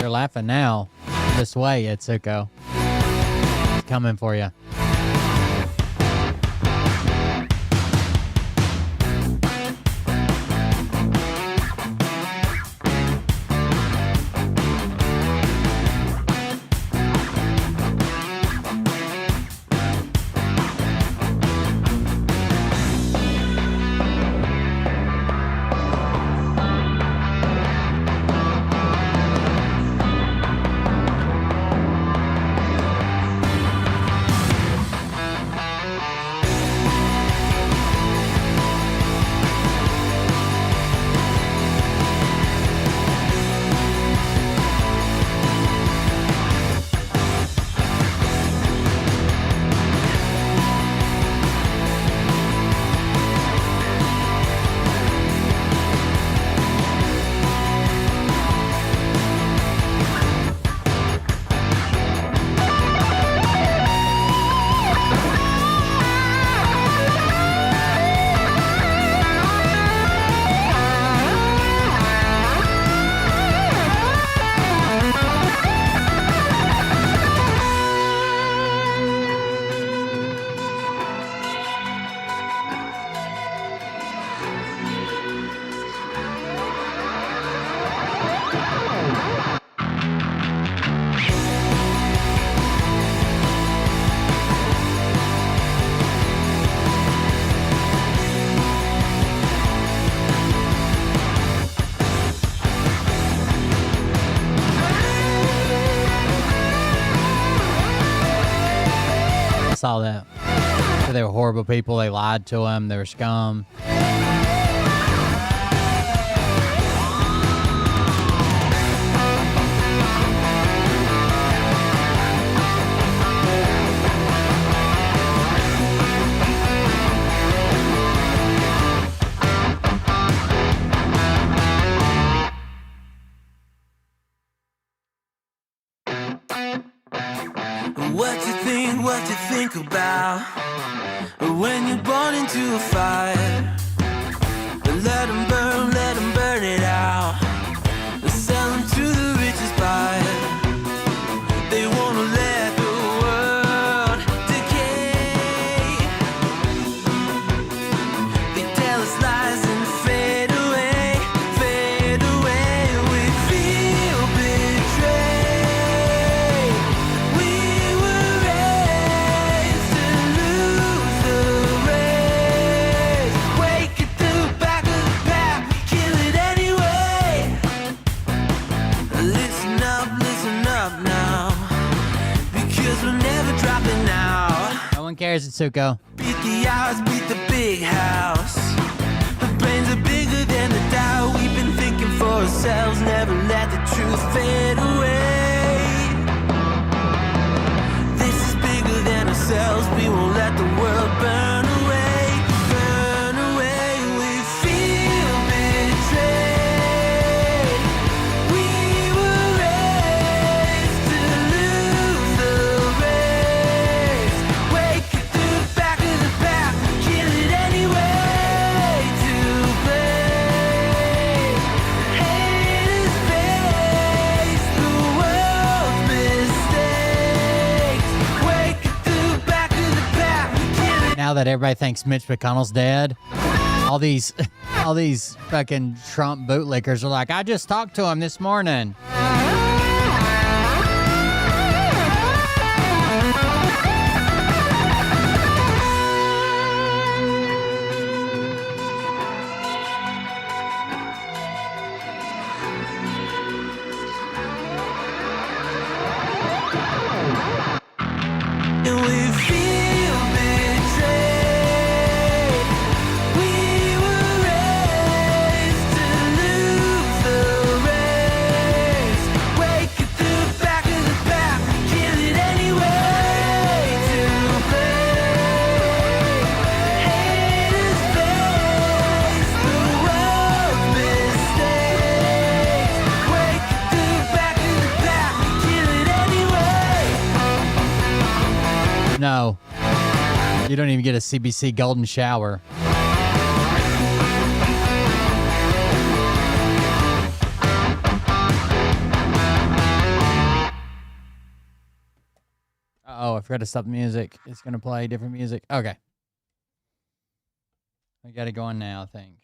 Laughing now. This way, Itsuko. It's coming for you. Saw that. They were horrible people. They lied to him. They were scum. What you think about when you're born into a fire? Let them burn it out. Sell them to the richest buyer. They wanna let the world decay. They tell us lies and fade away, fade away. We feel betrayed. We were raised to lose the race. Wake at the back of the pack, kill it anyway. Listen up now, because we're never dropping out. No one cares, Itsuko. Beat the odds, beat the big house. The brains are bigger than the doubt. We've been thinking for ourselves, never let the truth fade away. This is bigger than ourselves, we won't let the world burn away. Burn away, we feel betrayed. We were raised to lose the race. Wake at the back of the pack, kill it anyway. To blame, haters face the world's mistakes. Wake at the back of the pack, kill it. Now that everybody thinks Mitch McConnell's dead, all these fucking Trump bootlickers are like, I just talked to him this morning. And we feel betrayed. We were raised to lose the race. You don't even get a CBC golden shower. Oh, I forgot to stop the music. It's going to play different music. Okay. I got it going now, I think.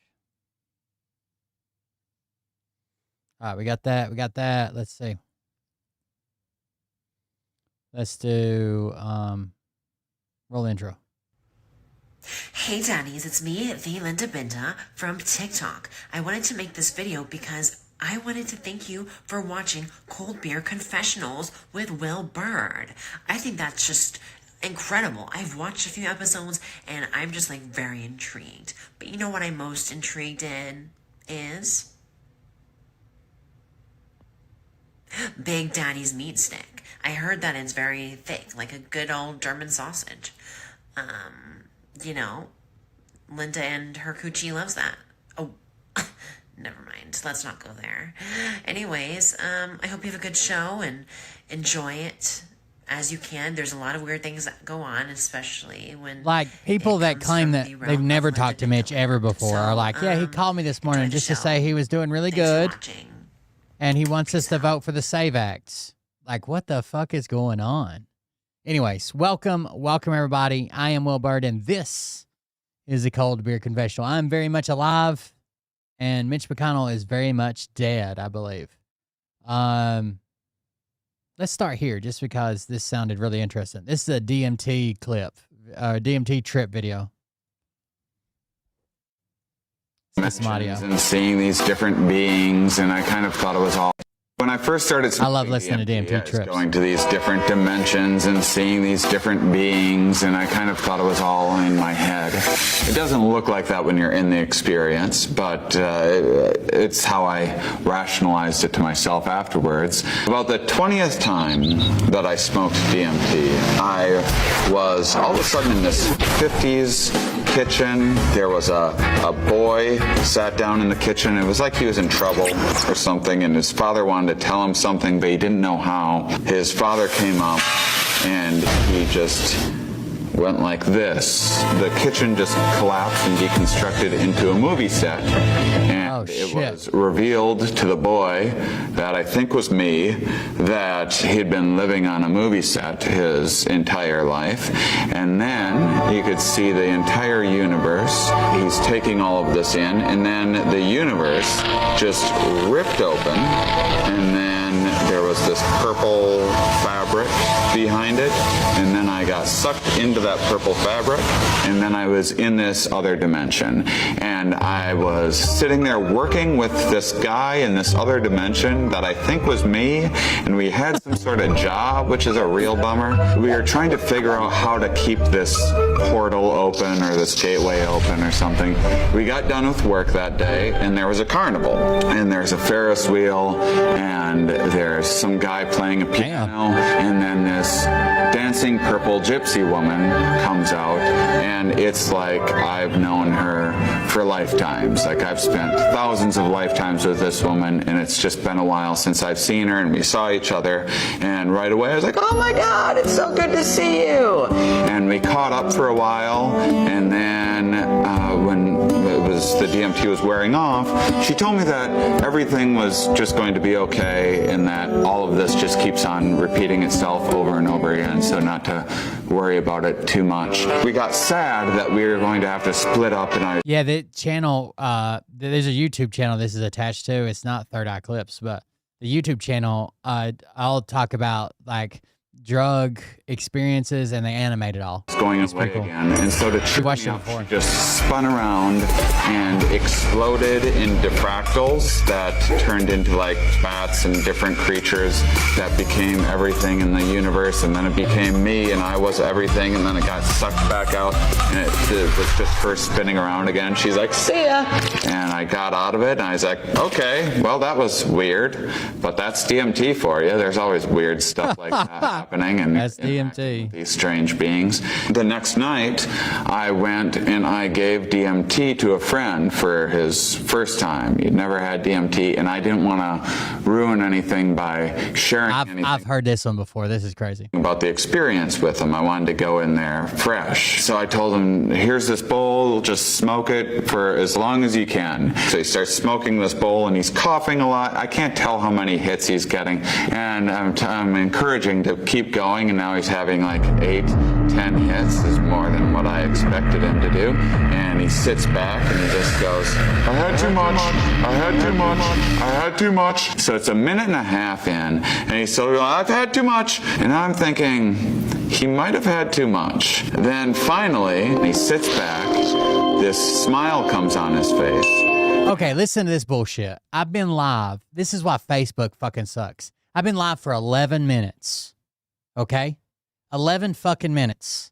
All right, we got that. We got that. Let's see. Let's do roll intro. Hey daddies, it's me, the Linda Binda from TikTok. I wanted to make this video because I wanted to thank you for watching Cold Beer Confessionals with Will Bird. I think that's just incredible. I've watched a few episodes and I'm just like very intrigued. But you know what I'm most intrigued in is Big Daddy's meat stick. I heard that it's very thick, like a good old German sausage. You know, Linda and her coochie loves that. Oh, never mind. Let's not go there. Anyways, I hope you have a good show and enjoy it as you can. There's a lot of weird things that go on, especially when... Like, people that claim that they've never talked to Mitch ever before are like, yeah, he called me this morning just to say he was doing really good. And he wants us to vote for the SAVE Acts. Like, what the fuck is going on? Anyways, welcome everybody. I am Will Bird, and this is the Cold Beer Confessional. I'm very much alive, and Mitch McConnell is very much dead, I believe. Let's start here, just because this sounded really interesting. This is a DMT clip, DMT trip video. Some audio. And seeing these different beings, and I kind of thought it was all... When I first started I love listening to DMT trips. Going to these different dimensions and seeing these different beings, and I kind of thought it was all in my head. It doesn't look like that when you're in the experience, but it's how I rationalized it to myself afterwards. About the 20th time that I smoked DMT, I was all of a sudden in this 50s kitchen. There was a boy sat down in the kitchen. It was like he was in trouble or something, and his father wanted to tell him something, but he didn't know how. His father came up, and he just went like this. The kitchen just collapsed and deconstructed into a movie set. And it was revealed to the boy that I think was me, that he'd been living on a movie set his entire life. And then you could see the entire universe. He's taking all of this in, and then the universe just ripped open, and then there was this purple fabric behind it, and then I got sucked into that purple fabric, and then I was in this other dimension, and I was sitting there working with this guy in this other dimension that I think was me, and we had some sort of job, which is a real bummer. We were trying to figure out how to keep this portal open or this gateway open or something. We got done with work that day, and there was a carnival, and there's a Ferris wheel, and there's some guy playing a piano, and then this dancing purple gypsy woman comes out, and it's like I've known her for lifetimes. Like, I've spent thousands of lifetimes with this woman, and it's just been a while since I've seen her, and we saw each other, and right away I was like, oh my God, it's so good to see you. And we caught up for a while, and then when the DMT was wearing off, she told me that everything was just going to be okay, and that all of this just keeps on repeating itself over and over again, so not to worry about it too much. We got sad that we were going to have to split up, and Yeah, the channel, there's a YouTube channel this is attached to. It's not Third Eye Clips, but the YouTube channel, I'll talk about, like, drug experiences, and they animate it all. It's going away cool. again, and so to trip me up, she just spun around and exploded into fractals that turned into like bats and different creatures that became everything in the universe, and then it became me, and I was everything, and then it got sucked back out, and it was just her spinning around again. She's like, see ya! And I got out of it, and I was like, okay, well, that was weird, but that's DMT for you. There's always weird stuff like that happening. happening and That's DMT. these strange beings. The next night, I went and I gave DMT to a friend for his first time. He'd never had DMT, and I didn't want to ruin anything by sharing anything. I've heard this one before. This is crazy. About the experience with him. I wanted to go in there fresh. So I told him, here's this bowl, just smoke it for as long as you can. So he starts smoking this bowl and he's coughing a lot. I can't tell how many hits he's getting. And I'm encouraging to keep going, and now he's having like 8, 10 hits is more than what I expected him to do. And he sits back and he just goes, I had too much, I had too much, I had too much. So it's a minute and a half in, and he's still going, I've had too much. And I'm thinking, he might have had too much. Then finally, he sits back, this smile comes on his face. Okay, listen to this bullshit. I've been live. This is why Facebook fucking sucks. I've been live for 11 minutes. Okay? 11 fucking minutes.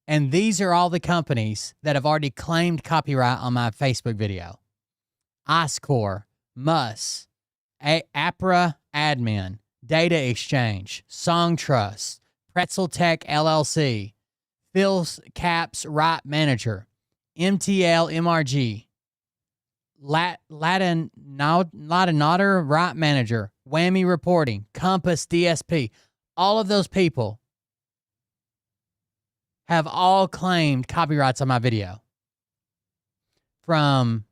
And these are all the companies that have already claimed copyright on my Facebook video. IceCore, Mus, APRA Admin, Data Exchange, Song Trust, Pretzel Tech LLC, Phil Caps Right Manager, MTL MRG, Latin Naughter Right Manager, Whammy Reporting, Compass DSP. All of those people have all claimed copyrights on my video. From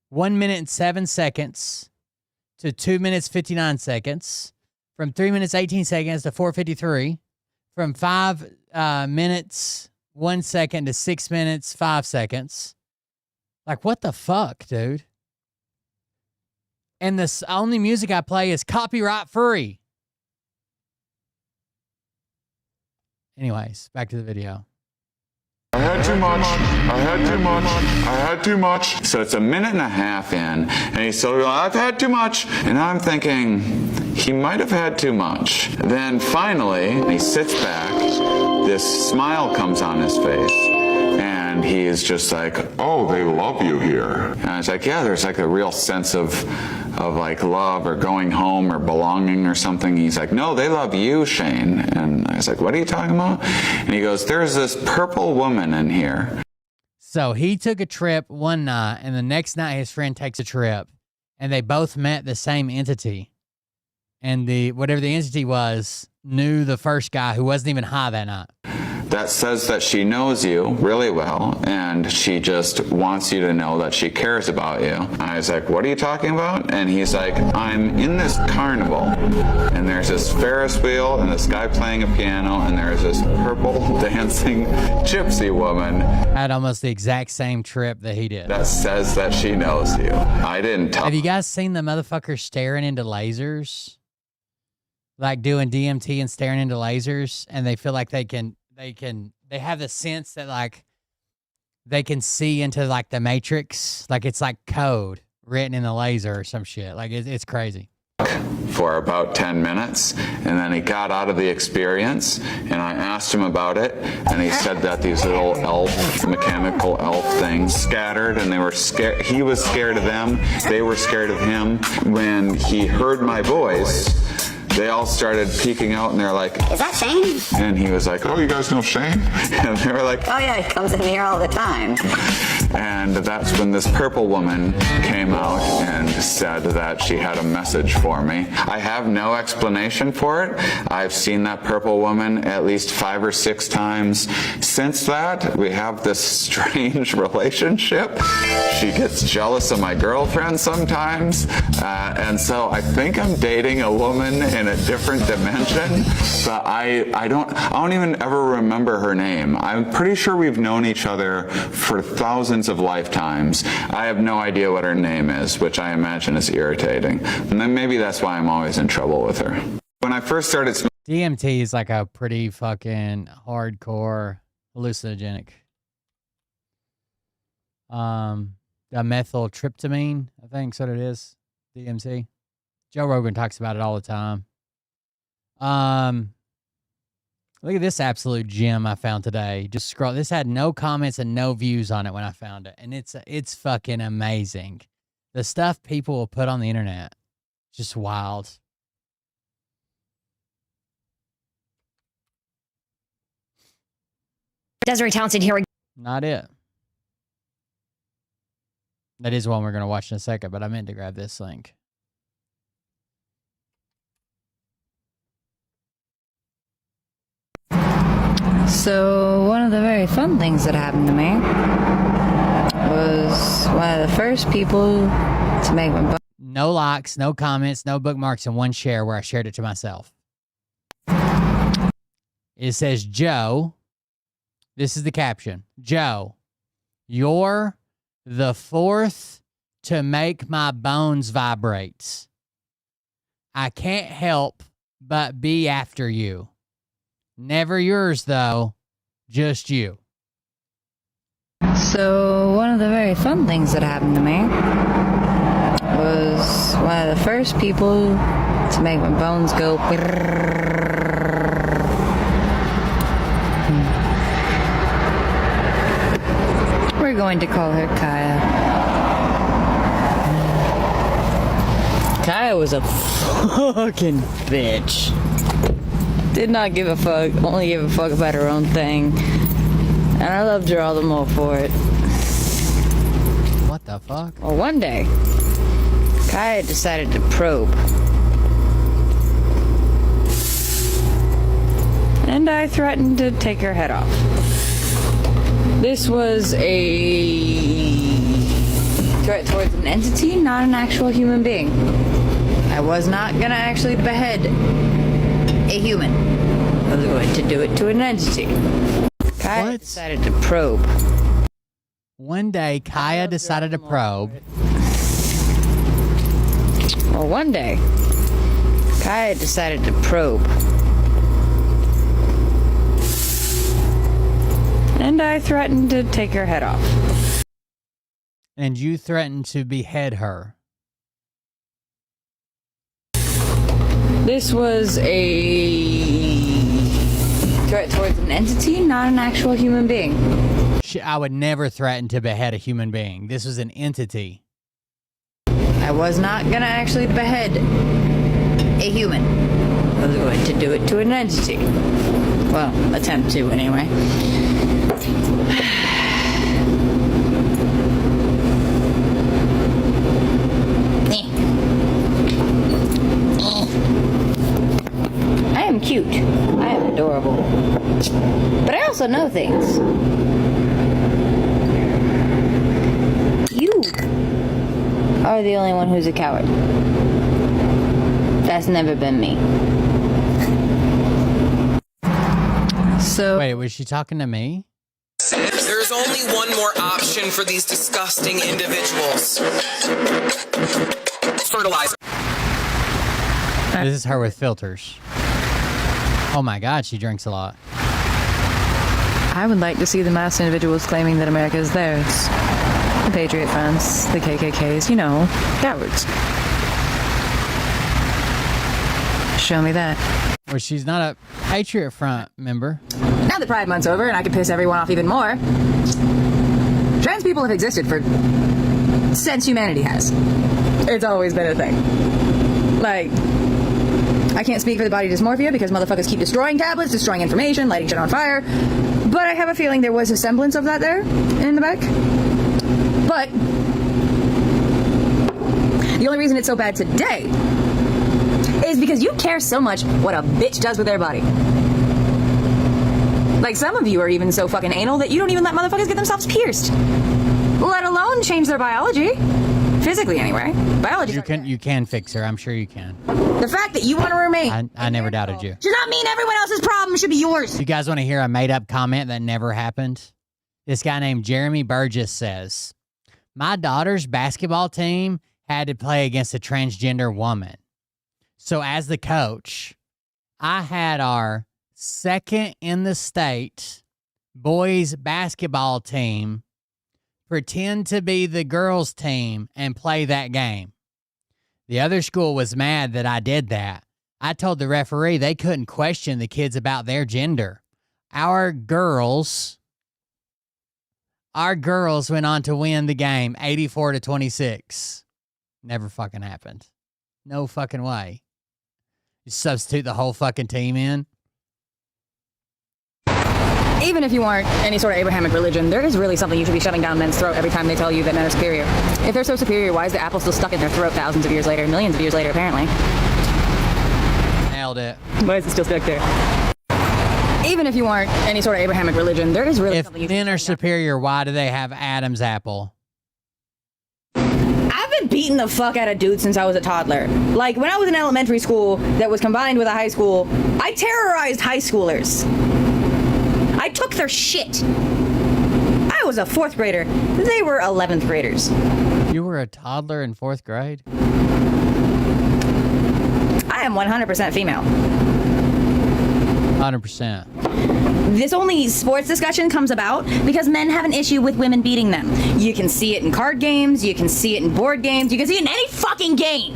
1 minute and 7 seconds to 2 minutes 59 seconds, from 3 minutes 18 seconds to 4:53, from 5 minutes 1 second to 6 minutes 5 seconds. Like, what the fuck, dude? And the only music I play is copyright free. Anyways, back to the video. I had too much, I had too much, I had too much. So it's a minute and a half in, and he's still going, I've had too much. And I'm thinking, he might have had too much. Then finally, he sits back, this smile comes on his face, and he is just like, oh, they love you here. And I was like, yeah, there's like a real sense of like love or going home or belonging or something. He's like, no, they love you, Shane. And I was like, what are you talking about? And he goes, there's this purple woman in here. So he took a trip one night, and the next night his friend takes a trip, and they both met the same entity. And whatever the entity was knew the first guy who wasn't even high that night. That says that she knows you really well, and she just wants you to know that she cares about you. And I was like, what are you talking about? And he's like, I'm in this carnival, and there's this Ferris wheel, and this guy playing a piano, and there's this purple dancing gypsy woman. Had almost the exact same trip that he did. That says that she knows you. I didn't tell. Have you guys seen the motherfucker staring into lasers? Like doing DMT and staring into lasers, and they feel like they have the sense that like they can see into like the Matrix, like it's like code written in the laser or some shit. Like it's crazy. For about 10 minutes, and then he got out of the experience, and I asked him about it, and he said that these little mechanical elf things scattered, and they were scared. He was scared of them. They were scared of him. When he heard my voice, they all started peeking out, and they're like, is that Shane? And he was like, oh, you guys know Shane? And they were like, Oh yeah, he comes in here all the time. and that's when this purple woman came out and said that she had a message for me. I have no explanation for it. I've seen that purple woman at least 5 or 6 times. Since that, we have this strange relationship. She gets jealous of my girlfriend sometimes. And so I think I'm dating a woman in a different dimension, but I don't even ever remember her name. I'm pretty sure we've known each other for thousands of lifetimes. I have no idea what her name is, which I imagine is irritating. And then maybe that's why I'm always in trouble with her. When I first started DMT is like a pretty fucking hardcore hallucinogenic. Methyltryptamine, I think is what it is. DMT. Joe Rogan talks about it all the time. Look at this absolute gem I found today. Just scroll. This had no comments and no views on it when I found it, and it's fucking amazing. The stuff people will put on the internet, just wild. Desiree Townsend here. Not it. That is one we're going to watch in a second, but I meant to grab this link. So, one of the very fun things that happened to me was one of the first people to make my No likes, no comments, no bookmarks, and one share where I shared it to myself. It says, Joe, this is the caption. Joe, you're the fourth to make my bones vibrate. I can't help but be after you. Never yours, though. Just you. So, one of the very fun things that happened to me was one of the first people to make my bones go. We're going to call her Kaya. Kaya was a fucking bitch. Did not give a fuck, only gave a fuck about her own thing. And I loved her all the more for it. What the fuck? Well, one day, Kaya decided to probe. And I threatened to take her head off. This was a threat towards an entity, not an actual human being. I was not gonna actually behead a human. I was going to do it to an entity. Kaya decided to probe. One day, Kaya decided to probe. Well, one day, Kaya decided to probe. And I threatened to take her head off. And you threatened to behead her. This was a threat towards an entity, not an actual human being. I would never threaten to behead a human being. This was an entity. I was not gonna actually behead a human. I was going to do it to an entity. Well, attempt to anyway. I am cute. I am adorable. But I also know things. You are the only one who's a coward. That's never been me. So Wait, was she talking to me? There's only one more option for these disgusting individuals. Fertilizer. This is her with filters. Oh my God, she drinks a lot. I would like to see the mass individuals claiming that America is theirs. The Patriot Fronts, the KKKs, you know, cowards. Show me that. Well, she's not a Patriot Front member. Now that Pride Month's over and I can piss everyone off even more, trans people have existed for since humanity has. It's always been a thing. Like, I can't speak for the body dysmorphia because motherfuckers keep destroying tablets, destroying information, lighting shit on fire, but I have a feeling there was a semblance of that there in the back. But the only reason it's so bad today is because you care so much what a bitch does with their body. Like, some of you are even so fucking anal that you don't even let motherfuckers get themselves pierced, let alone change their biology. Physically, anyway. Biology. You can fix her. I'm sure you can. The fact that you want to remain. I never doubted you. Does not mean everyone else's problem should be yours. You guys want to hear a made-up comment that never happened? This guy named Jeremy Burgess says, my daughter's basketball team had to play against a transgender woman. So as the coach, I had our second in the state boys basketball team pretend to be the girls' team and play that game. The other school was mad that I did that. I told the referee they couldn't question the kids about their gender. Our girls went on to win the game 84-26. Never fucking happened. No fucking way. You substitute the whole fucking team in. Even if you aren't any sort of Abrahamic religion, there is really something you should be shoving down men's throat every time they tell you that men are superior. If they're so superior, why is the apple still stuck in their throat thousands of years later, millions of years later, apparently? Nailed it. Why is it still stuck there? Even if you aren't any sort of Abrahamic religion, there is really If something you should be men are shoving down. superior, why do they have Adam's apple? I've been beating the fuck out of dudes since I was a toddler. Like, when I was in elementary school that was combined with a high school, I terrorized high schoolers. I took their shit. I was a 4th grader. They were 11th graders. You were a toddler in 4th grade? I am 100% female. 100%. This only sports discussion comes about because men have an issue with women beating them. You can see it in card games, you can see it in board games, you can see it in any fucking game.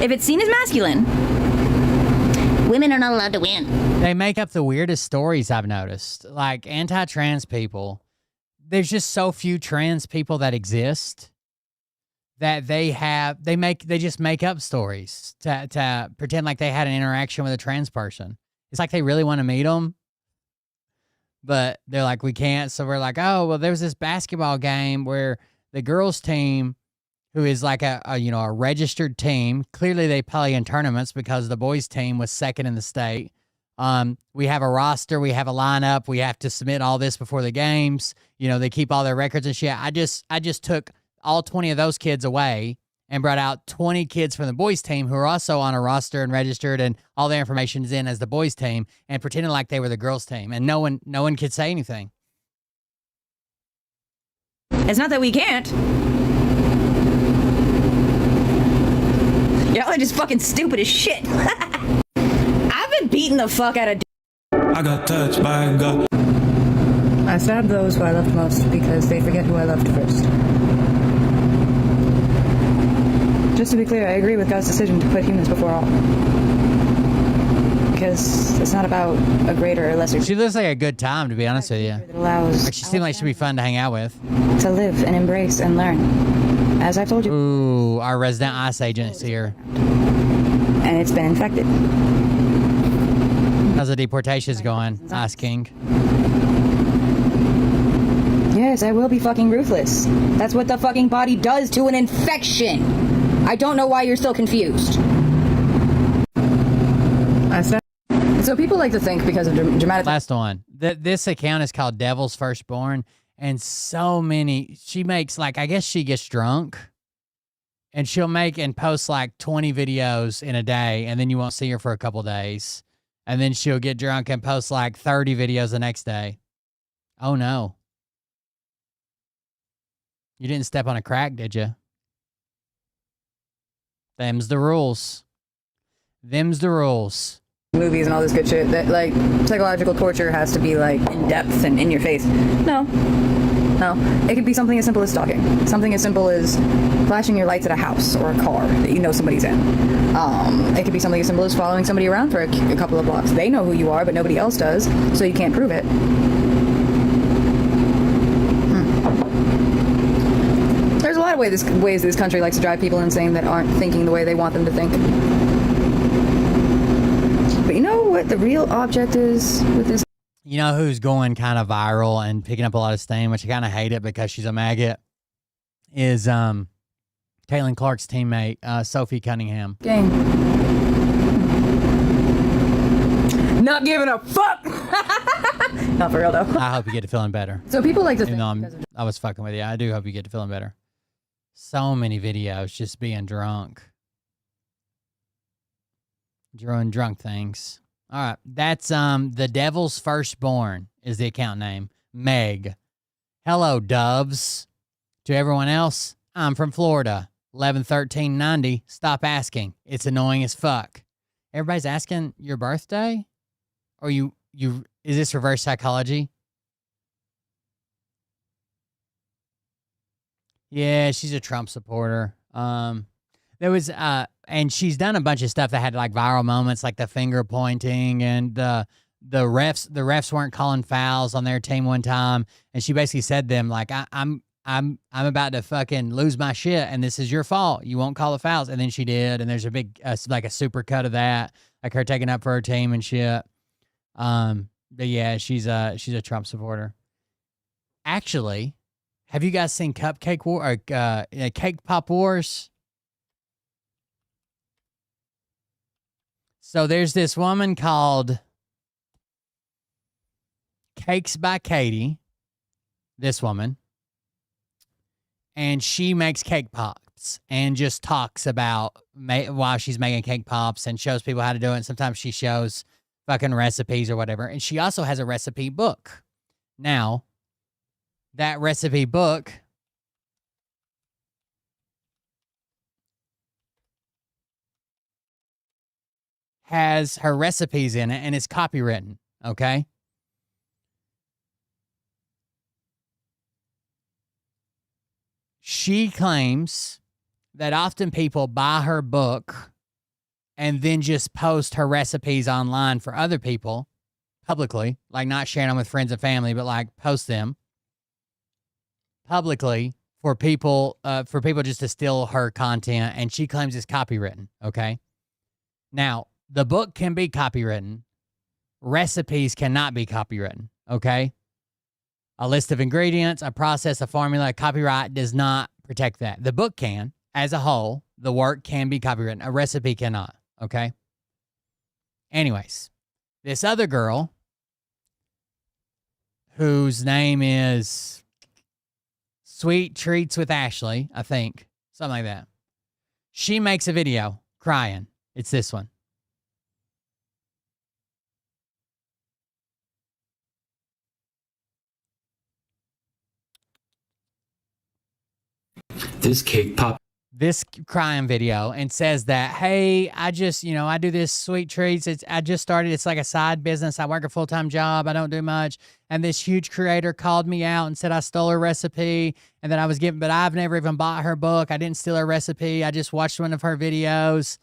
If it's seen as masculine, women are not allowed to win. They make up the weirdest stories I've noticed. Like anti-trans people, there's just so few trans people that exist that they just make up stories to pretend like they had an interaction with a trans person. It's like they really want to meet them, but they're like, we can't. So we're like, oh, well, there was this basketball game where the girls team, who is like a registered team, clearly they play in tournaments because the boys team was 2nd in the state. We have a roster, we have a lineup, we have to submit all this before the games. You know, they keep all their records and shit. I just took all 20 of those kids away and brought out 20 kids from the boys team who are also on a roster and registered, and all their information is in as the boys team, and pretended like they were the girls team, and no one could say anything. It's not that we can't. Y'all are just fucking stupid as shit. I've been beating the fuck out of I got touched by a God. I stabbed those who I loved most because they forget who I loved first. Just to be clear, I agree with God's decision to put humans before all. Because it's not about a greater or lesser. She looks like a good time, to be honest with you. That allows Like, she seemed like she'd be fun to hang out with. to live and embrace and learn. As I've told you. Ooh, our resident ICE agent's here. And it's been infected. How's the deportations going, Ice King? Yes, I will be fucking ruthless. That's what the fucking body does to an infection. I don't know why you're still confused. So people like to think because of dramatic... Last one. This account is called Devil's Firstborn, and so many... She makes, like, I guess she gets drunk, and she'll make and post, like, 20 videos in a day, and then you won't see her for a couple days. And then she'll get drunk and post, like, 30 videos the next day. Oh, no. You didn't step on a crack, did you? Them's the rules. Them's the rules. Movies and all this good shit that, like, psychological torture has to be, like, in depth and in your face. No. It could be something as simple as stalking. Something as simple as flashing your lights at a house or a car that you know somebody's in. It could be something as simple as following somebody around for a couple of blocks. They know who you are, but nobody else does, so you can't prove it. There's a lot of ways this country likes to drive people insane that aren't thinking the way they want them to think. But you know what the real object is with this? You know who's going kind of viral and picking up a lot of steam, which I kind of hate it because she's a maggot, is Caitlin Clark's teammate, Sophie Cunningham. Gang. Not giving a fuck! Not for real, though. I hope you get to feeling better. So people like to think... Even though I was fucking with you, I do hope you get to feeling better. So many videos just being drunk. Doing drunk things. All right, that's the Devil's Firstborn is the account name. Meg. Hello, doves. To everyone else, I'm from Florida. 11/13/90. Stop asking. It's annoying as fuck. Everybody's asking your birthday? Or you is this reverse psychology? Yeah, she's a Trump supporter. There was and she's done a bunch of stuff that had like viral moments, like the finger pointing and the refs weren't calling fouls on their team one time, and she basically said to them like I'm about to fucking lose my shit, and this is your fault. You won't call the fouls, and then she did, and there's a big like a super cut of that, like her taking up for her team and shit. But yeah, she's a Trump supporter. Actually, have you guys seen Cupcake War or Cake Pop Wars? So there's this woman called Cakes by Katie, this woman, and she makes cake pops and just talks about while she's making cake pops and shows people how to do it. And sometimes she shows fucking recipes or whatever. And she also has a recipe book. Now, that recipe book has her recipes in it and it's copywritten, okay? She claims that often people buy her book and then just post her recipes online for other people publicly, like not sharing them with friends and family, but like post them publicly for people just to steal her content. And she claims it's copywritten, okay? Now, the book can be copywritten. Recipes cannot be copywritten, okay? A list of ingredients, a process, a formula, copyright does not protect that. The book can, as a whole, the work can be copywritten. A recipe cannot, okay? Anyways, this other girl, whose name is Sweet Treats with Ashley, I think, something like that. She makes a video crying. It's this one. This crying video and says that, hey, I just, I do this sweet treats. I just started. It's like a side business. I work a full-time job. I don't do much. And this huge creator called me out and said I stole her recipe and that I was but I've never even bought her book. I didn't steal her recipe. I just watched one of her videos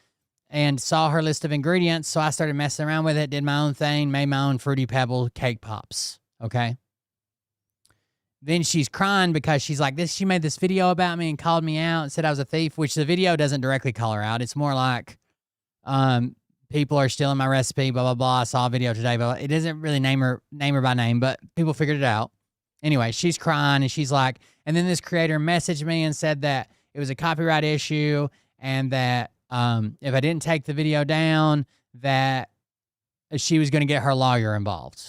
and saw her list of ingredients. So I started messing around with it, did my own thing, made my own Fruity Pebble cake pops. Okay. Then she's crying because she's like, she made this video about me and called me out and said I was a thief, which the video doesn't directly call her out. It's more like, people are stealing my recipe, blah, blah, blah. I saw a video today, but it doesn't really name her by name, but people figured it out. Anyway, she's crying and she's like, and then this creator messaged me and said that it was a copyright issue and that, if I didn't take the video down, that she was going to get her lawyer involved.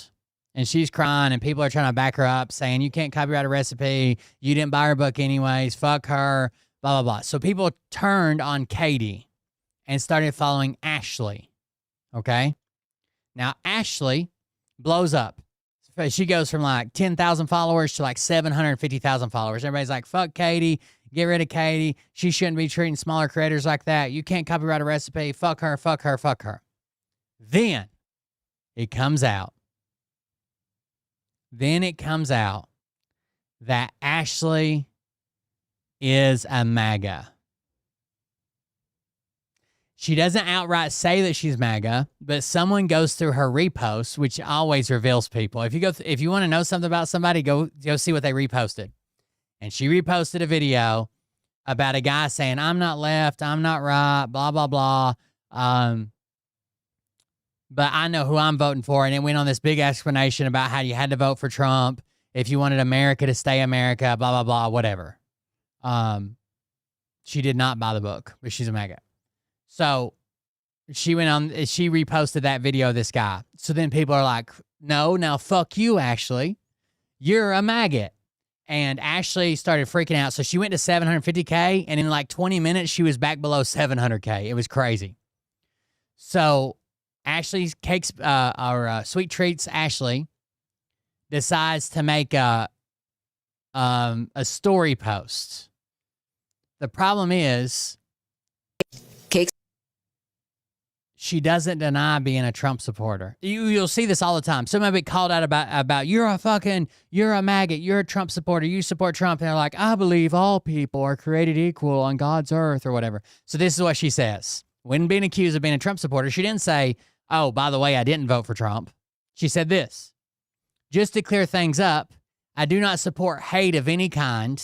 And she's crying, and people are trying to back her up, saying, you can't copyright a recipe. You didn't buy her book anyways. Fuck her, blah, blah, blah. So people turned on Katie and started following Ashley, okay? Now, Ashley blows up. She goes from like 10,000 followers to like 750,000 followers. Everybody's like, fuck Katie. Get rid of Katie. She shouldn't be treating smaller creators like that. You can't copyright a recipe. Fuck her, fuck her, fuck her. Then it comes out that Ashley is a MAGA. She doesn't outright say that she's MAGA, but someone goes through her reposts, which always reveals people. If you want to know something about somebody, go see what they reposted. And she reposted a video about a guy saying, I'm not left, I'm not right, blah, blah, blah. But I know who I'm voting for. And it went on this big explanation about how you had to vote for Trump if you wanted America to stay America, blah, blah, blah, whatever. She did not buy the book, but she's a MAGA. So she reposted that video of this guy. So then people are like, no, now fuck you, Ashley. You're a maggot. And Ashley started freaking out. So she went to 750K, and in like 20 minutes, she was back below 700K. It was crazy. So Ashley's Cakes, Sweet Treats Ashley decides to make a story post. The problem is, Cakes. She doesn't deny being a Trump supporter. You'll see this all the time. Somebody get called out about you're a maggot, you're a Trump supporter, you support Trump, and they're like, I believe all people are created equal on God's earth or whatever. So this is what she says. When being accused of being a Trump supporter, she didn't say, oh, by the way, I didn't vote for Trump. She said this: just to clear things up, I do not support hate of any kind.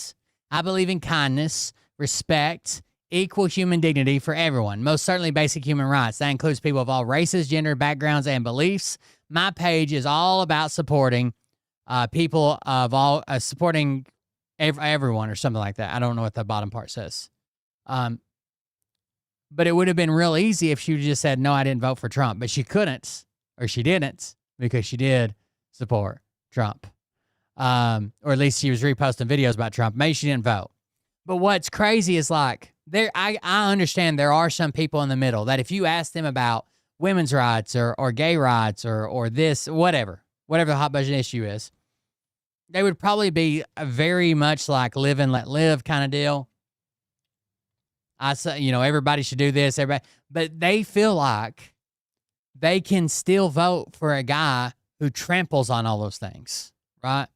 I believe in kindness, respect, equal human dignity for everyone, most certainly basic human rights. That includes people of all races, gender, backgrounds, and beliefs. my page is all about supporting people of all, supporting everyone or something like that. I don't know what the bottom part says. But it would have been real easy if she just said, no, I didn't vote for Trump. But she couldn't, or she didn't, because she did support Trump. Or at least she was reposting videos about Trump. Maybe she didn't vote. But what's crazy is like, I understand there are some people in the middle that if you ask them about women's rights or gay rights or this, whatever the hot button issue is, they would probably be very much like live and let live kind of deal. I say, everybody should do this, everybody, but they feel like they can still vote for a guy who tramples on all those things, right?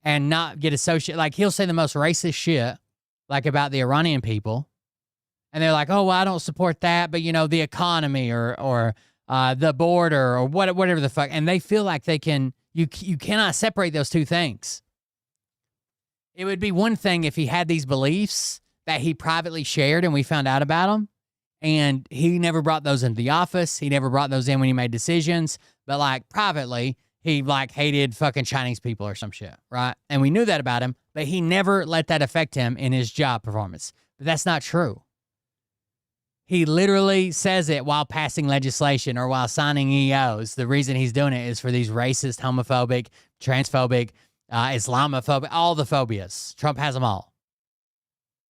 And not get associated. Like, he'll say the most racist shit, like about the Iranian people, and they're like, oh, well, I don't support that, but the economy or the border or whatever the fuck, and they feel like they can. You cannot separate those two things. It would be one thing if he had these beliefs that he privately shared and we found out about them, and he never brought those into the office. He never brought those in when he made decisions, but like privately, he like hated fucking Chinese people or some shit, right? And we knew that about him, but he never let that affect him in his job performance. But that's not true. He literally says it while passing legislation or while signing EOs. The reason he's doing it is for these racist, homophobic, transphobic, Islamophobic, all the phobias. Trump has them all.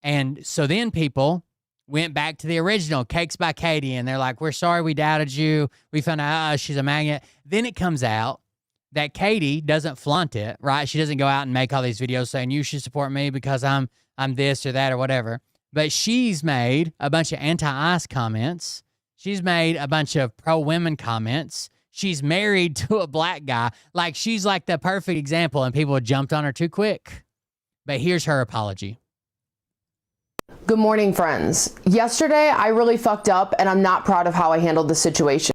And so then people went back to the original, Cakes by Katie, and they're like, we're sorry we doubted you. We found out she's a magnet. Then it comes out that Katie doesn't flaunt it, right? She doesn't go out and make all these videos saying, you should support me because I'm this or that or whatever. But she's made a bunch of anti-ICE comments. She's made a bunch of pro-women comments. She's married to a black guy. Like, she's like the perfect example, and people jumped on her too quick. But here's her apology. Good morning, friends. Yesterday, I really fucked up, and I'm not proud of how I handled the situation.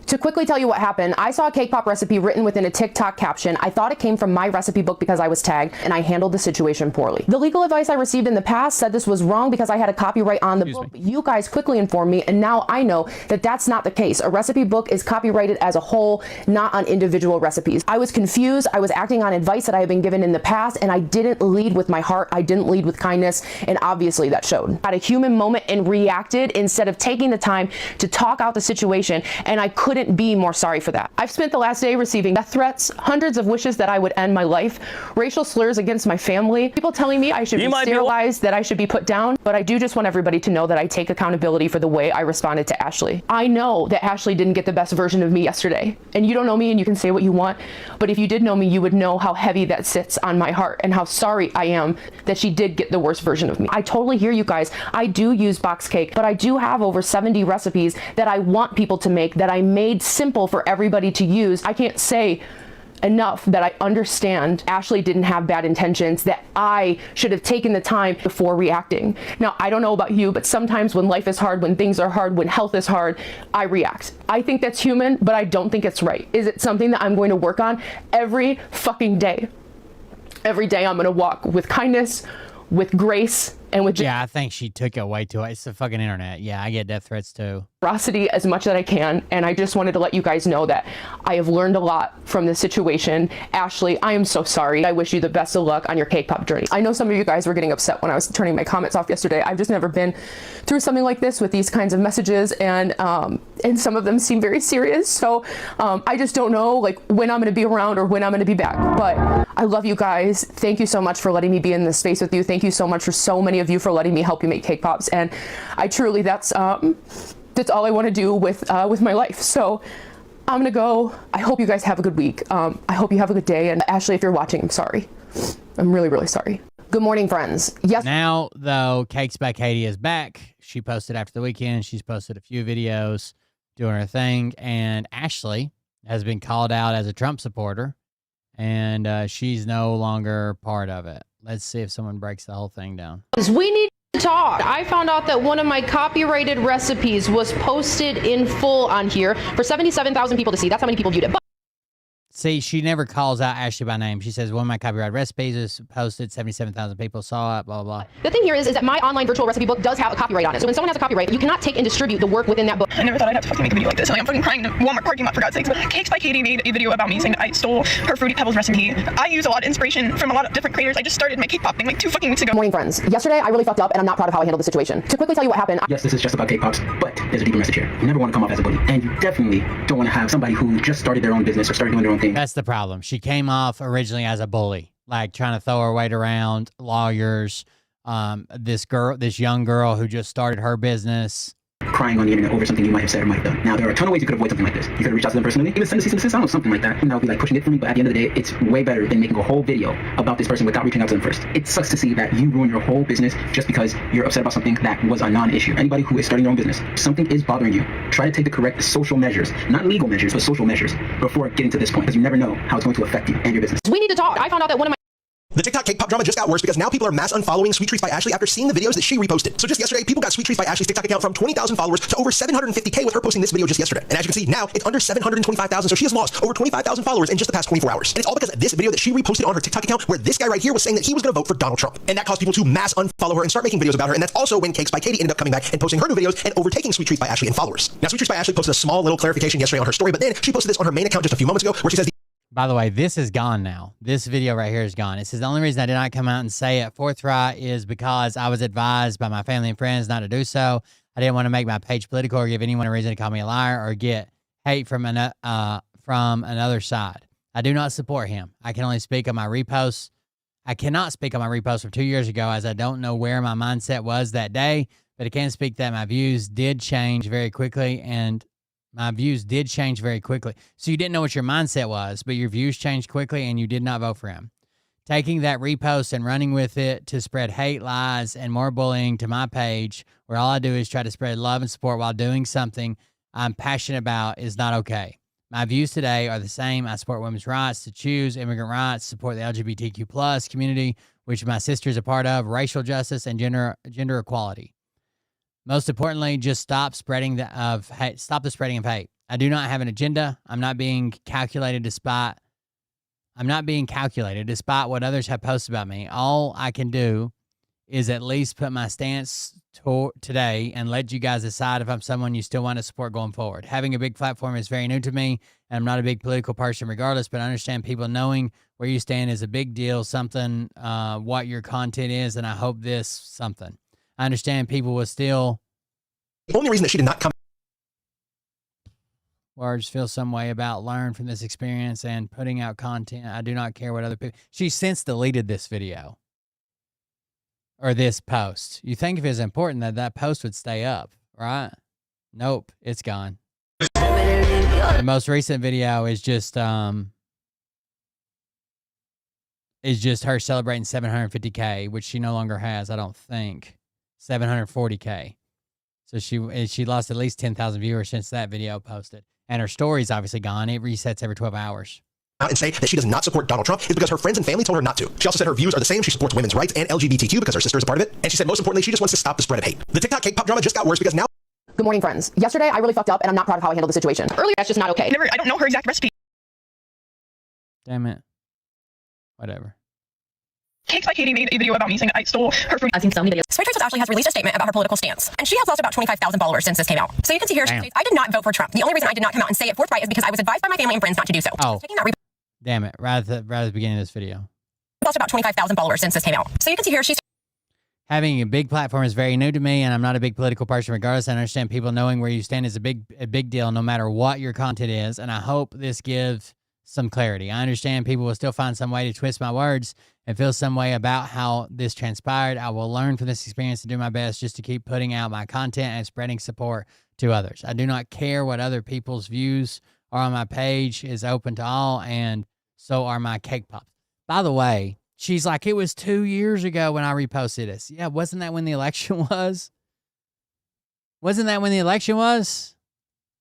To quickly tell you what happened, I saw a cake pop recipe written within a TikTok caption. I thought it came from my recipe book because I was tagged, and I handled the situation poorly. The legal advice I received in the past said this was wrong because I had a copyright on the book. You guys quickly informed me, and now I know that that's not the case. A recipe book is copyrighted as a whole, not on individual recipes. I was confused. I was acting on advice that I had been given in the past, and I didn't lead with my heart. I didn't lead with kindness, and obviously that showed. I had a human moment and reacted instead of taking the time to talk out the situation, and I couldn't be more sorry for that. I've spent the last day receiving death threats, hundreds of wishes that I would end my life, racial slurs against my family, people telling me I should be sterilized, that I should be put down. But I do just want everybody to know that I take accountability for the way I responded to Ashley. I know that Ashley didn't get the best version of me yesterday. And you don't know me and you can say what you want, but if you did know me, you would know how heavy that sits on my heart and how sorry I am that she did get the worst version of me. I totally hear you guys. I do use box cake, but I do have over 70 recipes that I want people to make, that I made simple for everybody to use. I can't say enough that I understand Ashley didn't have bad intentions, that I should have taken the time before reacting. Now, I don't know about you, but sometimes when life is hard, when things are hard, when health is hard, I react. I think that's human, but I don't think it's right. Is it something that I'm going to work on every fucking day? Every day I'm going to walk with kindness, with grace, and with I think she took it way too. It's the fucking internet. Yeah, I get death threats too. Generosity as much that I can, and I just wanted to let you guys know that I have learned a lot from this situation. Ashley, I am so sorry. I wish you the best of luck on your cake pop journey. I know some of you guys were getting upset when I was turning my comments off yesterday. I've just never been through something like this with these kinds of messages, and some of them seem very serious. So I just don't know like when I'm going to be around or when I'm going to be back. But I love you guys. Thank you so much for letting me be in this space with you. Thank you so much for so many of you for letting me help you make cake pops, and I truly that's all I want to do with my life. So I'm gonna go. I hope you guys have a good week. I hope you have a good day. And Ashley, if you're watching, I'm sorry. I'm really, really sorry. Good morning, friends. Yes. Now, though, Cakes by Katie is back. She posted after the weekend. She's posted a few videos doing her thing, and Ashley has been called out as a Trump supporter, and she's no longer part of it. Let's see if someone breaks the whole thing down. We need to talk. I found out that one of my copyrighted recipes was posted in full on here for 77,000 people to see. That's how many people viewed it. But See, she never calls out Ashley by name. She says, one of my copyrighted recipes is posted, 77,000 people saw it, blah, blah, blah. The thing here is that my online virtual recipe book does have a copyright on it. So when someone has a copyright, you cannot take and distribute the work within that book. I never thought I'd have to fucking make a video like this. I'm fucking crying in a Walmart parking lot, for God's sakes. Cakes by Katie made a video about me saying that I stole her Fruity Pebbles recipe. I use a lot of inspiration from a lot of different creators. I just started my cake pop thing like 2 fucking weeks ago. Morning, friends. Yesterday, I really fucked up, and I'm not proud of how I handled the situation. To quickly tell you what happened. Yes, this is just about cake pops, but there's a deeper message here. You never want to come off as a bully, and you definitely don't want to have somebody who just started their own business or started doing their own thing. That's the problem. She came off originally as a bully, like trying to throw her weight around lawyers. This young girl who just started her business, crying on the internet over something you might have said or might have done. Now, there are a ton of ways you could avoid something like this. You could have reached out to them personally, even send a cease and desist, I don't know, something like that. And that would be like pushing it for me, but at the end of the day, it's way better than making a whole video about this person without reaching out to them first. It sucks to see that you ruin your whole business just because you're upset about something that was a non-issue. Anybody who is starting their own business, something is bothering you. Try to take the correct social measures, not legal measures, but social measures before getting to this point, because you never know how it's going to affect you and your business. We need to talk. I found out that one of my The TikTok cake pop drama just got worse because now people are mass unfollowing Sweet Treats by Ashley after seeing the videos that she reposted. So just yesterday, people got Sweet Treats by Ashley's TikTok account from 20,000 followers to over 750K with her posting this video just yesterday. And as you can see, now it's under 725,000, so she has lost over 25,000 followers in just the past 24 hours. And it's all because of this video that she reposted on her TikTok account where this guy right here was saying that he was going to vote for Donald Trump. And that caused people to mass unfollow her and start making videos about her. And that's also when Cakes by Katie ended up coming back and posting her new videos and overtaking Sweet Treats by Ashley in followers. Now, Sweet Treats by Ashley posted a small little clarification yesterday on her story, but then she posted this on her main account just a few moments ago where she says, by the way, this is gone now. This video right here is gone. It says the only reason I did not come out and say it forthright is because I was advised by my family and friends not to do so. I didn't want to make my page political or give anyone a reason to call me a liar or get hate from another side. I do not support him. I can only speak on my reposts. I cannot speak on my repost from 2 years ago as I don't know where my mindset was that day, but I can speak that my views did change very quickly So you didn't know what your mindset was, but your views changed quickly and you did not vote for him. Taking that repost and running with it to spread hate, lies, and more bullying to my page, where all I do is try to spread love and support while doing something I'm passionate about, is not okay. My views today are the same. I support women's rights to choose, immigrant rights, support the LGBTQ plus community, which my sister is a part of, racial justice, and gender equality. Most importantly, just stop the spreading of hate. I do not have an agenda. I'm not being calculated despite what others have posted about me. All I can do is at least put my stance today and let you guys decide if I'm someone you still want to support going forward. Having a big platform is very new to me, and I'm not a big political person regardless, but I understand people knowing where you stand is a big deal, what your content is, and I hope I understand people will still... The only reason that she did not come... Words feel some way about learn from this experience and putting out content. I do not care what other people... She since deleted this video. Or this post. You think if it was important that post would stay up, right? Nope, it's gone. The most recent video is just her celebrating 750K, which she no longer has, I don't think. 740K. So she lost at least 10,000 viewers since that video posted. And her story's obviously gone. It resets every 12 hours. And say that she does not support Donald Trump is because her friends and family told her not to. She also said her views are the same. She supports women's rights and LGBTQ because her sister is a part of it. And she said most importantly, she just wants to stop the spread of hate. The TikTok cake pop drama just got worse because now... Good morning, friends. Yesterday, I really fucked up, and I'm not proud of how I handled the situation. Earlier, that's just not okay. I don't know her exact recipe. Damn it. Whatever. Cakes by Katie made a video about me saying I stole her fruit. I've seen so many videos. Sweet Treats with Ashley has released a statement about her political stance, and she has lost about 25,000 followers since this came out. So you can see here, she states, I did not vote for Trump. The only reason I did not come out and say it forthright is because I was advised by my family and friends not to do so. Oh, damn it. Right at the beginning of this video. Lost about 25,000 followers since this came out. So you can see here, she's... Having a big platform is very new to me, and I'm not a big political person regardless. I understand people knowing where you stand is a big deal no matter what your content is, and I hope this gives some clarity. I understand people will still find some way to twist my words and feel some way about how this transpired. I will learn from this experience and do my best just to keep putting out my content and spreading support to others. I do not care what other people's views are on my page. Is open to all, and so are my cake pops. By the way, she's like, it was 2 years ago when I reposted this. Yeah, wasn't that when the election was?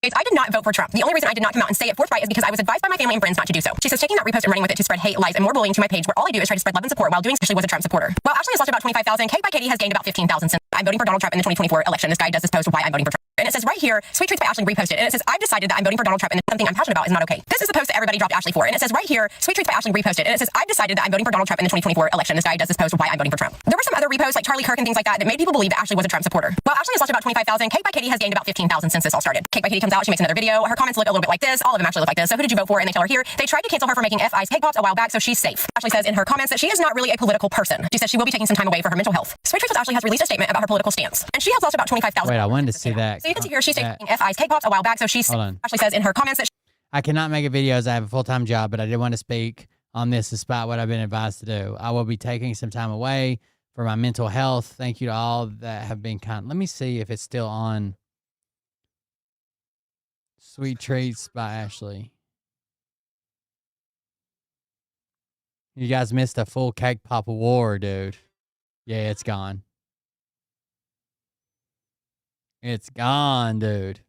I did not vote for Trump. The only reason I did not come out and say it forthright is because I was advised by my family and friends not to do so. She says taking that repost and running with it to spread hate, lies, and more bullying to my page where all I do is try to spread love and support while doing so. She was a Trump supporter. While Ashley has lost about 25,000, Cake by Katie has gained about 15,000 since. I'm voting for Donald Trump in the 2024 election. This guy does this post of why I'm voting for Trump. And it says right here, Sweet Treats by Ashley reposted. And it says, I've decided that I'm voting for Donald Trump and something I'm passionate about is not okay. This is the post that everybody dropped Ashley for. And it says right here, Sweet Treats by Ashley reposted. And it says, I've decided that I'm voting for Donald Trump in the 2024 election. This guy does this post of why I'm voting for Trump. There were some other reposts like Charlie Kirk and things like that that made people believe that Ashley was a Trump supporter. Well, Ashley has lost about 25,000. Cake by Katie has gained about 15,000 since this all started. Cake by Katie comes out, she makes another video. Her comments look a little bit like this. All of them actually look like this. So who did you vote for? And they tell her here, they tried to cancel her for making F.I.'s cake pops a while back, so she's safe. Ashley says in her comments that she is not really a political person. She says she will be taking some time away for her mental health. Sweet Treats with Ashley has released a statement about her political stance. And she has lost about 25,000. Wait, I wanted to see that. So you can see here, she's taking F.I.'s cake pops a while back, so she's safe. Ashley says in her comments that I cannot make a video as I have a full-time job, but I did want to speak on this despite what I've been advised to do. I will be taking some time away for my mental health. Thank you to all that have been kind. Let me see if it's still on. Sweet Treats by Ashley. You guys missed a full cake pop war, dude. Yeah, it's gone. It's gone, dude.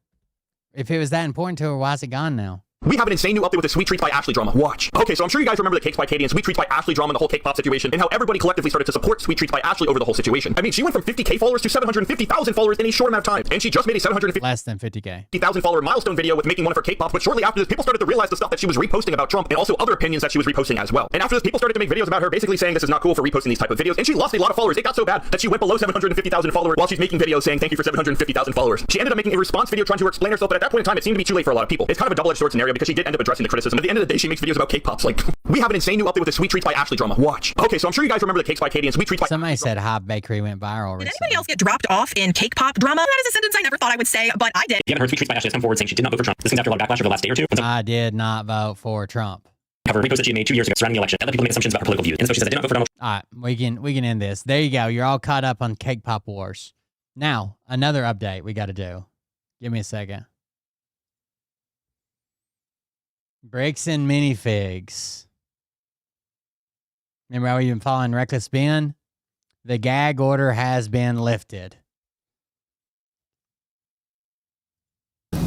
If it was that important to her, why is it gone now? We have an insane new update with the Sweet Treats by Ashley drama. Watch. Okay, so I'm sure you guys remember the Cakes by Katie and Sweet Treats by Ashley drama and the whole cake pop situation and how everybody collectively started to support Sweet Treats by Ashley over the whole situation. I mean, she went from 50K followers to 750,000 followers in a short amount of time. And she just made a 750,000 less than 50K follower milestone video with making one of her cake pops. But shortly after this, people started to realize the stuff that she was reposting about Trump and also other opinions that she was reposting as well. And after this, people started to make videos about her basically saying this is not cool for reposting these type of videos. And she lost a lot of followers. It got so bad that she went below 750,000 followers while she's making videos saying thank you for 750,000 followers. She ended up making a response video trying to explain herself, but at that point in time, it seemed to be too late for a lot of people. It's kind of a double-edged sword scenario because she did end up addressing the criticism. At the end of the day, she makes videos about cake pops. Like, we have an insane new update with the Sweet Treats by Ashley drama. Watch. Okay, so I'm sure you guys remember the Cakes by Katie and Sweet Treats by Somebody said Hot Bakery went viral recently. Did anybody else get dropped off in cake pop drama? That is a sentence I never thought I would say, but I did. You haven't heard Sweet Treats by Ashley has come forward saying she did not vote for Trump. This comes after a lot of backlash over the last day or two. I did not vote for Trump. Cover repost that she made 2 years ago surrounding the election. That let people make assumptions about her political views. And so she says, I did not vote for Donald. All right, we can end this. There you go. You're all caught up on cake pop wars. Now, another update we got to do. Give me a second. Bricks and minifigs. Remember how we've been following Reckless Ben? The gag order has been lifted.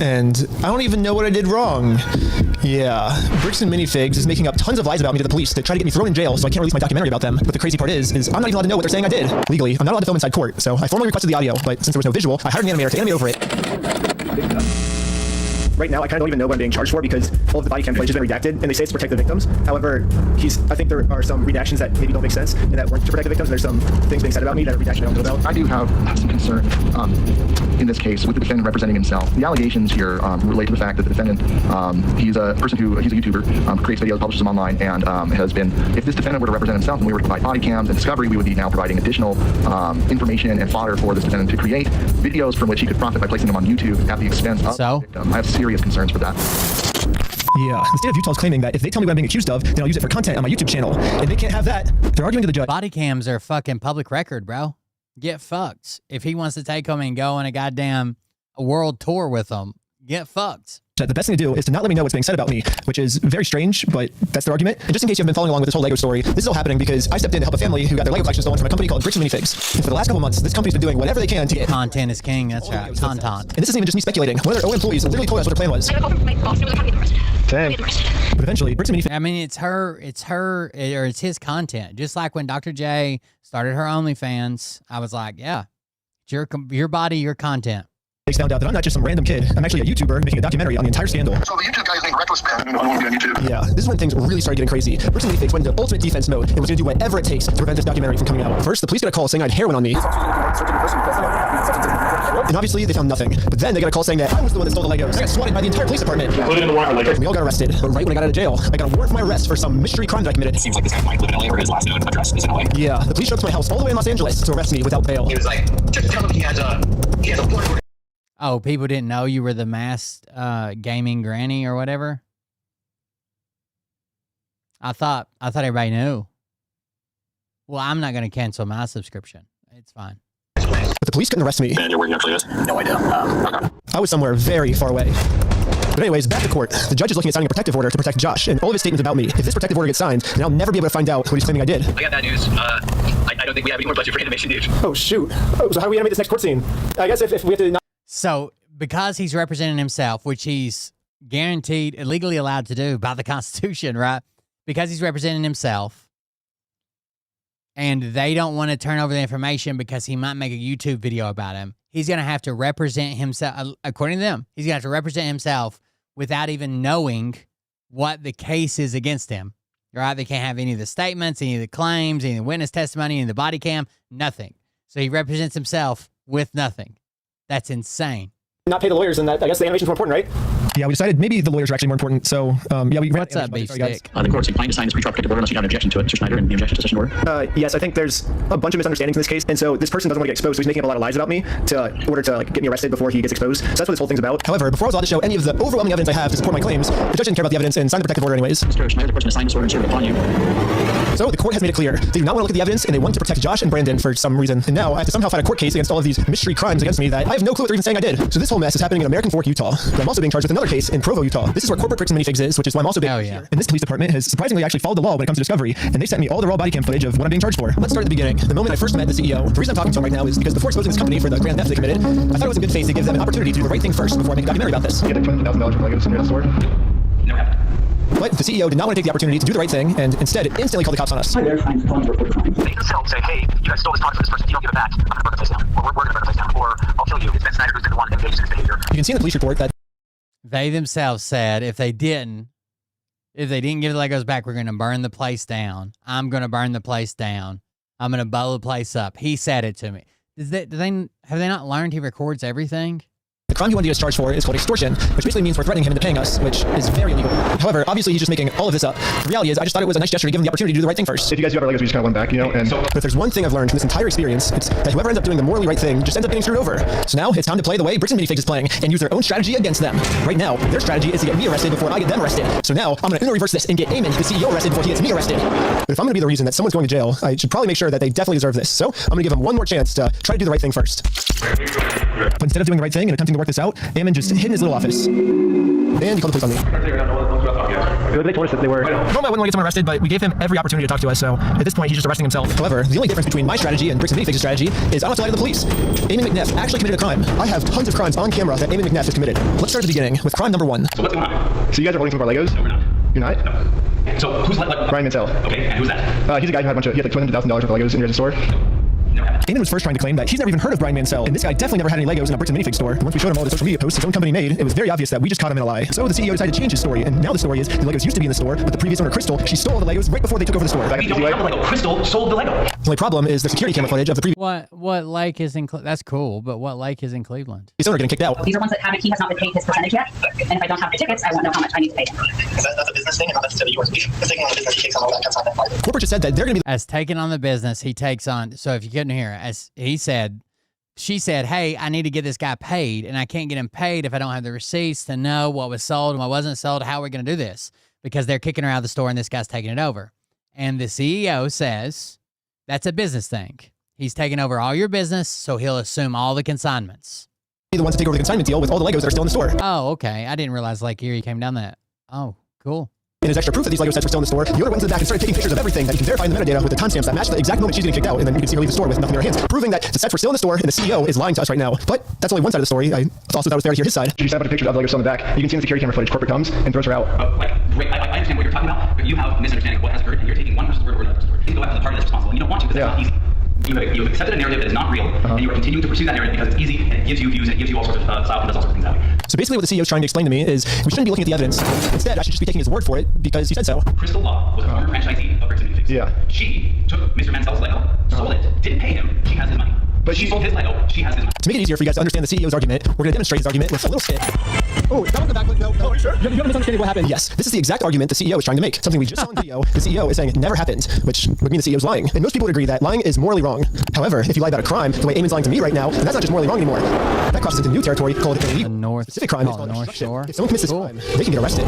And I don't even know what I did wrong. Yeah, Bricks and Minifigs is making up tons of lies about me to the police to try to get me thrown in jail so I can't release my documentary about them. But the crazy part is I'm not even allowed to know what they're saying I did. Legally, I'm not allowed to film inside court, so I formally requested the audio, but since there was no visual, I hired an animator to animate over it. Right now, I kind of don't even know what I'm being charged for because all of the body cam footage has been redacted, and they say it's to protect the victims. However, I think there are some redactions that maybe don't make sense and that weren't to protect the victims. There's some things being said about me that are redacted I don't know about. I do have some concern in this case with the defendant representing himself. The allegations here relate to the fact that the defendant, he's a person he's a YouTuber, creates videos, publishes them online, and has been, if this defendant were to represent himself and we were to provide body cams and discovery, we would be now providing additional information and fodder for this defendant to create videos from which he could profit by placing them on YouTube at the expense of the victim. I have serious concerns for that. Yeah, the state of Utah is claiming that if they tell me what I'm being accused of, then I'll use it for content on my YouTube channel. And they can't have that. They're arguing to the judge. Body cams are fucking public record, bro. Get fucked. If he wants to take them and go on a goddamn world tour with them, get fucked. The best thing to do is to not let me know what's being said about me, which is very strange, but that's their argument. And just in case you've been following along with this whole Lego story, this is all happening because I stepped in to help a family who got their Lego collection stolen from a company called Bricks and Minifigs. And for the last couple months, this company's been doing whatever they can to get content is king. That's right. Content. And this isn't even just me speculating. One of their own employees literally told us what their plan was. Dang. But eventually, Bricks and Minifigs. I mean, it's his content. Just like when Dr. J started her OnlyFans, I was like, yeah, it's your body, your content. They found out that I'm not just some random kid. I'm actually a YouTuber making a documentary on the entire scandal. So the YouTube guy's named Reckless Ben. I don't want to be on YouTube. Yeah, this is when things really started getting crazy. Bricks and Minifigs went into ultimate defense mode and was going to do whatever it takes to prevent this documentary from coming out. First, the police got a call saying I had heroin on me. And obviously, they found nothing. But then they got a call saying that I was the one that stole the Legos. I got swatted by the entire police department. We all got arrested. But right when I got out of jail, I got a warrant for my arrest for some mystery crime that I committed. It seems like this guy might live in LA or his last known address is in LA. Yeah, the police showed up to my house all the way in Los Angeles to arrest me without bail. He was like, just tell him he has a blood. Oh, people didn't know you were the masked gaming granny or whatever? I thought everybody knew. Well, I'm not going to cancel my subscription. It's fine. But the police couldn't arrest me. And where he actually is? No idea. Okay. I was somewhere very far away. But anyways, back to court. The judge is looking at signing a protective order to protect Josh and all of his statements about me. If this protective order gets signed, then I'll never be able to find out what he's claiming I did. I got bad news. I don't think we have any more budget for animation, dude. Oh, shoot. Oh, so how do we animate this next court scene? I guess if we have to... not. So, because he's representing himself, which he's guaranteed, legally allowed to do by the Constitution, right? Because he's representing himself, and they don't want to turn over the information because he might make a YouTube video about him, he's going to have to represent himself, according to them, he's going to have to represent himself without even knowing what the case is against him, right? They can't have any of the statements, any of the claims, any of the witness testimony, any of the body cam, nothing. So he represents himself with nothing. That's insane. Not pay the lawyers, and that I guess the animation's more important, right? Yeah, we decided maybe the lawyers are actually more important. So, yeah, we ran. What's up, beef stick? The court's inclined to sign this pretrial protective order unless you have an objection to it, Mr. Schneider, and the objection to session order. Yes, I think there's a bunch of misunderstandings in this case, and so this person doesn't want to get exposed, so he's making up a lot of lies about me in order to get me arrested before he gets exposed. So that's what this whole thing's about. However, before I was allowed to show any of the overwhelming evidence I have to support my claims, the judge didn't care about the evidence and signed the protective order anyways. Mr. Schneider, the court's going to sign this order and serve it upon you. So the court has made it clear they do not want to look at the evidence, and they want to protect Josh and Brandon for some reason. And now I have to somehow fight a court case against all of these mystery crimes against me that I have no clue what they're even saying I did. So this whole mess is happening in American Fork, Utah. But I'm also being charged with another case in Provo, Utah. This is where corporate bricks and minifigs is, which is why I'm also being here. And this police department has surprisingly actually followed the law when it comes to discovery, and they sent me all the raw body cam footage of what I'm being charged for. Let's start at the beginning. The moment I first met the CEO, the reason I'm talking to him right now is because before exposing this company for the grand theft they committed, I thought it was in good faith to give them an opportunity to do the right thing first before I make a documentary about this. You get like $20,000 for Legos in your store? Never happened. But the CEO did not want to take the opportunity to do the right thing, and instead instantly called the cops on us. Hi there, I'm calling to report a crime. They themselves say, hey, you guys stole this product from this person. If you don't give it back, I'm going to burn the place down. Or we're going to burn the place down. Or I'll kill you. It's Ben Snyder who's been the one engaged in this behavior. You can see in the police report that they themselves said if they didn't give the Legos back, we're going to burn the place down. I'm going to burn the place down. I'm going to blow the place up. He said it to me. Have they not learned he records everything? the crime he wanted to get us charged for is called extortion, which basically means we're threatening him into paying us, which is very illegal. However, obviously he's just making all of this up. The reality is, I just thought it was a nice gesture to give him the opportunity to do the right thing first. If you guys do have our Legos, we just kind of went back, you know, and so. But if there's one thing I've learned from this entire experience, it's that whoever ends up doing the morally right thing just ends up getting screwed over. So now it's time to play the way Bricks and Minifigs is playing and use their own strategy against them. Right now, their strategy is to get me arrested before I get them arrested. So now I'm going to reverse this and get Eamon, the CEO, arrested before he gets me arrested. But if I'm going to be the reason that someone's going to jail, I should probably make sure that they definitely deserve this. So I'm going to give them one more chance to try to do the right thing first. But instead of doing the right thing and attempting to work this out, Eamon just hid in his little office. And he called the police on me. They told us that they were. Normally I wouldn't want to get someone arrested, but we gave him every opportunity to talk to us, so at this point he's just arresting himself. However, the only difference between my strategy and Bricks and Minifigs' strategy is I don't have to lie to the police. Eamon McNeff actually committed a crime. I have tons of crimes on camera that Eamon McNeff has committed. Let's start at the beginning with crime number 1. So what's going on? So you guys are holding some of our Legos? No, we're not. You're not? No. So who's like Brian Mansell. Okay, and who's that? He's a guy who had he had like $200,000 worth of Legos in your store. Eamon was first trying to claim that he's never even heard of Brian Mansell, and this guy definitely never had any Legos in a Bricks and Minifigs store. Once we showed him all the social media posts his own company made, it was very obvious that we just caught him in a lie. So the CEO decided to change his story, and now the story is the Legos used to be in the store, but the previous owner, Crystal, she stole the Legos right before they took over the store. We don't have the Lego. Crystal sold the Lego. The only problem is the security camera footage of the previous. What lake is in? That's cool, but what lake is in Cleveland? His owner getting kicked out. These are ones that haven't. He has not been paid his percentage yet, and if I don't have the tickets, I won't know how much I need to pay him. That's a business thing, and not necessarily yours. If taking on the business, he takes on all that kind of stuff. Corporate just said that they're going to be as taking on the business. He takes on. So if you couldn't hear, as he said. She said, hey, I need to get this guy paid, and I can't get him paid if I don't have the receipts to know what was sold and what wasn't sold. How are we going to do this? Because they're kicking her out of the store, and this guy's taking it over. And the CEO says that's a business thing. He's taking over all your business, so he'll assume all the consignments. The ones to take over the consignment deal with all the Legos that are still in the store. Oh, okay. I didn't realize Lake Erie came down that. Oh, cool. And as extra proof that these Lego sets were still in the store, the owner went to the back and started taking pictures of everything that you can verify in the metadata with the timestamps that match the exact moment she's getting kicked out, and then you can see her leave the store with nothing in her hands, proving that the sets were still in the store and the CEO is lying to us right now. But that's only one side of the story. I also thought it was fair to hear his side. You sent a bunch of pictures of the Legos still in the back. You can see in the security camera footage, corporate comes and throws her out. Great. I understand what you're talking about, but you have a misunderstanding of what has occurred, and you're taking one person's word over the other's word. You can go after the party that's responsible, and you don't want to because that's not easy. You have accepted a narrative that is not real, and you are continuing to pursue that narrative because it's easy, and it gives you views, and it gives you all sorts of style, and does all sorts of things that way. So basically what the CEO is trying to explain to me is we shouldn't be looking at the evidence. Instead, I should just be taking his word for it because he said so. Crystal Law was a former franchisee of Bricks and Minifigs. Yeah. She took Mr. Mansell's Lego, sold it, didn't pay him. She has his money. But she sold his Lego. She has his money. To make it easier for you guys to understand the CEO's argument, we're going to demonstrate his argument with a little skit. Oh, that was the back. No, are you sure? You have a misunderstanding of what happened. Yes, this is the exact argument the CEO is trying to make. Something we just saw in video. The CEO is saying it never happened, which would mean the CEO is lying. And most people would agree that lying is morally wrong. However, if you lie about a crime, the way Eamon's lying to me right now, then that's not just morally wrong anymore. That crosses into new territory called illegal. The North. Specific crime is called North Shore. If someone commits this crime, they can get arrested.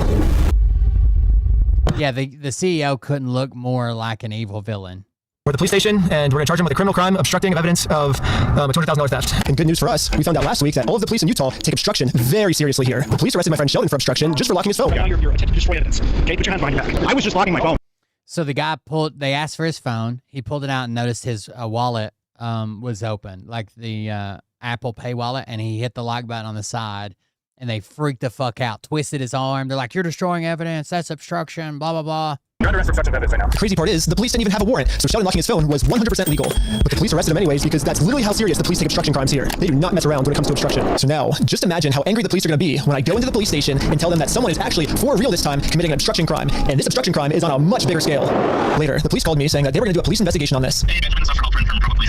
Yeah, the CEO couldn't look more like an evil villain. We're at the police station, and we're going to charge him with a criminal crime, obstructing of evidence of a $200,000 theft. And good news for us, we found out last week that all of the police in Utah take obstruction very seriously here. The police arrested my friend Sheldon for obstruction just for locking his phone. You're attempting to destroy evidence. Okay, put your hands behind your back. I was just locking my phone. So the guy they asked for his phone. He pulled it out and noticed his wallet was open, like the Apple Pay wallet, and he hit the lock button on the side, And they freaked the fuck out, twisted his arm. They're like, you're destroying evidence. That's obstruction, blah, blah, blah. You're under arrest for obstruction of evidence right now. The crazy part is, the police didn't even have a warrant, so Sheldon locking his phone was 100% legal. But the police arrested him anyways because that's literally how serious the police take obstruction crimes here. They do not mess around when it comes to obstruction. So now, just imagine how angry the police are going to be when I go into the police station and tell them that someone is actually, for real this time, committing an obstruction crime. And this obstruction crime is on a much bigger scale. Later, the police called me saying that they were going to do a police investigation on this.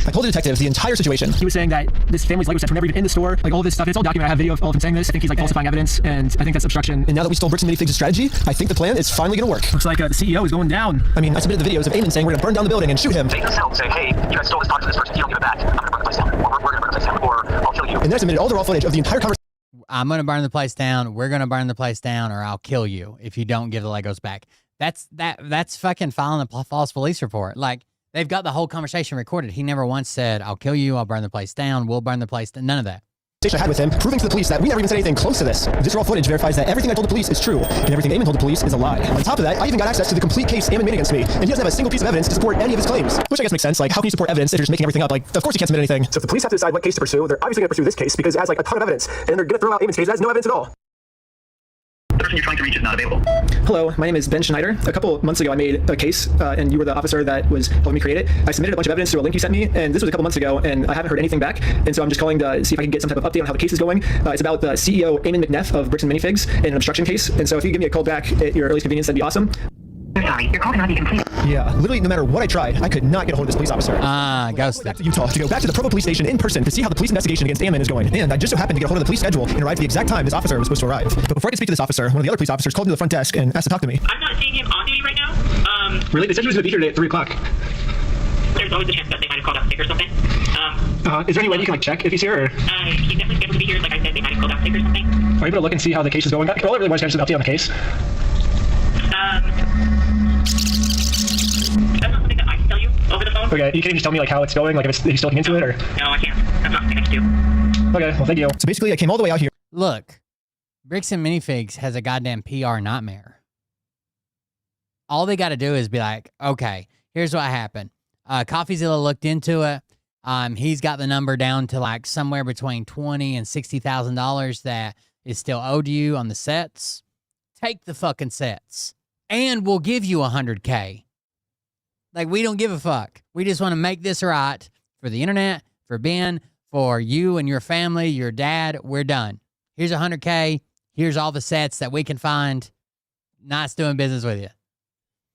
I told the detective the entire situation. He was saying that this family's Lego sets were never even in the store. Like all this stuff, it's all documented. I have video of all of him saying this. I think he's like falsifying evidence, and I think that's obstruction. And now that we stole Bricks and Minifigs' strategy, I think the plan is finally going to work. Looks like the CEO is going down. I mean, I submitted the videos of Eamon saying we're going to burn down the building and shoot him. Take this out and say, hey, you guys stole this product from this person. You don't give it back. I'm going to burn the place down. Or we're going to burn the place down. Or I'll kill you. And then I submitted all the raw footage of the entire conversation. I'm going to burn the place down. We're going to burn the place down, or I'll kill you if you don't give the Legos back. That's fucking filing a false police report. Like, they've got the whole conversation recorded. He never once said, I'll kill you, I'll burn the place down, we'll burn the place down. None of that. I had with him, proving to the police that we never even said anything close to this. This raw footage verifies that everything I told the police is true, and everything Eamon told the police is a lie. On top of that, I even got access to the complete case Eamon made against me, and he doesn't have a single piece of evidence to support any of his claims. Which I guess makes sense. Like, how can you support evidence if you're just making everything up? Like, of course you can't submit anything. So if the police have to decide what case to pursue, they're obviously going to pursue this case because it has like a ton of evidence, and they're going to throw out Eamon's case that has no evidence at all. The person you're trying to reach is not available. Hello, my name is Ben Schneider. A couple months ago, I made a case, and you were the officer that was helping me create it. I submitted a bunch of evidence through a link you sent me, and this was a couple months ago, and I haven't heard anything back. And so I'm just calling to see if I can get some type of update on how the case is going. It's about the CEO, Eamon McNeff of Bricks and Minifigs, in an obstruction case. And so if you give me a call back at your earliest convenience, that'd be awesome. I'm sorry, your call cannot be completed. Yeah, literally no matter what I tried, I could not get a hold of this police officer. Ghosted. Back to Utah to go back to the Provo police station in person to see how the police investigation against Eamon is going. And I just so happened to get a hold of the police schedule and arrived at the exact time this officer was supposed to arrive. But before I could speak to this officer, one of the other police officers called me to the front desk and asked to talk to me. I'm not seeing him on duty right now. Really? They said he was going to be here today at 3 o'clock. There's always a chance that they might have called out sick or something. Is there any way you can like check if he's here? Or? He's definitely scheduled to be here. Like I said, they might have called out sick or something. Are you able to look and see how the case is going? All I really want to get an update on the case. That's not something that I can tell you over the phone. Okay, you can't just tell me like how it's going, like if he's still looking into it, or? No, I can't. That's not something I can do. Okay, well thank you. So basically I came all the way out here. Look, Bricks and Minifigs has a goddamn PR nightmare. All they got to do is be like, okay, here's what happened. CoffeeZilla looked into it. He's got the number down to like somewhere between $20,000 and $60,000 that is still owed to you on the sets. Take the fucking sets, and we'll give you $100K. Like, we don't give a fuck. We just want to make this right for the internet, for Ben, for you and your family, your dad. We're done. Here's $100K. Here's all the sets that we can find. Nice doing business with you.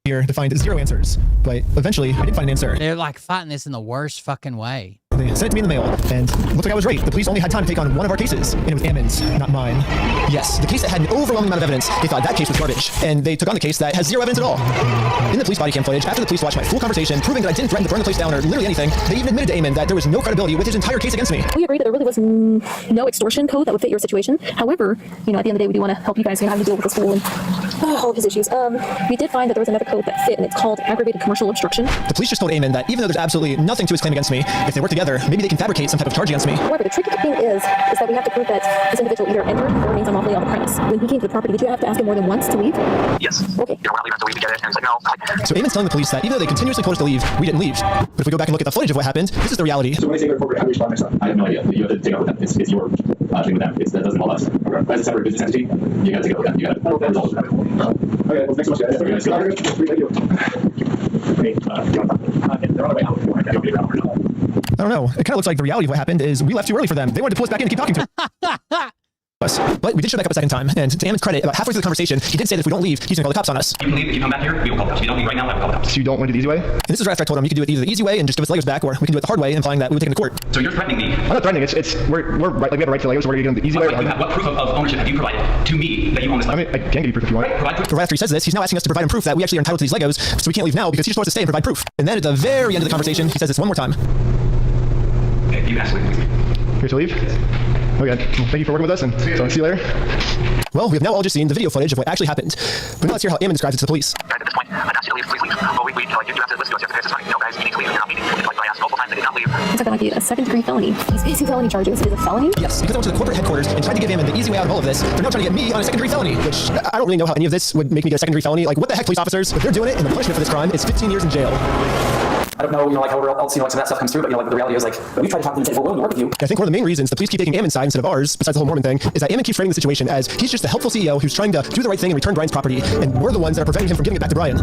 Here to find 0 answers, but eventually I did find an answer. They're like fighting this in the worst fucking way. They sent it to me in the mail, and it looked like I was right. The police only had time to take on one of our cases, and it was Eamon's, not mine. Yes, the case that had an overwhelming amount of evidence, they thought that case was garbage, and they took on the case that has 0 evidence at all. In the police body cam footage, after the police watched my full conversation, proving that I didn't threaten to burn the place down or literally anything, they even admitted to Eamon that there was no credibility with his entire case against me. We agree that there really was no extortion code that would fit your situation. However, at the end of the day, we do want to help you guys having to deal with this fool and all of his issues. We did find that there was another code that fit, and it's called aggravated commercial obstruction. The police just told Eamon that even though there's absolutely nothing to his claim against me, if they work together, maybe they can fabricate some type of charge against me. However, the tricky thing is that we have to prove that this individual either entered or remains unlawfully on the premise. When he came to the property, did you have to ask him more than once to leave? Yes. Okay. We're not leaving until we get it. And he's like, no. So Eamon's telling the police that even though they continuously told us to leave, we didn't leave. But if we go back and look at the footage of what happened, this is the reality. So when they say they're corporate, how do you respond next time? I have no idea. You have to take up with them. It's your thing with them. That doesn't involve us. As a separate business entity, you got to take up with them. You got to resolve it. Okay, well, thanks so much, guys. Thank you. I don't know. It kind of looks like the reality of what happened is we left too early for them. They wanted to pull us back in and keep talking to us. But we did show back up a second time, and to Eamon's credit, about halfway through the conversation, he did say that if we don't leave, he's going to call the cops on us. You can leave. If you come back here, we will call the cops. If you don't leave right now, I will call the cops. So you don't want to do the easy way? And this is right after I told him you can do it either the easy way and just give us Legos back, or we can do it the hard way, implying that we would take it to court. So you're threatening me? I'm not threatening. We're right, like we have a right to Legos. So we're going to do the easy way. What proof of ownership have you provided to me that you own this? I mean, I can give you proof if you want. Provide proof. But right after he says this, he's now asking us to provide him proof that we actually are entitled to these Legos, so we can't leave now because he just wants to stay and provide proof. And then at the very end of the conversation, he says this one more time. Okay, you ask me. Here to leave? Okay, well, thank you for working with us, and so I'll see you later. Well, we have now all just seen the video footage of what actually happened. But now let's hear how Eamon describes it to the police. Guys, at this point, I'd ask you to leave. Please leave. Oh, you have to listen to us. You have to pay us this money. No, guys, you need to leave. You're not meeting. It's like I asked multiple times, they did not leave. It's like a second-degree felony. He's facing felony charges. Is it a felony? Yes, because I went to the corporate headquarters and tried to give Eamon the easy way out of all of this. They're now trying to get me on a second-degree felony, which I don't really know how any of this would make me get a second-degree felony. Like, what the heck, police officers? But they're doing it, and the punishment for this crime is 15 years in jail. I don't know, like however else, like some of that stuff comes through, but like the reality is like, we tried to talk to them and say, we're willing to work with you. I think one of the main reasons the police keep taking Ammon's side instead of ours, besides the whole Mormon thing, is that Ammon keeps framing the situation as he's just the helpful CEO who's trying to do the right thing and return Brian's property, and we're the ones that are preventing him from giving it back to Brian.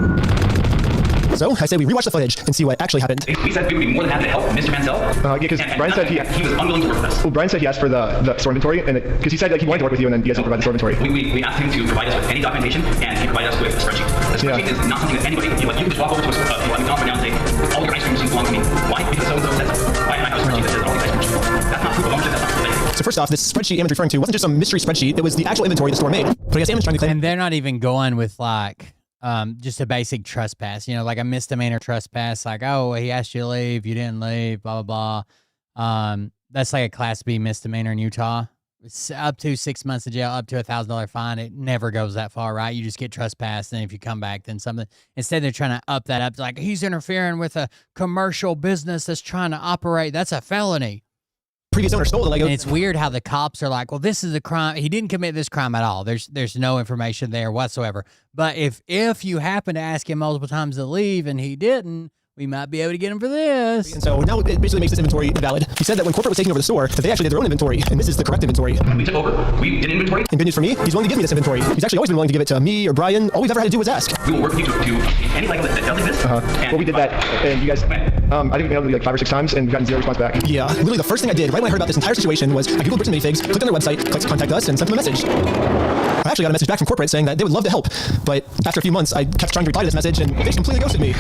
So I say we rewatch the footage and see what actually happened. We said we would be more than happy to help Mr. Mansell. Yeah, because Brian said he was unwilling to work with us. Well, Brian said he asked for the store inventory, and because he said like he wanted to work with you, and then you guys didn't provide the store inventory. We asked him to provide us with any documentation, and he provided us with a spreadsheet. The spreadsheet is not something that anybody, you can just walk over to a McDonald's right now and say, all your ice cream machines belong to me. Why? Because so-and-so says so. I have a spreadsheet that says all these ice cream machines. That's not proof of ownership, that's not proof of. So first off, this spreadsheet Ammon's referring to wasn't just some mystery spreadsheet, it was the actual inventory the store made. But I guess Ammon's trying to claim. And they're not even going with like just a basic trespass, like a misdemeanor trespass, like, oh, he asked you to leave, you didn't leave, blah, blah, blah. That's like a Class B misdemeanor in Utah. It's up to 6 months of jail, up to $1,000 fine. It never goes that far, right? You just get trespassed, and if you come back, then something. Instead, they're trying to up that up. Like, he's interfering with a commercial business that's trying to operate. That's a felony. Previous owner stole the Lego. And it's weird how the cops are like, well, this is a crime. He didn't commit this crime at all. There's no information there whatsoever. But if you happen to ask him multiple times to leave and he didn't, we might be able to get him for this. And so now it basically makes this inventory invalid. He said that when corporate was taking over the store, that they actually did their own inventory, and this is the correct inventory. We took over. We did inventory. And good news for me, he's willing to give me this inventory. He's actually always been willing to give it to me or Brian. All we've ever had to do was ask. We will work with you to any Lego that does exist. Well, we did that, and you guys, I think we mailed it like 5 or 6 times, and we've gotten 0 response back. Yeah, literally the first thing I did right when I heard about this entire situation was I googled Bricks and Minifigs, clicked on their website, clicked contact us, and sent them a message. I actually got a message back from corporate saying that they would love to help, but after a few months, I kept trying to reply to this message, and they just completely ghosted me.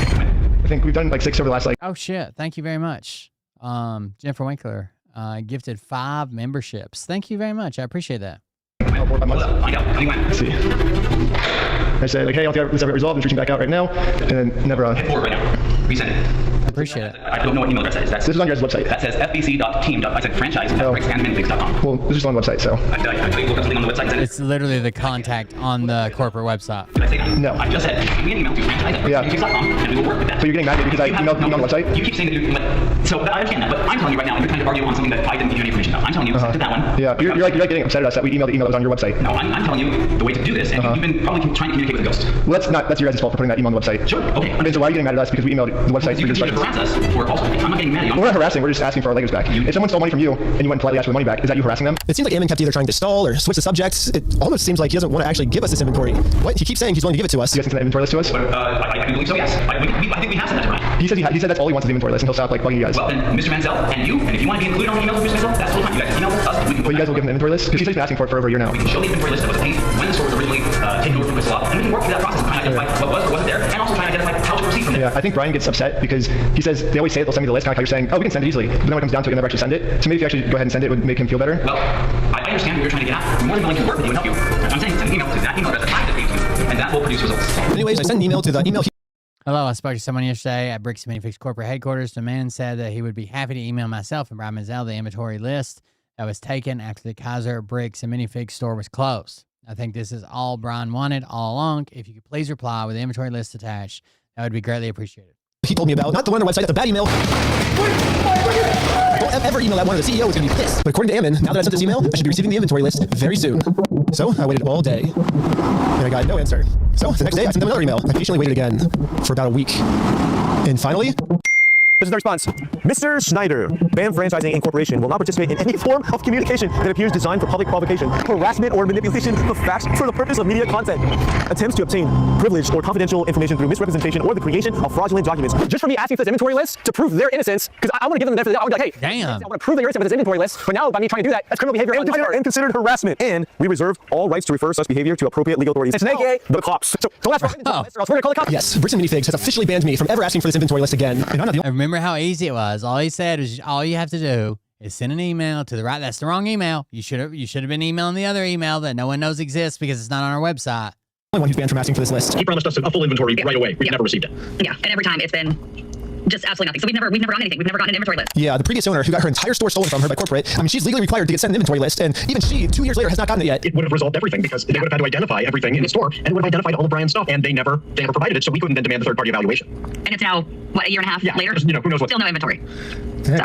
I think we've done like 6 over the last like. Oh shit! Thank you very much, Jennifer Winkler. Gifted 5 memberships. Thank you very much. I appreciate that. Let's see. I said like, hey, I'll get this resolved. I'm reaching back out right now, and then never on. Hit forward right now. Resend it. Appreciate it. I don't know what email address that is. This is on your guys' website. That says fbc.team. I said franchise@bricksandminifigs.com. Well, this is on the website, so. I looked up something on the website. It's literally the contact on the corporate website. Did I say that? No. I just said give me an email to franchise@bricksandminifigs.com, and we will work with that. So you're getting mad because I emailed you on the website? You keep saying that you so I understand that, but I'm telling you right now, you're trying to argue on something that I didn't give you any information about. I'm telling you, stick to that one. Yeah, you're like getting upset at us that we emailed the email that was on your website. No, I'm telling you the way to do this, and you've been probably trying to communicate with a ghost. Well, that's your guys' fault for putting that email on the website. Sure, okay. And so why are you getting mad at us because we emailed the website for your instructions? You harass us for false. I'm not getting mad at you. We're not harassing, we're just asking for our Legos back. If someone stole money from you and you went politely ask for the money back, is that you harassing them? It seems like Ammon kept either trying to stall or switch the subjects. It almost seems like he doesn't want to actually give us this inventory. What? He keeps saying he's willing to give it to us. You guys can send that inventory list to us? I believe so, yes. I think we have sent that to Ryan. He said that's all he wants is the inventory list, and he'll stop like bugging you guys. Well, then Mr. Mansell and you, and if you want to be included on the email with Mr. Mansell, that's totally fine. You guys email us, we can go. But you guys will give him the inventory list? Because he's been asking for it for over a year now. We can show the inventory list that was obtained when the store was originally taken over from Crystal Law, and we can work through that process and try to identify what was or wasn't there, and also try to identify how to proceed from there. Yeah, I think Brian gets upset because he says they always say they'll send me the list, kind of like you're saying, oh, we can send it easily. But then when it comes down to it, you never actually send it. So maybe if you actually go ahead and send it, it would make him feel better. Well, I understand what you're trying to get at. We're more than willing to work with you and help you. I'm saying send an email to that email address that I just gave to you, and that will produce results. Anyways, I sent an email to the email. Hello, I spoke to someone yesterday at Bricks and Minifigs corporate headquarters. The man said that he would be happy to email myself and Brian Mansell the inventory list that was taken after the Kaiser Bricks and Minifigs store was closed. I think this is all Brian wanted all along. If you could please reply with the inventory list attached, that would be greatly appreciated. He told me about, not the one on the website, that's a bad email. Don't ever email that one, or the CEO is going to be pissed. But according to Ammon, now that I sent this email, I should be receiving the inventory list very soon. So I waited all day, and I got no answer. So the next day, I sent them another email. I patiently waited again for about a week. And finally, this is the response. Mr. Schneider, BAM Franchising Incorporation will not participate in any form of communication that appears designed for public provocation, harassment, or manipulation of facts for the purpose of media content. Attempts to obtain privileged or confidential information through misrepresentation or the creation of fraudulent documents. Just for me asking for this inventory list to prove their innocence, because I want to give them the benefit of the doubt. I would be like, hey, damn, I want to prove that you're innocent with this inventory list, but now by me trying to do that, that's criminal behavior and considered harassment. And we reserve all rights to refer such behavior to appropriate legal authorities. It's aka the cops. So don't ask for inventory list, or else we're going to call the cops. Yes, Bricks and Minifigs has officially banned me from ever asking for this inventory list again. And I'm not the I remember how easy it was. All he said was all you have to do is send an email to the right. That's the wrong email. You should have been emailing the other email that no one knows exists because it's not on our website. Only one who's banned from asking for this list. He promised us a full inventory right away. We've never received it. Yeah, and every time it's been just absolutely nothing. So we've never gotten anything. We've never gotten an inventory list. Yeah, the previous owner who got her entire store stolen from her by corporate, I mean, she's legally required to get sent an inventory list, and even she, 2 years later, has not gotten it yet. It would have resolved everything because they would have had to identify everything in the store, and it would have identified all of Brian's stuff, and they never provided it, so we couldn't then demand the third-party evaluation. And it's now, what, a year and a half later? Just, who knows what. Still no inventory. So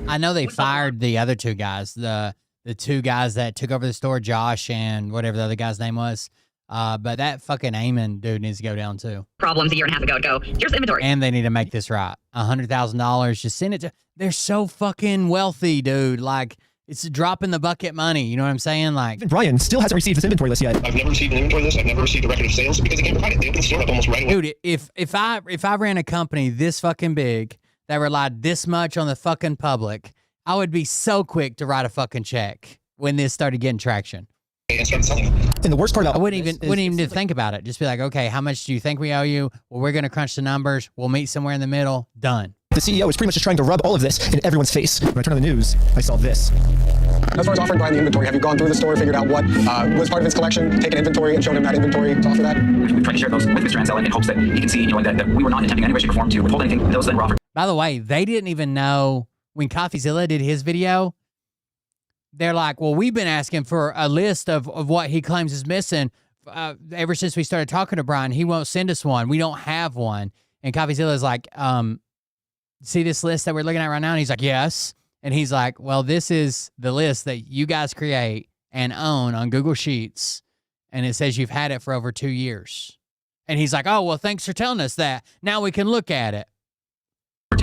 I know they fired the other two guys, the two guys that took over the store, Josh and whatever the other guy's name was. But that fucking Eamon dude needs to go down too. Problems a year and a half ago to go, here's the inventory. And they need to make this right. $100,000, just send it to, they're so fucking wealthy, dude. Like, it's a drop in the bucket money. You know what I'm saying? Like, even Brian still hasn't received this inventory list yet. I've never received an inventory list. I've never received a record of sales because they can't provide it. They open the store up almost right away. dude, if I ran a company this fucking big that relied this much on the fucking public, I would be so quick to write a fucking check when this started getting traction. And started selling it. And the worst part about I wouldn't even think about it. Just be like, okay, how much do you think we owe you? Well, we're gonna crunch the numbers. We'll meet somewhere in the middle. Done. The CEO is pretty much just trying to rub all of this in everyone's face. When I turn on the news, I saw this. As far as offering Brian the inventory, have you gone through the store, figured out what was part of his collection, taken inventory, and shown him that inventory to offer that? We've tried to share those with Mr. Ansel in hopes that he can see, that we were not intending in any way, shape, or form to withhold anything. Those that were offered. By the way, they didn't even know when CoffeeZilla did his video. They're like, well, we've been asking for a list of what he claims is missing ever since we started talking to Brian. He won't send us one. We don't have one. And CoffeeZilla's like, see this list that we're looking at right now? And he's like, yes. And he's like, well, this is the list that you guys create and own on Google Sheets. And it says you've had it for over 2 years. And he's like, oh, well, thanks for telling us that. Now we can look at it.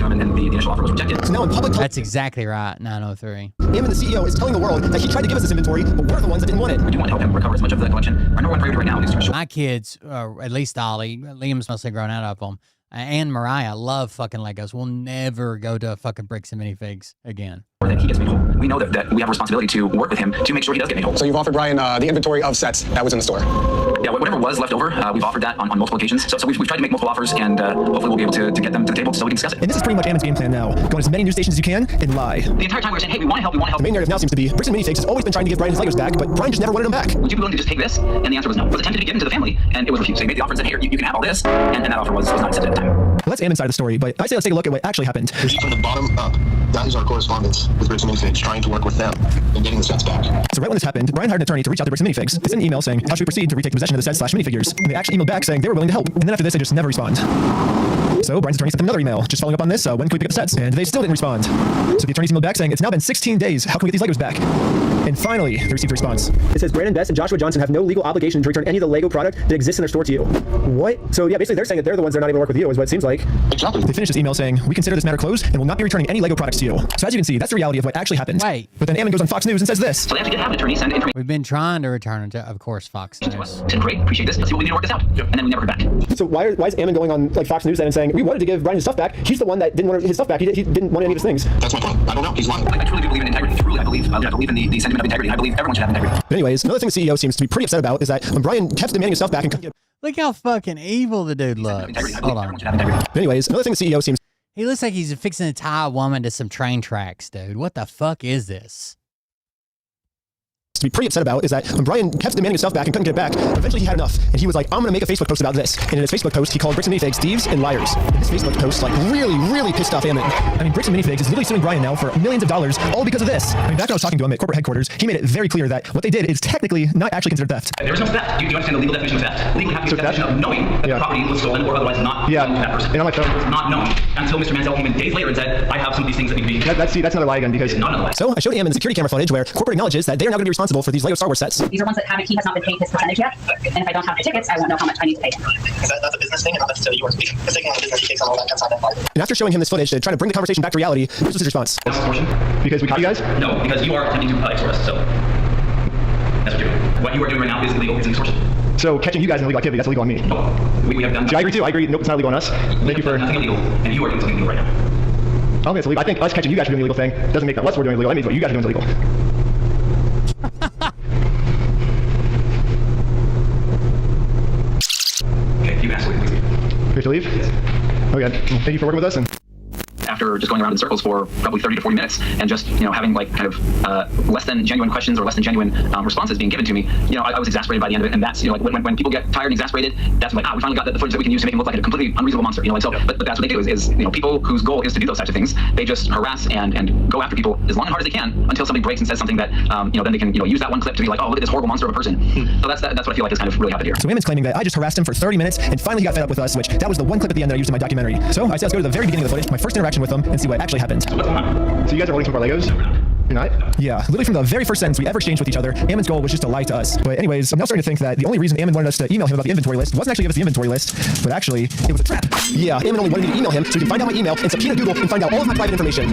And the initial offer was rejected. So now in public, that's exactly right, 903. Him and the CEO is telling the world that he tried to give us this inventory, but we're the ones that didn't want it. We do want to help him recover as much of the collection. Our number one priority right now is to ensure my kids, at least Ollie, Liam's mostly grown out of them, and Mariah love fucking Legos. We'll never go to fucking Bricks and Minifigs again. That he gets made whole. We know that we have a responsibility to work with him to make sure he does get made whole. So you've offered Brian the inventory of sets that was in the store? Yeah, whatever was left over, we've offered that on multiple occasions. So we've tried to make multiple offers, and hopefully we'll be able to get them to the table so we can discuss it. And this is pretty much Ammon's game plan now. Go to as many news stations as you can and lie. The entire time we were saying, hey, we want to help, we want to help. The main narrative now seems to be, Bricks and Minifigs has always been trying to give Brian his Legos back, but Brian just never wanted them back. Would you be willing to just take this? And the answer was no. It was attempted to be given to the family, and it was refused. So he made the offer and said, hey, you can have all this, and that offer was not accepted at the time. Well, that's Ammon's side of the story, but I say let's take a look at what actually happened. From the bottom up, that is our correspondence with Bricks and Minifigs, trying to work with them and getting the sets back. So right when this happened, Brian hired an attorney to reach out to Bricks and Minifigs. They sent an email saying, how should we proceed to retake possession of the sets/minifigures? And they actually emailed back saying they were willing to help. And then after this, they just never respond. So Brian's attorney sent them another email, just following up on this, when can we pick up the sets? And they still didn't respond. So the attorneys emailed back saying, it's now been 16 days, how can we get these Legos back? And finally, they received a response. It says, Brandon Best and Joshua Johnson have no legal obligation to return any of the Lego product that exists in their store to you. What? So yeah, basically they're saying that they're the ones that are not able to work with you, is what it seems like. Exactly. They finished this email saying, we consider this matter closed and will not be returning any Lego products to you. So as you can see, that's the reality of what actually happened. Wait. But then Ammon goes on Fox News and says this. So they actually did have an attorney send information. We've been trying to return it to, of course, Fox News. Said, great, appreciate this. Let's see what we need to work this out. Yep. And then we never heard back. So why is Ammon going on Fox News then and saying, we wanted to give Brian his stuff back. He's the one that didn't want his stuff back. He didn't want any of his things. That's my point. I don't know. He's lying. I truly do believe in integrity. Truly, I believe in the sentiment of integrity. I believe everyone should have integrity. But anyways, another thing the CEO seems to be pretty upset about is that when Brian kept demanding his stuff back and couldn't get... Look how fucking evil the dude looks. Hold on. But anyways, another thing the CEO seems... He looks like he's fixing to tie a woman to some train tracks, dude. What the fuck is this? to be pretty upset about is that when Brian kept demanding his stuff back and couldn't get it back, eventually he had enough, and he was like, I'm gonna make a Facebook post about this. And in his Facebook post, he called Bricks and Minifigs thieves and liars. And his Facebook post really pissed off Ammon. I mean, Bricks and Minifigs is literally suing Brian now for millions of dollars, all because of this. I mean, back when I was talking to him at corporate headquarters, he made it very clear that what they did is technically not actually considered theft. There is no theft. Do you understand the legal definition of theft? Legally have the definition of knowing that the property was stolen or otherwise not belonging to that person. And on my phone, it was not known until Mr. Mansell came in days later and said, I have some of these things that need to be... That's another lie again, because... It's not another lie. So I showed Ammon security camera footage where corporate acknowledges that they are now going to be responsible for these LEGO Star Wars sets. These are ones that he has not been paid his percentage yet, and if I don't have the tickets, I won't know how much I need to pay him. That's a business thing, and not necessarily yours. Because taking on the business, he takes on all that kind of side. And after showing him this footage to try to bring the conversation back to reality, this was his response. Because we caught you guys? No, because you are attempting to extort us, so that's what you're doing. What you are doing right now is illegal, it's extortion. So catching you guys in illegal activity, that's illegal on me. No, we have done... I agree too, I agree. Nope, it's not illegal on us. Thank you for... nothing illegal, and you are doing something illegal right now. Okay, it's illegal. I think us catching you guys for doing the illegal thing doesn't make that us we're doing illegal. That means what you guys are doing is illegal. Okay, you absolutely leave. Great to leave? Yes. Okay, well, thank you for working with us. And after just going around in circles for probably 30 to 40 minutes and just, having like kind of less than genuine questions or less than genuine responses being given to me, I was exasperated by the end of it. And that's, like when people get tired and exasperated, that's like, we finally got the footage that we can use to make him look like a completely unreasonable monster, and so, but that's what they do is people whose goal is to do those types of things, they just harass and go after people as long and hard as they can until somebody breaks and says something that, then they can, use that one clip to be like, oh, look at this horrible monster of a person. So that's what I feel like is kind of really happened here. So Ammon's claiming that I just harassed him for 30 minutes and finally he got fed up with us, which that was the one clip at the end that I used in my documentary. So I said let's go to the very beginning of the footage, my first interaction with him, and see what actually happened. So what's going on? So you guys are holding some of our Legos? You're not? Yeah, literally from the very first sentence we ever exchanged with each other, Ammon's goal was just to lie to us. But anyways, I'm now starting to think that the only reason Ammon wanted us to email him about the inventory list wasn't actually give us the inventory list, but actually, it was a trap. Yeah, Ammon only wanted me to email him so he can find out my email and subpoena Google and find out all of my private information.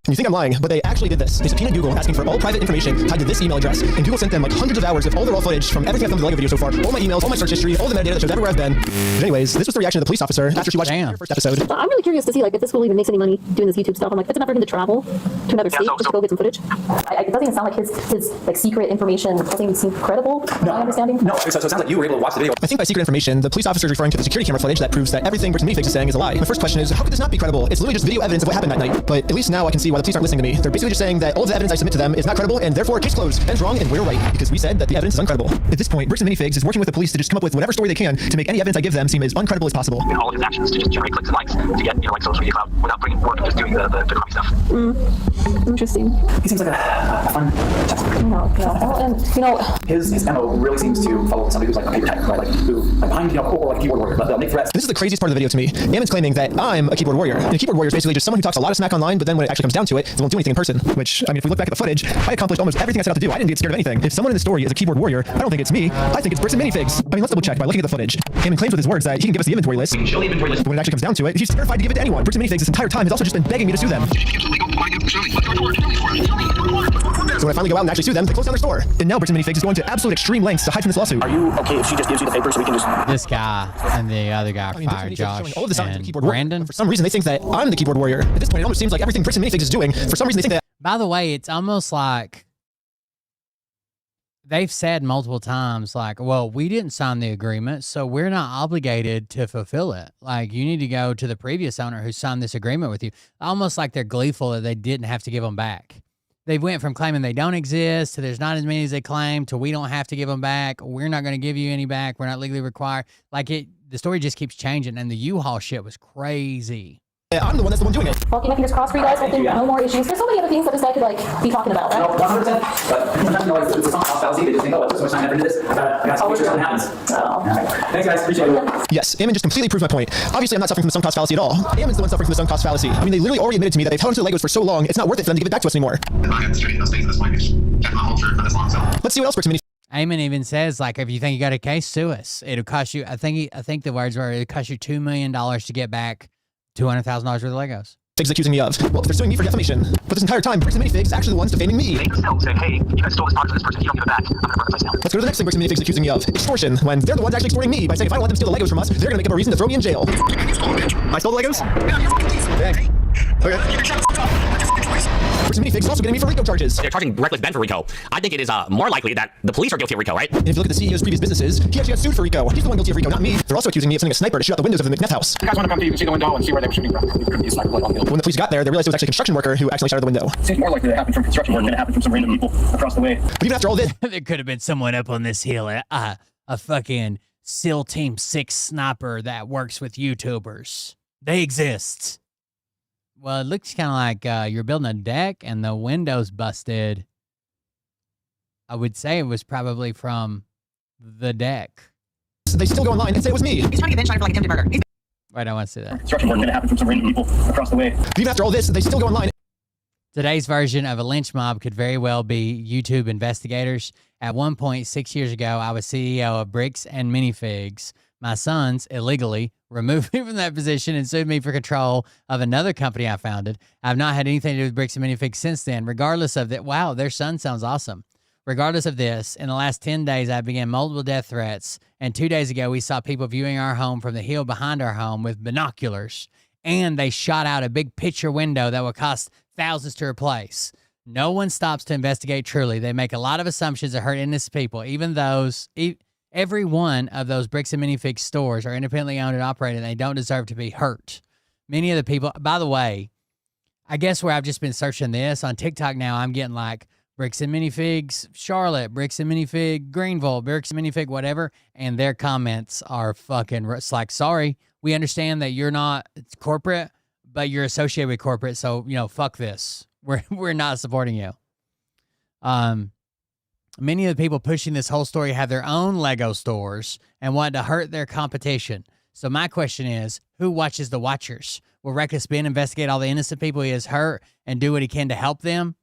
You think I'm lying, but they actually did this. They subpoenaed Google asking for all private information tied to this email address, and Google sent them like hundreds of hours of all the raw footage from everything I've done to the LEGO video so far, all my emails, all my search history, all the metadata that shows everywhere I've been. But anyways, this was the reaction of the police officer after she watched the first episode. I'm really curious to see like if this school even makes any money doing this YouTube stuff. I'm like, if it's enough for him to travel to another state just to go get some footage. It doesn't even sound like his like secret information doesn't even seem credible. No. My understanding. No, so it sounds like you were able to watch the video. I think by secret information, the police officer is referring to the security camera footage that proves that everything Britain Minifix is saying is a lie. My first question is, how could this not be credible? It's literally just video evidence of what happened that night. But at least now I can see why the police aren't listening to me. They're basically just saying that all of the evidence I submit to them is not credible, and therefore case closed. Ben's wrong, and we're right, because we said that the evidence is uncredible. At this point, Bricks and Minifigs is working with the police to just come up with whatever story they can to make any evidence I give them seem as uncredible as possible. In all of his actions to just generate clicks and likes to get, like social media clout without putting work and just doing the crummy stuff. Interesting. He seems like a fun his MO really seems to follow somebody who's like a paper tiger, right? Like who behind or like a keyboard warrior, but they'll make threats. This is the craziest part of the video to me. Ammon's claiming that I'm a keyboard warrior. And a keyboard warrior is basically just someone who talks a lot of smack online, but then when it actually comes down to it, they won't do anything in person. Which, I mean, if we look back at the footage, I accomplished almost everything I set out to do. I didn't get scared of anything. If someone in the story is a keyboard warrior, I don't think it's me. I think it's Bricks and Minifigs. I mean, let's double check by looking at the footage. Ammon claims with his words that he can give us the inventory list. Show the inventory list. But when it actually comes down to it, he's terrified to give it to anyone. Bricks and Minifigs this entire time has also just been begging me to sue them. So when I finally go out and actually sue them, they close down their store. And now Bricks and Minifigs is going to absolute extreme lengths to hide from this lawsuit. Are you okay if she just gives you the paper so we can just... This guy and the other guy fired Josh all of the signs of and the keyboard Brandon. Warrior. For some reason, they think that I'm the keyboard warrior. At this point, it almost seems like everything Bricks and Minifigs is doing, for some reason they think that... By the way, it's almost like they've said multiple times, like, well, we didn't sign the agreement, so we're not obligated to fulfill it. Like, you need to go to the previous owner who signed this agreement with you. Almost like they're gleeful that they didn't have to give them back. They went from claiming they don't exist to there's not as many as they claim to we don't have to give them back. We're not going to give you any back. We're not legally required. Like, the story just keeps changing, and the U-Haul shit was crazy. I'm the one that's the one doing it. Well, keep my fingers crossed for you guys. Hopefully, no more issues. There's so many other things that this guy could like be talking about, right? No, 100%. But sometimes it's a sunk cost fallacy. They just think, oh, I put so much time and effort into this. I got to make sure something happens. Thanks, guys. Appreciate it. Yes, Ammon just completely proved my point. Obviously, I'm not suffering from the sunk cost fallacy at all. Ammon's the one suffering from the sunk cost fallacy. I mean, they literally already admitted to me that they've held onto the Legos for so long, it's not worth it for them to give it back to us anymore. I am trading those things at this point. Kept my culture for this long, so. Let's see what else Bricks and Minifigs. Ammon even says, like, if you think you got a case, sue us. It'll cost you, I think the words were, it'll cost you $2 million to get back $200,000 worth of Legos. Figs accusing me of. Well, they're suing me for defamation. But this entire time, Bricks and Minifigs is actually the ones defaming me. They just saying, hey, you guys stole this product from this person, you don't give it back. I'm gonna burn the place down. Let's go to the next thing Bricks and Minifigs is accusing me of. Extortion, when they're the ones actually extorting me by saying if I don't let them steal the Legos from us, they're gonna make up a reason to throw me in jail. I stole the Legos? Dang. Okay. Bricks and Minifigs is also getting me for RICO charges. They're charging Reckless Ben for RICO. I think it is more likely that the police are guilty of RICO, right? And if you look at the CEO's previous businesses, he actually got sued for RICO. He's the one guilty of RICO, not me. They're also accusing me of sending a sniper to shoot out the windows of the McNeff house. You guys want to come to see the window and see where they were shooting from? When the police got there, they realized it was actually a construction worker who accidentally shattered the window. It seems more likely that it happened from construction work than it happened from some random people across the way. But even after all this... there could have been someone up on this hill, a fucking SEAL Team 6 sniper that works with YouTubers. They exist. Well, it looks kind of like you're building a deck and the window's busted. I would say it was probably from the deck. They still go online and say it was me. He's trying to get Ben Schneider for like attempted murder. Wait, I want to see that. Construction work that happened from some random people across the way. But even after all this, they still go online. Today's version of a lynch mob could very well be YouTube investigators. At one point, 6 years ago, I was CEO of Bricks and Minifigs. My sons illegally removed me from that position and sued me for control of another company I founded. I've not had anything to do with Bricks and Minifigs since then, regardless of that. Wow, their son sounds awesome. Regardless of this, in the last 10 days, I began multiple death threats. And 2 days ago, we saw people viewing our home from the hill behind our home with binoculars. And they shot out a big picture window that would cost thousands to replace. No one stops to investigate truly. They make a lot of assumptions that hurt innocent people, even those... Every one of those Bricks and Minifigs stores are independently owned and operated, and they don't deserve to be hurt. Many of the people, by the way, I guess where I've just been searching this on TikTok now, I'm getting like Bricks and Minifigs Charlotte, Bricks and Minifig Greenville, Bricks and Minifig whatever, and their comments are fucking, it's like, sorry, we understand that you're not corporate, but you're associated with corporate, so, you know, fuck this. We're not supporting you. Many of the people pushing this whole story have their own Lego stores and want to hurt their competition. So my question is, who watches the watchers? Will Reckless Ben investigate all the innocent people he has hurt and do what he can to help them?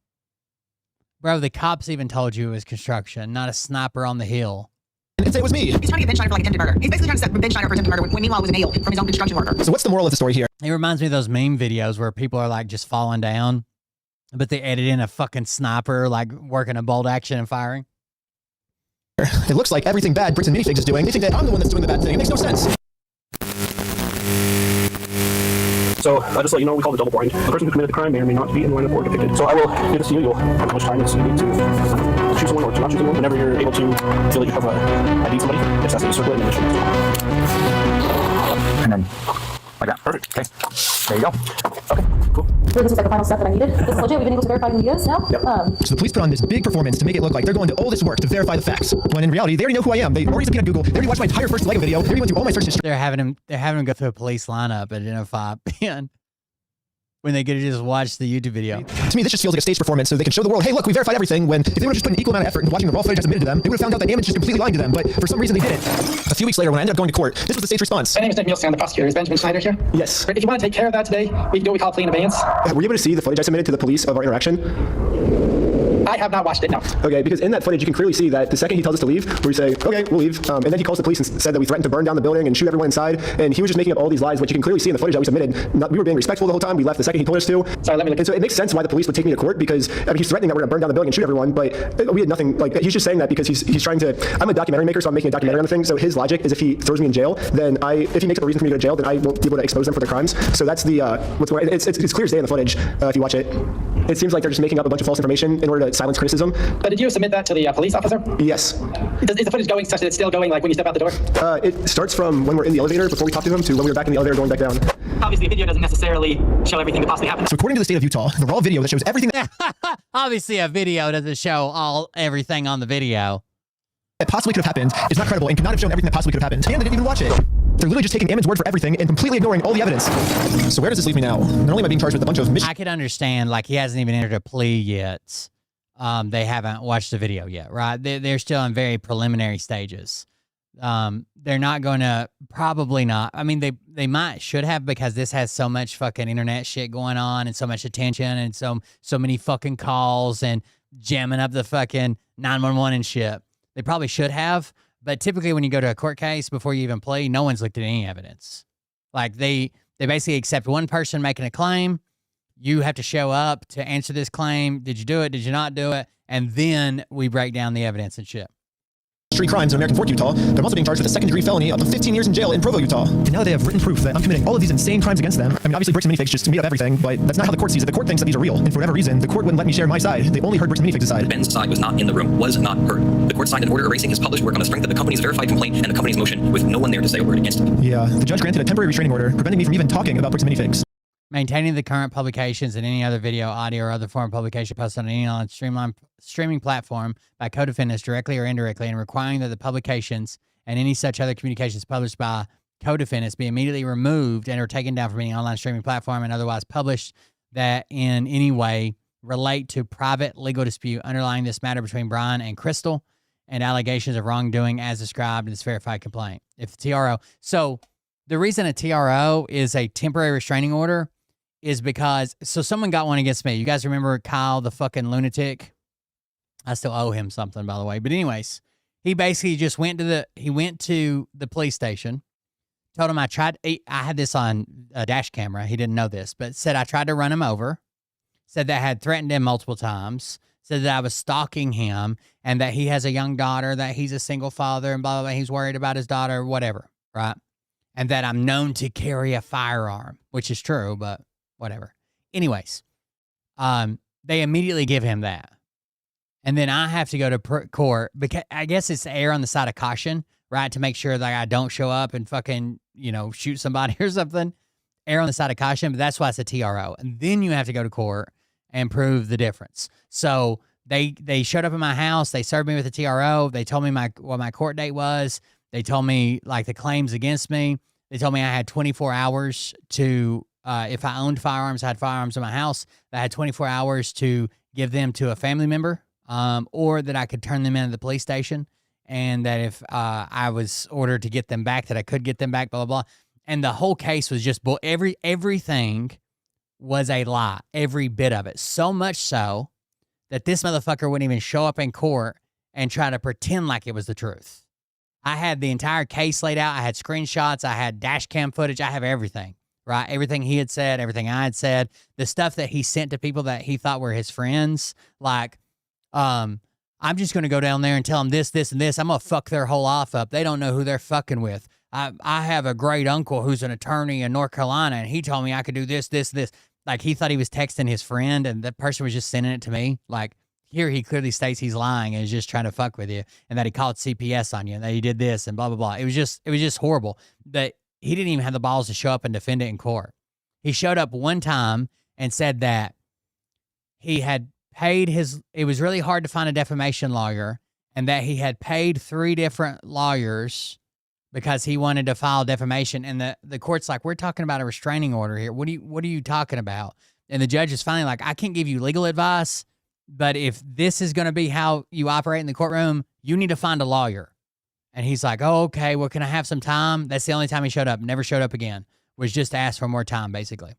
Bro, the cops even told you it was construction, not a sniper on the hill. And say it was me. He's trying to get Ben Schneider for like attempted murder. He's basically trying to set Ben Schneider for attempted murder when meanwhile it was a nail from his own construction worker. So what's the moral of the story here? It reminds me of those meme videos where people are like just falling down, but they edit in a fucking sniper like working a bolt action and firing. It looks like everything bad Bricks and Minifigs is doing, they think that I'm the one that's doing the bad thing. It makes no sense. So, just to let you know, we call it double blind. The person who committed the crime may or may not be in the line of court convicted. So I will give this to you. You'll have how much time it's to choose someone or to not choose someone. Whenever you're able to feel that you have ID somebody, it's asked that you circle it and then And then, like that. Perfect. Okay. There you go. Okay, cool. So this was like the final step that I needed. This is legit. We've been able to verify the videos now. Yep. So the police put on this big performance to make it look like they're going to all this work to verify the facts. When in reality, they already know who I am. They already subpoenaed Google. They already watched my entire first Lego video. They already went through all my search history. They're having him go through a police lineup, identify Ben. When they get to just watch the YouTube video. To me, this just feels like a stage performance so they can show the world, hey, look, we verified everything, when if they would have just put an equal amount of effort into watching the raw footage I submitted to them, they would have found out that Ammons just completely lied to them, but for some reason they didn't. A few weeks later, when I ended up going to court, this was the stage response. My name is Nick Nielsen, I'm the prosecutor. Is Benjamin Schneider here? Yes. If you want to take care of that today, we can do what we call a plea in abeyance. Were you able to see the footage I submitted to the police of our interaction? I have not watched it, no. Okay, because in that footage, you can clearly see that the second he tells us to leave, we say, okay, we'll leave. And then he calls the police and said that we threatened to burn down the building and shoot everyone inside. And he was just making up all these lies, which you can clearly see in the footage that we submitted. We were being respectful the whole time. We left the second he told us to. Sorry, let me look. And so it makes sense why the police would take me to court because he's threatening that we're going to burn down the building and shoot everyone. But we had nothing, like, he's just saying that because he's trying to, I'm a documentary maker, so I'm making a documentary on the thing. So his logic is if he throws me in jail, then if he makes up a reason for me to go to jail, then I won't be able to expose them for their crimes. So that's the, what's going on. It's clear as day in the footage if you watch it. It seems like they're just making up a bunch of false information in order to silence criticism. But did you submit that to the police officer? Yes. Is the footage going such that it's still going like when you step out the door? It starts from when we're in the elevator before we talk to him to when we were back in the elevator going back down. Obviously, a video doesn't necessarily show everything that possibly happened. So according to the state of Utah, the raw video that shows everything Obviously, a video doesn't show everything on the video. that possibly could have happened is not credible and could not have shown everything that possibly could have happened. And they didn't even watch it. They're literally just taking Ammon's word for everything and completely ignoring all the evidence. So where does this leave me now? Not only am I being charged with a bunch of I could understand, like, he hasn't even entered a plea yet. They haven't watched the video yet, right? They're still in very preliminary stages. They're not going to, probably not. I mean, they should have, because this has so much fucking internet shit going on and so much attention and so many fucking calls and jamming up the fucking 911 and shit. They probably should have, but typically when you go to a court case before you even plea, no one's looked at any evidence. Like they basically accept one person making a claim. You have to show up to answer this claim. Did you do it? Did you not do it? And then we break down the evidence and shit. Street crimes in American Fork, Utah. They're also being charged with a second-degree felony up to 15 years in jail in Provo, Utah. And now that they have written proof that I'm committing all of these insane crimes against them. I mean, obviously, Bricks and Minifigs just made up everything, but that's not how the court sees it. The court thinks that these are real. And for whatever reason, the court wouldn't let me share my side. They only heard Bricks and Minifigs' side. Ben's side was not in the room, was not heard. The court signed an order erasing his published work on the strength of the company's verified complaint and the company's motion, with no one there to say a word against it. Yeah, the judge granted a temporary restraining order, preventing me from even talking about Bricks and Minifigs. Maintaining the current publications and any other video, audio, or other form of publication posted on any online streaming platform by co-defendants directly or indirectly, and requiring that the publications and any such other communications published by co-defendants be immediately removed and or taken down from any online streaming platform and otherwise published that in any way relate to private legal dispute underlying this matter between Brian and Crystal and allegations of wrongdoing as described in this verified complaint. If the TRO... So the reason a TRO is a temporary restraining order is because, so someone got one against me. You guys remember Kyle, the fucking lunatic? I still owe him something, by the way. But anyways, he basically just went to the police station, told him I had this on a dash camera. He didn't know this, but said I tried to run him over, said that I had threatened him multiple times, said that I was stalking him and that he has a young daughter, that he's a single father and blah, blah, blah. He's worried about his daughter, whatever, right? And that I'm known to carry a firearm, which is true, but whatever. Anyways, they immediately give him that. And then I have to go to court because I guess it's to err on the side of caution, right? To make sure that I don't show up and fucking, shoot somebody or something. Err on the side of caution, but that's why it's a TRO. And then you have to go to court and prove the difference. So they showed up at my house. They served me with a TRO. They told me what my court date was. They told me like the claims against me. They told me I had 24 hours to, if I owned firearms, I had firearms in my house, that I had 24 hours to give them to a family member, or that I could turn them into the police station, and that if I was ordered to get them back, that I could get them back, blah, blah, blah. And the whole case was just, everything was a lie, every bit of it. So much so that this motherfucker wouldn't even show up in court and try to pretend like it was the truth. I had the entire case laid out. I had screenshots. I had dash cam footage. I have everything, right? Everything he had said, everything I had said, the stuff that he sent to people that he thought were his friends. Like, I'm just going to go down there and tell them this, this, and this. I'm going to fuck their whole life up. They don't know who they're fucking with. I have a great uncle who's an attorney in North Carolina, and he told me I could do this, this, this. Like, he thought he was texting his friend, and that person was just sending it to me. Like, here he clearly states he's lying and is just trying to fuck with you, and that he called CPS on you, and that he did this, and blah, blah, blah. It was just horrible. But he didn't even have the balls to show up and defend it in court. He showed up one time and said that he had paid it was really hard to find a defamation lawyer, and that he had paid 3 different lawyers because he wanted to file defamation. And the court's like, we're talking about a restraining order here. What are you talking about? And the judge is finally like, I can't give you legal advice, but if this is going to be how you operate in the courtroom, you need to find a lawyer. And he's like, oh, okay, well, can I have some time? That's the only time he showed up. Never showed up again. Was just asked for more time, basically.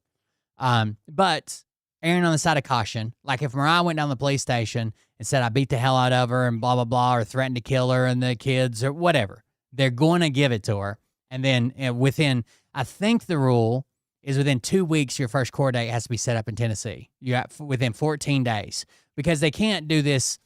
But erring on the side of caution, like if Mariah went down to the police station and said, I beat the hell out of her and blah, blah, blah, or threatened to kill her and the kids or whatever, they're going to give it to her. And then within, I think the rule is within 2 weeks, your first court date has to be set up in Tennessee. You got within 14 days, because they can't do this.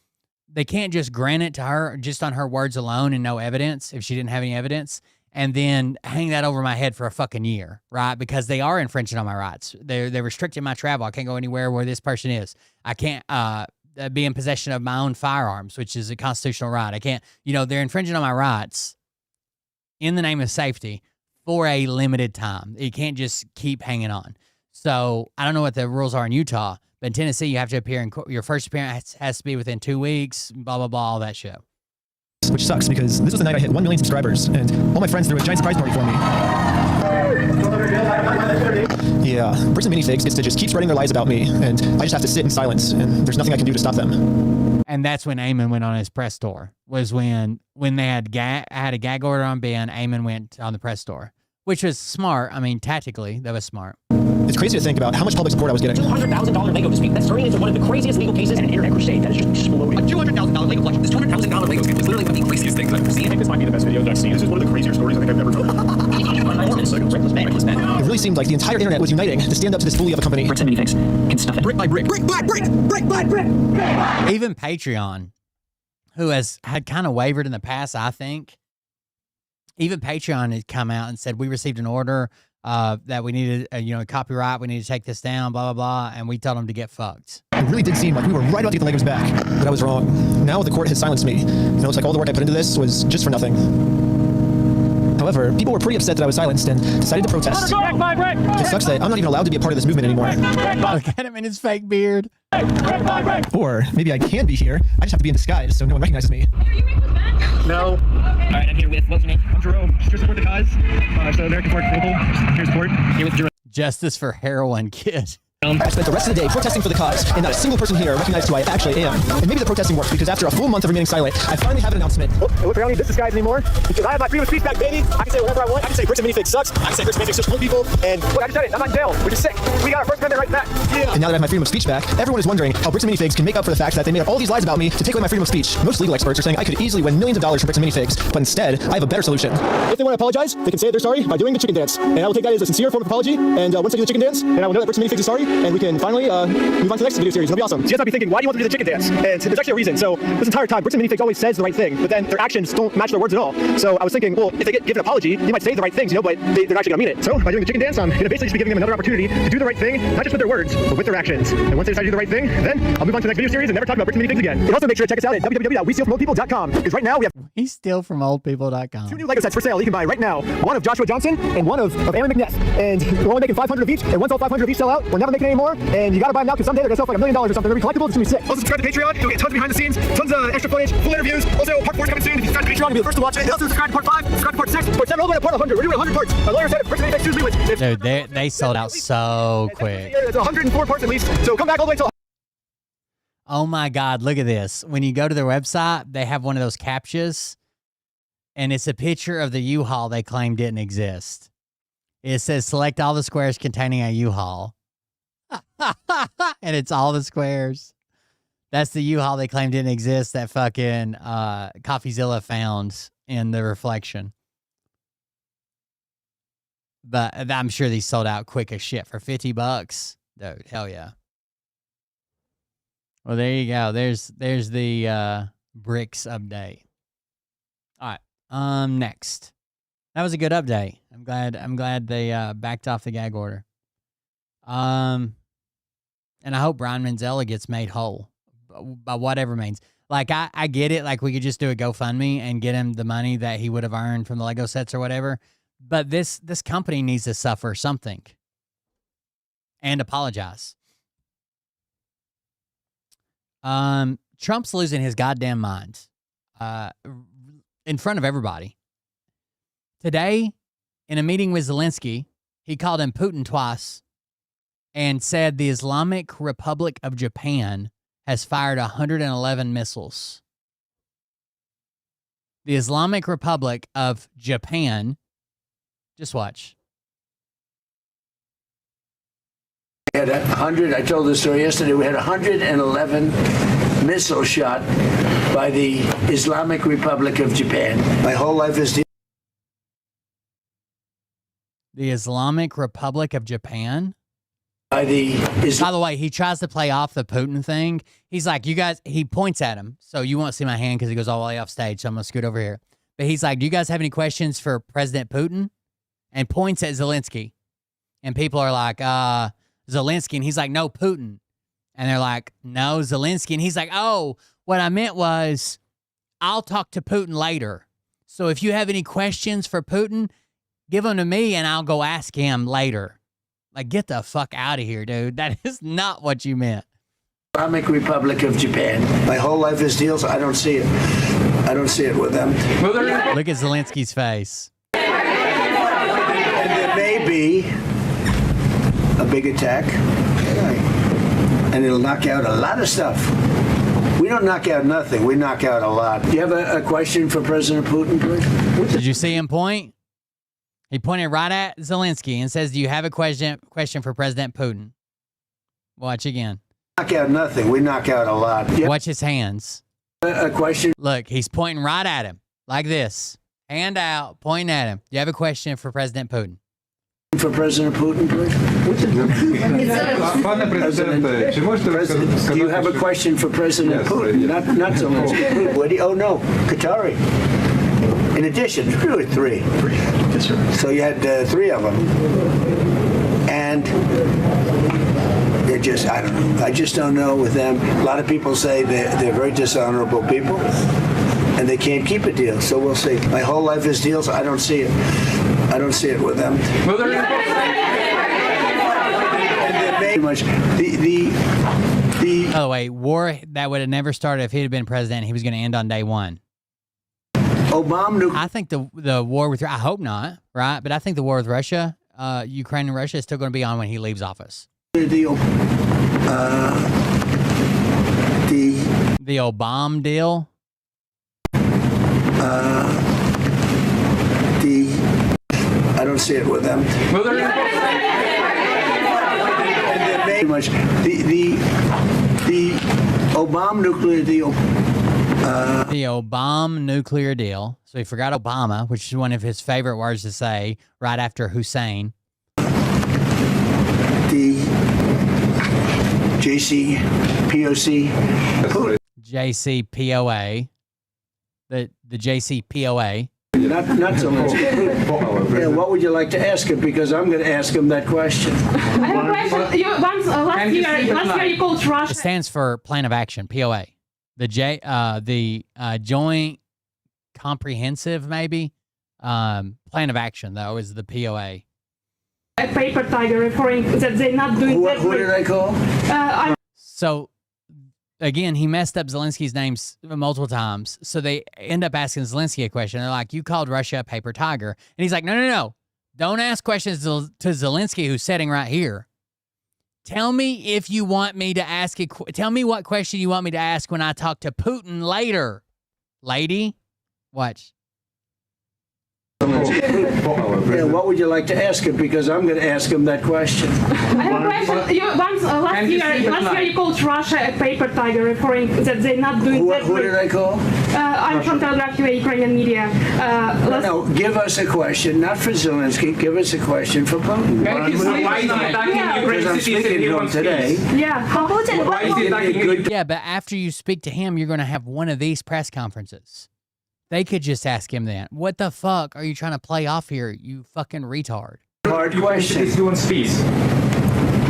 They can't just grant it to her just on her words alone and no evidence if she didn't have any evidence, and then hang that over my head for a fucking year, right? Because they are infringing on my rights. They're restricting my travel. I can't go anywhere where this person is. I can't be in possession of my own firearms, which is a constitutional right. I can't, they're infringing on my rights in the name of safety for a limited time. You can't just keep hanging on. So I don't know what the rules are in Utah, but in Tennessee, you have to appear in court. Your first appearance has to be within 2 weeks, blah, blah, blah, all that shit. Which sucks because this was the night I hit 1 million subscribers, and all my friends threw a giant surprise party for me. Yeah, Bricks and Minifigs gets to just keep spreading their lies about me, and I just have to sit in silence, and there's nothing I can do to stop them. And that's when Eamon went on his press tour, was when they had a gag order on Ben, Eamon went on the press tour, which was smart. I mean, tactically, that was smart. It's crazy to think about how much public support I was getting. $200,000 Lego dispute. That's turning into one of the craziest legal cases in an internet crusade. That is just exploding. A $200,000 Lego collection. This $200,000 Lego dispute is literally one of the craziest things I've ever seen. I think this might be the best video that I've seen. This is one of the crazier stories I think I've ever told. It really seemed like the entire internet was uniting to stand up to this bully of a company. Bricks and Minifigs can stuff it. Brick by brick. Brick by brick. Brick by brick. Even Patreon, who had kind of wavered in the past, I think. Even Patreon had come out and said, we received an order that we needed, copyright, we need to take this down, blah, blah, blah, and we told them to get fucked. It really did seem like we were right about to get the Legos back, but I was wrong. Now the court has silenced me, and it looks like all the work I put into this was just for nothing. However, people were pretty upset that I was silenced and decided to protest. It sucks that I'm not even allowed to be a part of this movement anymore. Look at him in his fake beard. Or maybe I can be here, I just have to be in disguise so no one recognizes me. No. Alright, I'm here with, what's your name? I'm Jerome. Just support the cause. So American Court Global. Here's support. Here with Jerome. Justice for heroin kid. I spent the rest of the day protesting for the cause, and not a single person here recognized who I actually am. And maybe the protesting worked, because after a full month of remaining silent, I finally have an announcement. Look, I don't need this disguise anymore, because I have my freedom of speech back, baby. I can say whatever I want. I can say Bricks and Minifigs sucks. I can say Bricks and Minifigs just fool people. And look, I just said it. I'm not in jail, which is sick. We got our First Amendment right back. Yeah. And now that I have my freedom of speech back, everyone is wondering how Bricks and Minifigs can make up for the fact that they made up all these lies about me to take away my freedom of speech. Most legal experts are saying I could easily win millions of dollars from Bricks and Minifigs, but instead, I have a better solution. If they want to apologize, they can say they're sorry by doing the chicken dance. And I will take that as a sincere form of apology. And once I do the chicken dance, then I will know that Bricks and Minifigs is sorry, and we can finally move on to the next video series. It'll be awesome. So you guys might be thinking, why do you want to do the chicken dance? And there's actually a reason. So this entire time, Bricks and Minifigs always says the right thing, but then their actions don't match their words at all. So I was thinking, well, if they get given an apology, they might say the right things, but they're actually gonna mean it. So by doing the chicken dance, I'm gonna basically just be giving them another opportunity to do the right thing, not just with their words, but with their actions. And once they decide to do the right thing, then I'll move on to the next video series and never talk about Bricks and Minifigs again. And also make sure to check us out at www.westealfromoldpeople.com, because right now we have WeStealFromOldPeople.com. 2 new Lego sets for sale you can buy right now. One of Joshua Johnson and one of Aaron McNess. And we're only making 500 of each, and once all 500 of each sell out, we're never making any more. And you gotta buy them now, because someday they're gonna sell for like $1 million or something. They're gonna be collectible. It's gonna be sick. Also subscribe to Patreon. You'll get tons behind the scenes, tons of extra footage, full interviews. Also, part 4 is coming soon. If you subscribe to Patreon, you'll be the first to watch it. And also subscribe to part 5, subscribe to part 6, part 7, all the way to part 100. We're doing 100 parts. My lawyer said if Bricks and Minifigs choose me, Dude, they sold out so quick. It's 104 parts at least. So come back all the way till. Oh my God, look at this. When you go to their website, they have one of those captchas, and it's a picture of the U-Haul they claim didn't exist. It says, select all the squares containing a U-Haul. And it's all the squares. That's the U-Haul they claim didn't exist that fucking CoffeeZilla found in the reflection. But I'm sure these sold out quick as shit for $50. Dude, hell yeah. Well, there you go. There's the bricks update. All right. Next. That was a good update. I'm glad they backed off the gag order. And I hope Brian Manzella gets made whole by whatever means. Like, I get it. Like, we could just do a GoFundMe and get him the money that he would have earned from the Lego sets or whatever. But this company needs to suffer something and apologize. Trump's losing his goddamn mind in front of everybody. Today, in a meeting with Zelensky, he called him Putin twice and said the Islamic Republic of Japan has fired 111 missiles. The Islamic Republic of Japan. Just watch. We had 100, I told the story yesterday, we had 111 missiles shot by the Islamic Republic of Japan. My whole life is the Islamic Republic of Japan? By the way, he tries to play off the Putin thing. He's like, you guys, he points at him. So you won't see my hand because he goes all the way off stage. So I'm going to scoot over here. But he's like, do you guys have any questions for President Putin? And points at Zelensky. And people are like, Zelensky. And he's like, no, Putin. And they're like, no, Zelensky. And he's like, oh, what I meant was, I'll talk to Putin later. So if you have any questions for Putin, give them to me and I'll go ask him later. Like, get the fuck out of here, dude. That is not what you meant. Islamic Republic of Japan. My whole life is deals. I don't see it. I don't see it with them. Look at Zelensky's face. And there may be a big attack, and it'll knock out a lot of stuff. We don't knock out nothing. We knock out a lot. Do you have a question for President Putin, please? Did you see him point? He pointed right at Zelensky and says, do you have a question for President Putin? Watch again. Knock out nothing. We knock out a lot. Watch his hands. A question? Look, he's pointing right at him like this. Hand out, pointing at him. Do you have a question for President Putin? For President Putin, please? President, do you have a question for President Putin? Not so much. Oh, no. Qatari. In addition, really three. So you had three of them. And they're just, I don't know. I just don't know with them. A lot of people say they're very dishonorable people. And they can't keep a deal, so we'll see. My whole life is deals. I don't see it. I don't see it with them. Well, they're By the way, war that would have never started if he had been president. He was going to end on day one. Obama. I think the war with, I hope not, right? But I think the war with Russia, Ukraine and Russia, is still going to be on when he leaves office. The Obama deal. I don't see it with them. Well, they're much the Obama nuclear deal. The Obama nuclear deal. So he forgot Obama, which is one of his favorite words to say right after Hussein. The JCPOA. The JCPOA. Not so much. Yeah, what would you like to ask him? Because I'm going to ask him that question. I have a question. Last year you called Russia. It stands for Plan of Action, POA. The Joint Comprehensive, maybe? Plan of Action, though, is the POA. A paper tiger referring that they're not doing that. Who did I call? So, again, he messed up Zelensky's names multiple times. So they end up asking Zelensky a question. They're like, you called Russia a paper tiger. And he's like, no. Don't ask questions to Zelensky, who's sitting right here. Tell me if you want me to ask tell me what question you want me to ask when I talk to Putin later. Lady, watch. Yeah, what would you like to ask him? Because I'm going to ask him that question. I have a question. Last year you called Russia a paper tiger, referring that they're not doing that. Who did I call? I'm from Telegraph UA, Ukrainian media. No, give us a question, not for Zelensky. Give us a question for Putin. Why is he attacking Because I'm speaking to him today. Yeah, Putin. Why is he attacking? Yeah, but after you speak to him, you're going to have one of these press conferences. They could just ask him that. What the fuck are you trying to play off here, you fucking retard? Hard question. He's doing peace.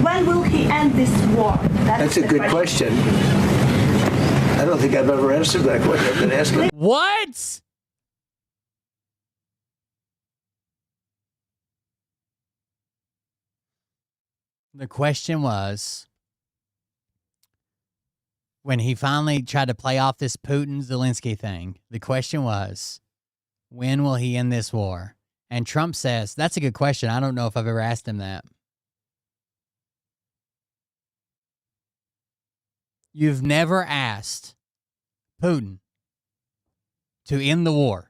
When will he end this war? That's a good question. I don't think I've ever answered that question. I've been asking. What? The question was, when he finally tried to play off this Putin-Zelensky thing, the question was, when will he end this war? And Trump says, that's a good question. I don't know if I've ever asked him that. You've never asked Putin to end the war.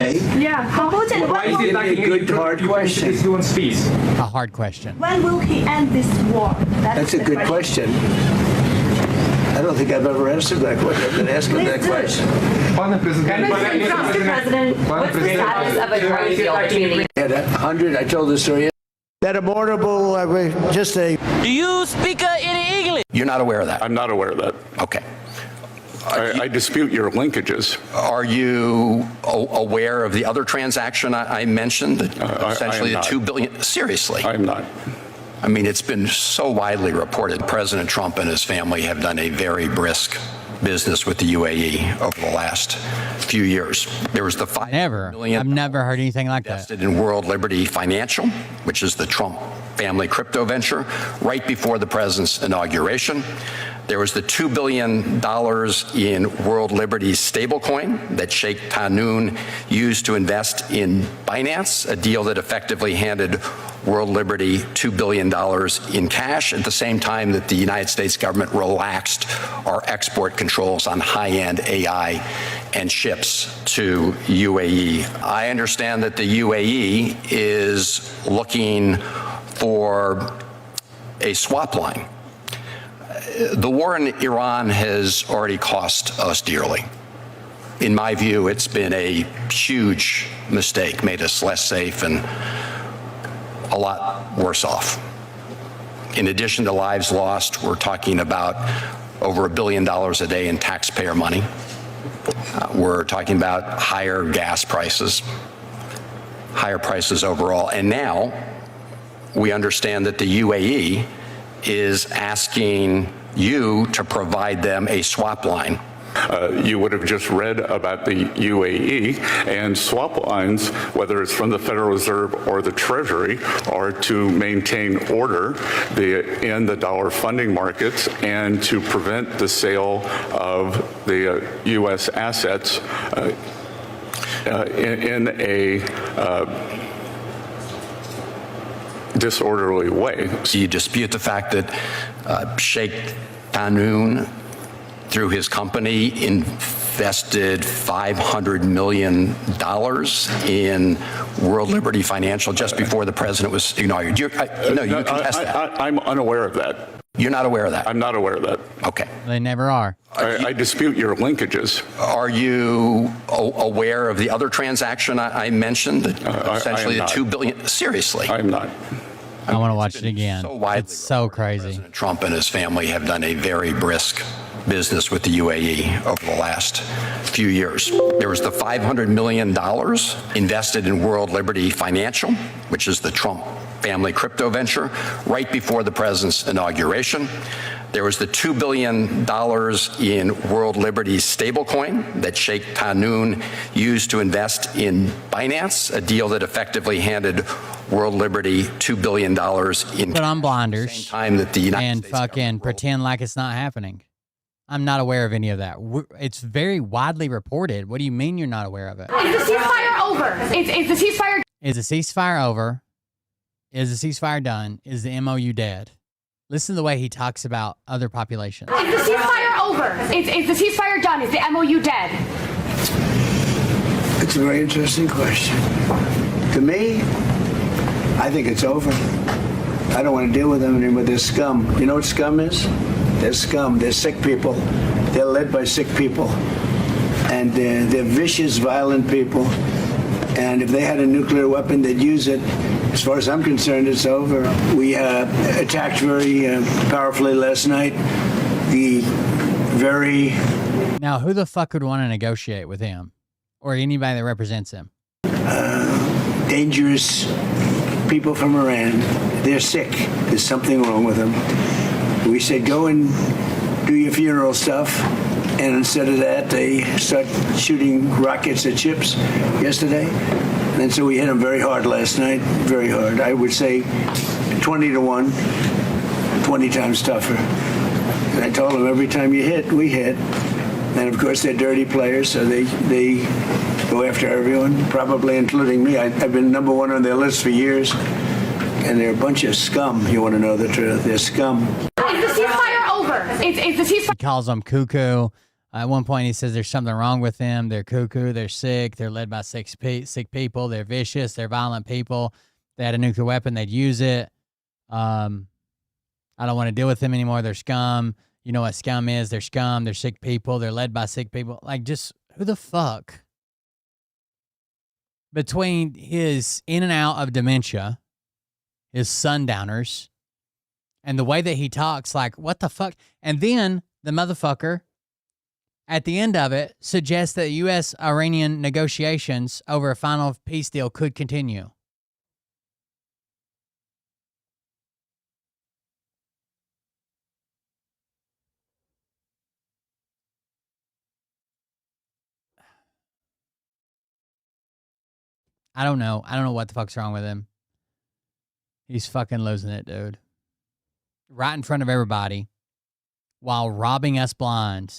Yeah, Putin. Why is he attacking? A good hard question. He's doing peace. A hard question. When will he end this war? That's a good question. I don't think I've ever answered that question. I've been asking that question. Mr. President, what's the status of a trade deal between At 100, I told the story. That abortable, just a... Do you speak any English? You're not aware of that? I'm not aware of that. Okay. I dispute your linkages. Are you aware of the other transaction I mentioned? Essentially the $2 billion. Seriously? I'm not. I mean, it's been so widely reported. President Trump and his family have done a very brisk business with the UAE over the last few years. There was the $5 million. I've never heard anything like that. Invested in World Liberty Financial, which is the Trump family crypto venture, right before the president's inauguration. There was the $2 billion in World Liberty's stablecoin that Sheikh Tahnoon used to invest in Binance, a deal that effectively handed World Liberty $2 billion in cash at the same time that the United States government relaxed our export controls on high-end AI and chips to UAE. I understand that the UAE is looking for a swap line. The war in Iran has already cost us dearly. In my view, it's been a huge mistake, made us less safe and a lot worse off. In addition to lives lost, we're talking about over $1 billion a day in taxpayer money. We're talking about higher gas prices, higher prices overall. And now we understand that the UAE is asking you to provide them a swap line. You would have just read about the UAE, and swap lines, whether it's from the Federal Reserve or the Treasury, are to maintain order in the dollar funding markets and to prevent the sale of the U.S. assets in a disorderly way. So you dispute the fact that Sheikh Tahnoon, through his company, invested $500 million in World Liberty Financial just before the president was inaugurated. You contest that. I'm unaware of that. You're not aware of that? I'm not aware of that. Okay. They never are. I dispute your linkages. Are you aware of the other transaction I mentioned? Essentially the $2 billion. Seriously? I'm not. I want to watch it again. It's so crazy. President Trump and his family have done a very brisk business with the UAE over the last few years. There was the $500 million invested in World Liberty Financial, which is the Trump family crypto venture, right before the president's inauguration. There was the $2 billion in World Liberty's stablecoin that Sheikh Tahnoon used to invest in Binance, a deal that effectively handed World Liberty $2 billion in put on blinders at the same time that the United States fucking pretend like it's not happening. I'm not aware of any of that. It's very widely reported. What do you mean you're not aware of it? Is the ceasefire over? Is the ceasefire? Is the ceasefire over? Is the ceasefire done? Is the MOU dead? Listen to the way he talks about other populations. Is the ceasefire over? Is the ceasefire done? Is the MOU dead? It's a very interesting question. To me, I think it's over. I don't want to deal with them anymore. They're scum. You know what scum is? They're scum. They're sick people. They're led by sick people. And they're vicious, violent people. And if they had a nuclear weapon, they'd use it. As far as I'm concerned, it's over. We attacked very powerfully last night. Now, who the fuck would want to negotiate with him? Or anybody that represents him? Dangerous people from Iran. They're sick. There's something wrong with them. We said, go and do your funeral stuff. And instead of that, they start shooting rockets at ships yesterday. And so we hit them very hard last night, very hard. I would say 20-1, 20 times tougher. And I told them every time you hit, we hit. And of course, they're dirty players, so they go after everyone, probably including me. I've been number one on their list for years. And they're a bunch of scum, you want to know the truth. They're scum. Is the ceasefire over? Is the ceasefire... He calls them cuckoo. At one point, he says there's something wrong with them. They're cuckoo. They're sick. They're led by sick people. They're vicious. They're violent people. If they had a nuclear weapon, they'd use it. I don't want to deal with them anymore. They're scum. You know what scum is. They're scum. They're sick people. They're led by sick people. Like, just who the fuck? Between his in and out of dementia, his sundowners, and the way that he talks, like, what the fuck? And then the motherfucker, at the end of it, suggests that U.S.-Iranian negotiations over a final peace deal could continue. I don't know. I don't know what the fuck's wrong with him. He's fucking losing it, dude. Right in front of everybody while robbing us blind.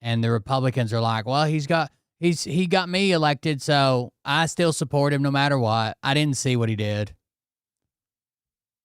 And the Republicans are like, well, he got me elected, so I still support him no matter what. I didn't see what he did.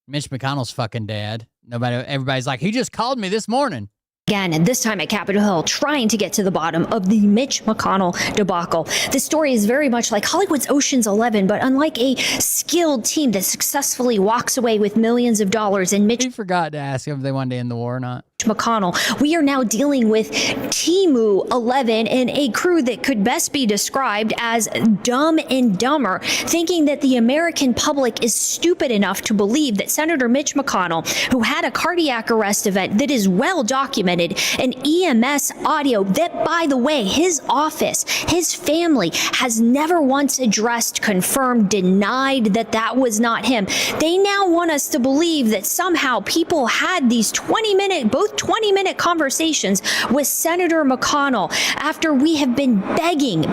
Mitch McConnell's fucking dead. Everybody's like, he just called me this morning. Again, and this time at Capitol Hill, trying to get to the bottom of the Mitch McConnell debacle. This story is very much like Hollywood's Ocean's 11, but unlike a skilled team that successfully walks away with millions of dollars, and Mitch... He forgot to ask him if they wanted to end the war or not. McConnell, we are now dealing with Timu 11 and a crew that could best be described as dumb and dumber, thinking that the American public is stupid enough to believe that Senator Mitch McConnell, who had a cardiac arrest event that is well documented, an EMS audio that, by the way, his office, his family has never once addressed, confirmed, denied that that was not him. They now want us to believe that somehow people had these 20-minute conversations with Senator McConnell after we have been begging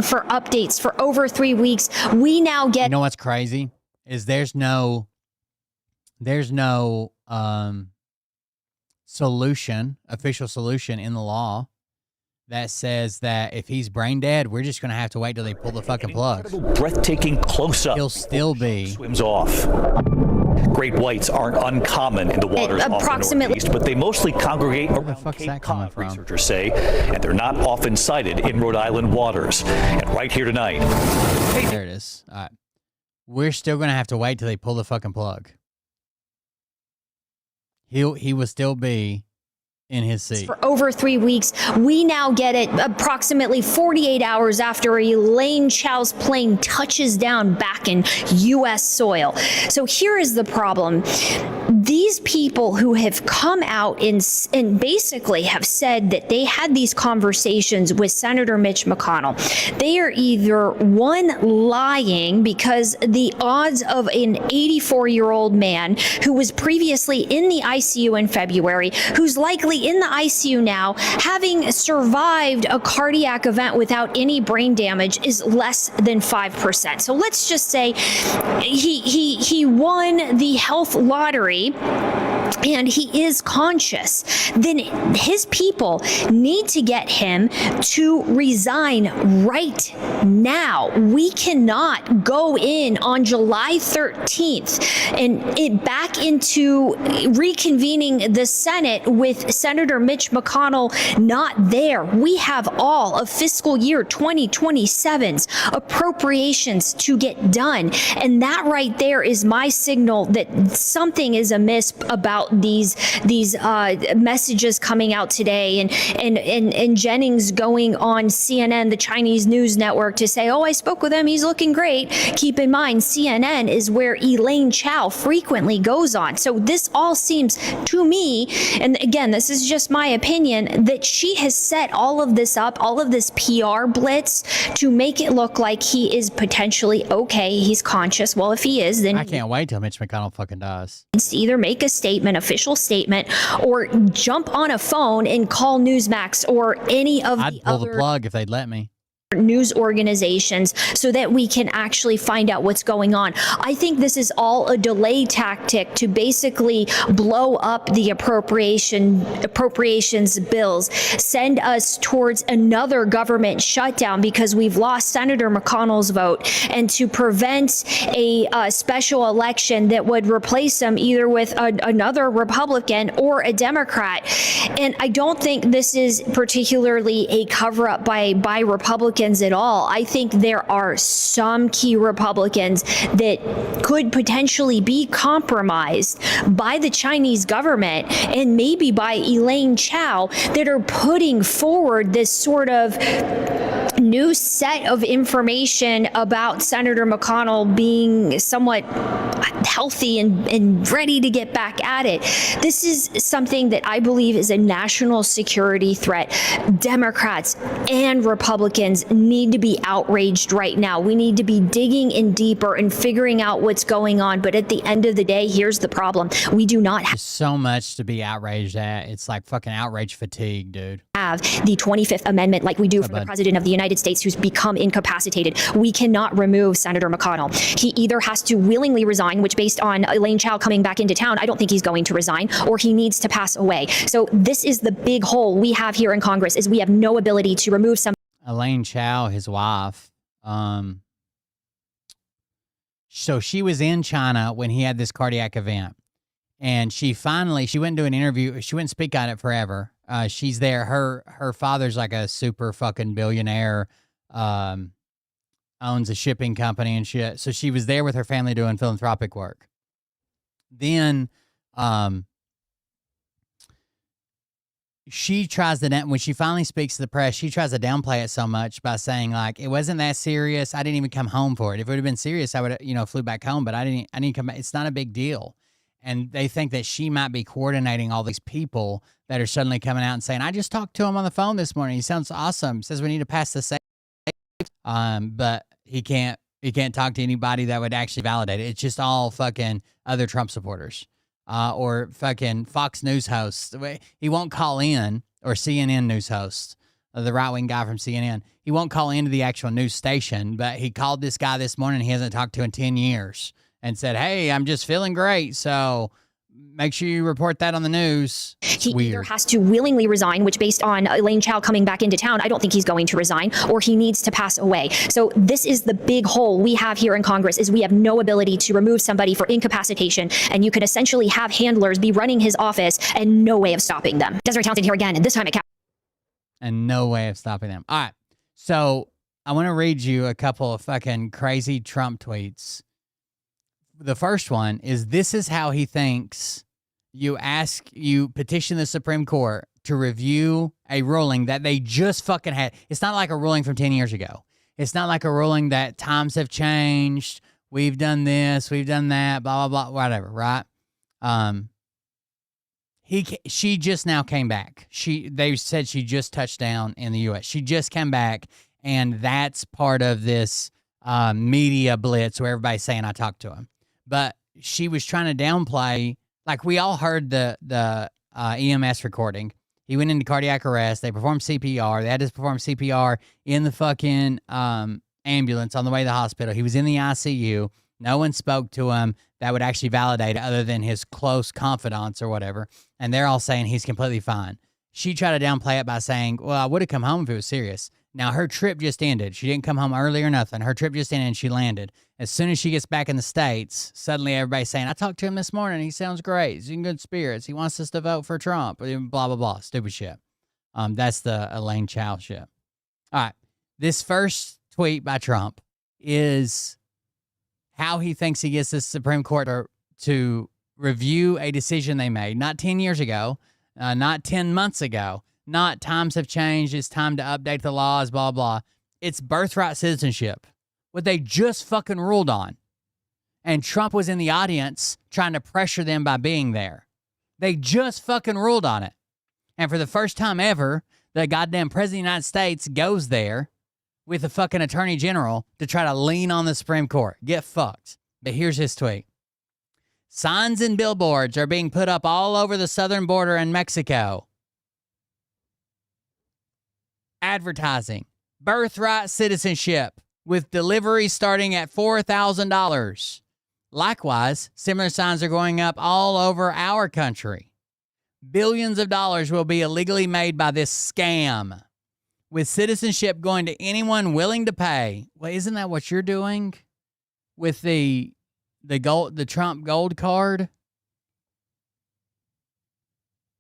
for updates for over 3 weeks. We now get... You know what's crazy? Is there's no official solution in the law that says that if he's brain dead, we're just going to have to wait till they pull the fucking plug. Breathtaking close-up. He'll still be... Swims off. Great whites aren't uncommon in the waters off the Northeast, but they mostly congregate around Cape Cod, researchers say, and they're not often sighted in Rhode Island waters. And right here tonight... There it is. All right. We're still going to have to wait till they pull the fucking plug. He will still be in his seat. For over 3 weeks, we now get it approximately 48 hours after Elaine Chao's plane touches down back in U.S. soil. So here is the problem. These people who have come out and basically have said that they had these conversations with Senator Mitch McConnell, they are either one, lying, because the odds of an 84-year-old man who was previously in the ICU in February, who's likely in the ICU now, having survived a cardiac event without any brain damage, is less than 5%. So let's just say he won the health lottery and he is conscious, then his people need to get him to resign right now. We cannot go in on July 13th and it back into reconvening the Senate with Senator Mitch McConnell not there. We have all of fiscal year 2027's appropriations to get done. And that right there is my signal that something is amiss about these messages coming out today, and Jennings going on CNN, the Chinese news network, to say, oh, I spoke with him, he's looking great. Keep in mind, CNN is where Elaine Chao frequently goes on. So this all seems to me, and again, this is just my opinion, that she has set all of this up, all of this PR blitz, to make it look like he is potentially okay, he's conscious. Well, if he is, then I can't wait till Mitch McConnell fucking dies. Needs to either make a statement, official statement, or jump on a phone and call Newsmax or any of I'd the pull other the plug if they'd let me. news organizations so that we can actually find out what's going on. I think this is all a delay tactic to basically blow up the appropriations bills, send us towards another government shutdown because we've lost Senator McConnell's vote, and to prevent a special election that would replace him either with another Republican or a Democrat. And I don't think this is particularly a cover-up by Republicans at all. I think there are some key Republicans that could potentially be compromised by the Chinese government and maybe by Elaine Chao that are putting forward this sort of new set of information about Senator McConnell being somewhat healthy and ready to get back at it. This is something that I believe is a national security threat. Democrats and Republicans need to be outraged right now. We need to be digging in deeper and figuring out what's going on. But at the end of the day, here's the problem. We do not have so much to be outraged at. It's like fucking outrage fatigue, dude. Have the 25th Amendment like we do for the President of the United States who's become incapacitated. We cannot remove Senator McConnell. He either has to willingly resign, which based on Elaine Chao coming back into town, I don't think he's going to resign, or he needs to pass away. So this is the big hole we have here in Congress, is we have no ability to remove some. Elaine Chao, his wife, so she was in China when he had this cardiac event, and she went and do an interview. She wouldn't speak on it forever. She's there. Her father's like a super fucking billionaire, owns a shipping company and shit. So she was there with her family doing philanthropic work. Then, she tries to, when she finally speaks to the press, she tries to downplay it so much by saying like, it wasn't that serious. I didn't even come home for it. If it would have been serious, I would have, flew back home, but I didn't come back. It's not a big deal. And they think that she might be coordinating all these people that are suddenly coming out and saying, I just talked to him on the phone this morning. He sounds awesome. Says we need to pass the safe. But he can't talk to anybody that would actually validate it. It's just all fucking other Trump supporters. Or fucking Fox News hosts. He won't call in, or CNN news hosts, the right-wing guy from CNN. He won't call into the actual news station, but he called this guy this morning he hasn't talked to in 10 years and said, hey, I'm just feeling great, so make sure you report that on the news. It's he weird. Either has to willingly resign, which based on Elaine Chao coming back into town, I don't think he's going to resign, or he needs to pass away. So this is the big hole we have here in Congress, is we have no ability to remove somebody for incapacitation, and you could essentially have handlers be running his office and no way of stopping them. Desiree Townsend here again, and this time it counts. And no way of stopping them. All right, so I want to read you a couple of fucking crazy Trump tweets. The first one is, this is how he thinks you petition the Supreme Court to review a ruling that they just fucking had. It's not like a ruling from 10 years ago. It's not like a ruling that times have changed. We've done this, we've done that, blah, blah, blah, whatever, right? She just now came back. They said she just touched down in the U.S. She just came back, and that's part of this media blitz where everybody's saying I talked to him. But she was trying to downplay, like we all heard the EMS recording. He went into cardiac arrest. They performed CPR. They had to perform CPR in the fucking ambulance on the way to the hospital. He was in the ICU. No one spoke to him that would actually validate it other than his close confidants or whatever. And they're all saying he's completely fine. She tried to downplay it by saying, well, I would have come home if it was serious. Now, her trip just ended. She didn't come home early or nothing. Her trip just ended and she landed. As soon as she gets back in the States, suddenly everybody's saying, I talked to him this morning. He sounds great. He's in good spirits. He wants us to vote for Trump. Blah, blah, blah. Stupid shit. That's the Elaine Chao shit. All right. This first tweet by Trump is how he thinks he gets the Supreme Court to review a decision they made, not 10 years ago, not 10 months ago, not times have changed, it's time to update the laws, blah, blah. It's birthright citizenship, what they just fucking ruled on. And Trump was in the audience trying to pressure them by being there. They just fucking ruled on it. And for the first time ever, the goddamn president of the United States goes there with the fucking attorney general to try to lean on the Supreme Court. Get fucked. But here's his tweet. Signs and billboards are being put up all over the southern border in Mexico. Advertising. Birthright citizenship with delivery starting at $4,000. Likewise, similar signs are going up all over our country. Billions of dollars will be illegally made by this scam, with citizenship going to anyone willing to pay. Well, isn't that what you're doing with the Trump gold card?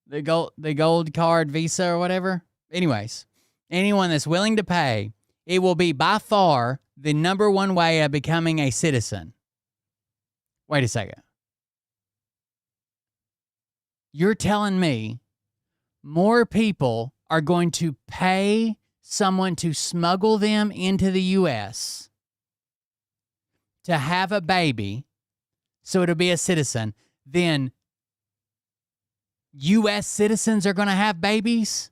The gold card Visa or whatever? Anyways, anyone that's willing to pay, it will be by far the number one way of becoming a citizen. Wait a second. You're telling me more people are going to pay someone to smuggle them into the U.S. to have a baby so it'll be a citizen, then U.S. citizens are going to have babies?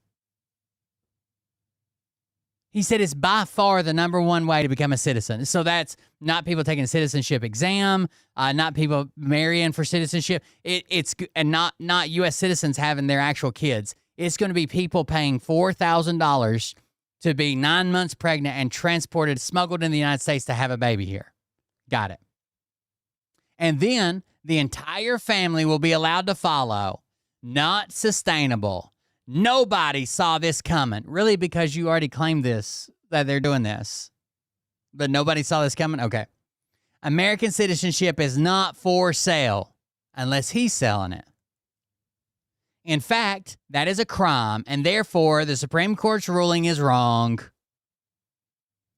He said it's by far the number one way to become a citizen. So that's not people taking a citizenship exam, not people marrying for citizenship. It's and not U.S. citizens having their actual kids. It's going to be people paying $4,000 to be 9 months pregnant and transported, smuggled in the United States to have a baby here. Got it. And then the entire family will be allowed to follow. Not sustainable. Nobody saw this coming. Really, because you already claimed this, that they're doing this. But nobody saw this coming? Okay. American citizenship is not for sale unless he's selling it. In fact, that is a crime, and therefore the Supreme Court's ruling is wrong.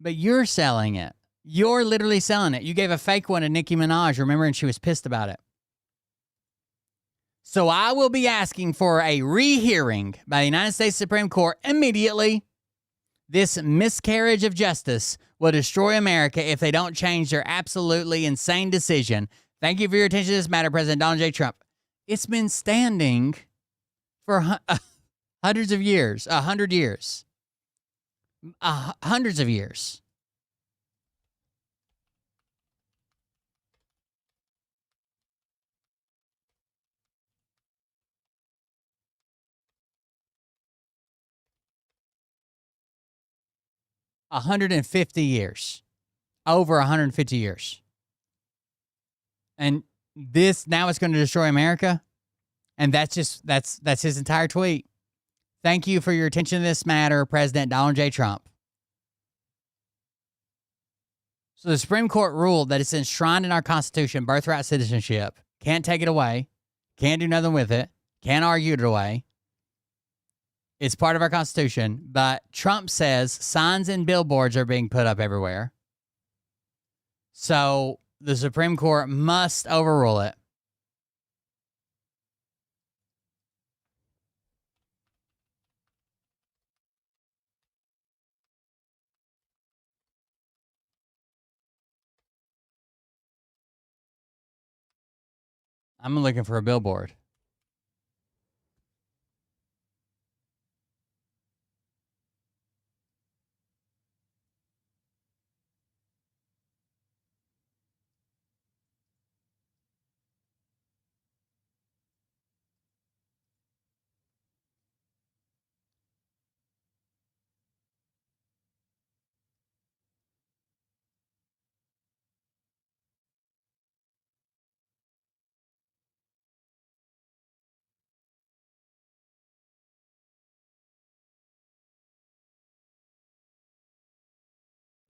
But you're selling it. You're literally selling it. You gave a fake one to Nicki Minaj, remember, and she was pissed about it. So I will be asking for a rehearing by the United States Supreme Court immediately. This miscarriage of justice will destroy America if they don't change their absolutely insane decision. Thank you for your attention to this matter, President Donald J. Trump. It's been standing for hundreds of years, 100 years, hundreds of years. $150 over 150 years. And this, now it's going to destroy America. And that's his entire tweet. Thank you for your attention to this matter, President Donald J. Trump. So the Supreme Court ruled that it's enshrined in our Constitution, birthright citizenship. Can't take it away. Can't do nothing with it. Can't argue it away. It's part of our Constitution, but Trump says signs and billboards are being put up everywhere. So the Supreme Court must overrule it. I'm looking for a billboard.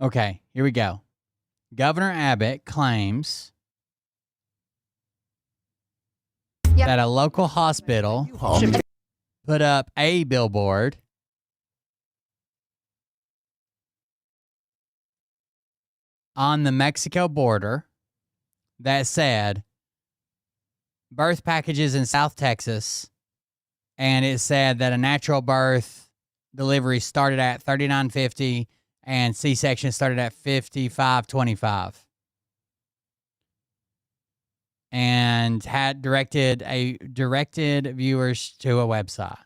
Okay, here we go. Governor Abbott claims that a local hospital put up a billboard on the Mexico border that said birth packages in South Texas, and it said that a natural birth delivery started at $39.50 and C-section started at $55.25, and had directed viewers to a website.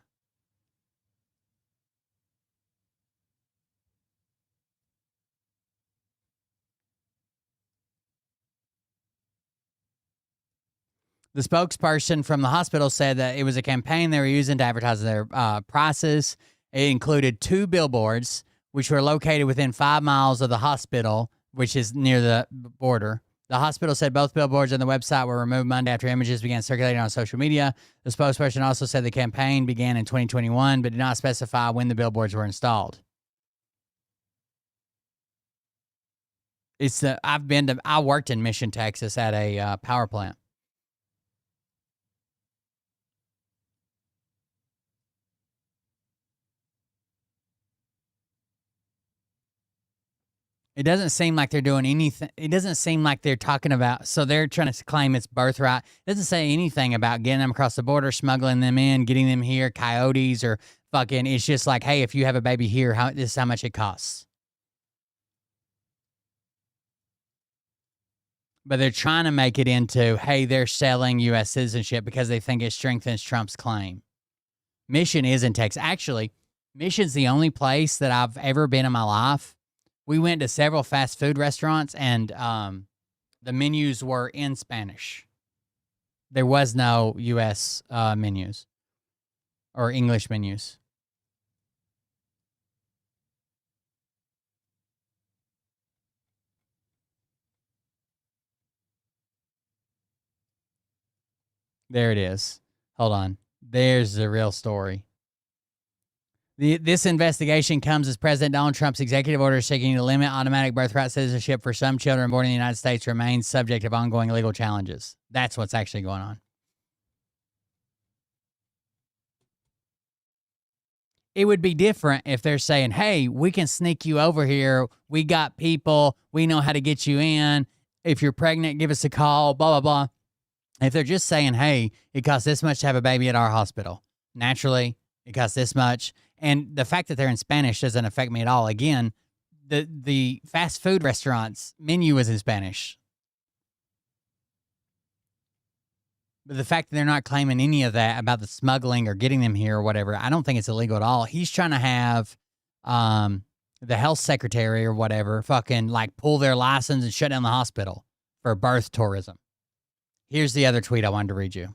The spokesperson from the hospital said that it was a campaign they were using to advertise their prices. It included 2 billboards, which were located within 5 miles of the hospital, which is near the border. The hospital said both billboards on the website were removed Monday after images began circulating on social media. The spokesperson also said the campaign began in 2021, but did not specify when the billboards were installed. I worked in Mission, Texas at a power plant. It doesn't seem like they're doing anything. It doesn't seem like they're talking about, so they're trying to claim it's birthright. It doesn't say anything about getting them across the border, smuggling them in, getting them here, coyotes, or fucking, it's just like, hey, if you have a baby here, this is how much it costs. But they're trying to make it into, hey, they're selling U.S. citizenship because they think it strengthens Trump's claim. Mission is in Texas. Actually, Mission's the only place that I've ever been in my life. We went to several fast food restaurants, and the menus were in Spanish. There was no U.S. Menus or English menus. There it is. Hold on. There's the real story. This investigation comes as President Donald Trump's executive order seeking to limit automatic birthright citizenship for some children born in the United States remains subject of ongoing legal challenges. That's what's actually going on. It would be different if they're saying, hey, we can sneak you over here. We got people. We know how to get you in. If you're pregnant, give us a call, blah, blah, blah. If they're just saying, hey, it costs this much to have a baby at our hospital. Naturally, it costs this much. And the fact that they're in Spanish doesn't affect me at all. Again, the fast food restaurant's menu is in Spanish. But the fact that they're not claiming any of that about the smuggling or getting them here or whatever, I don't think it's illegal at all. He's trying to have the health secretary or whatever fucking like pull their license and shut down the hospital for birth tourism. Here's the other tweet I wanted to read you.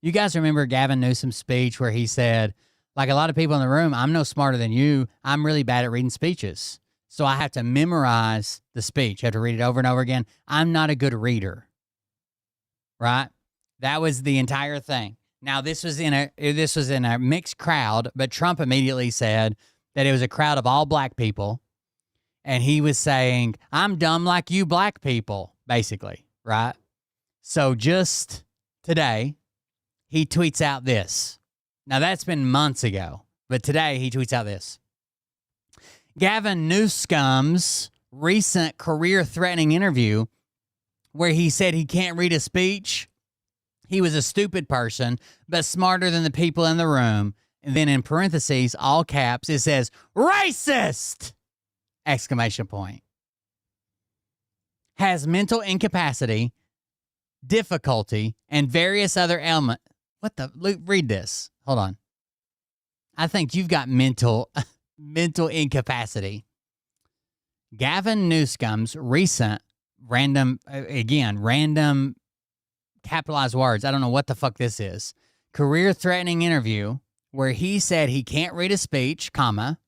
You guys remember Gavin Newsom's speech where he said, like a lot of people in the room, I'm no smarter than you. I'm really bad at reading speeches. So I have to memorize the speech. I have to read it over and over again. I'm not a good reader. Right? That was the entire thing. Now, this was in a mixed crowd, but Trump immediately said that it was a crowd of all black people. And he was saying, I'm dumb like you black people, basically. Right? So just today, he tweets out this. Now, that's been months ago, but today he tweets out this. Gavin Newsom's recent career-threatening interview where he said he can't read a speech, he was a stupid person, but smarter than the people in the room. And then in parentheses, all caps, it says, racist! Exclamation point. Has mental incapacity, difficulty, and various other ailments. What the? Read this. Hold on. I think you've got mental incapacity. Gavin Newsom's recent random capitalized words. I don't know what the fuck this is. Career-threatening interview where he said he can't read a speech, comma.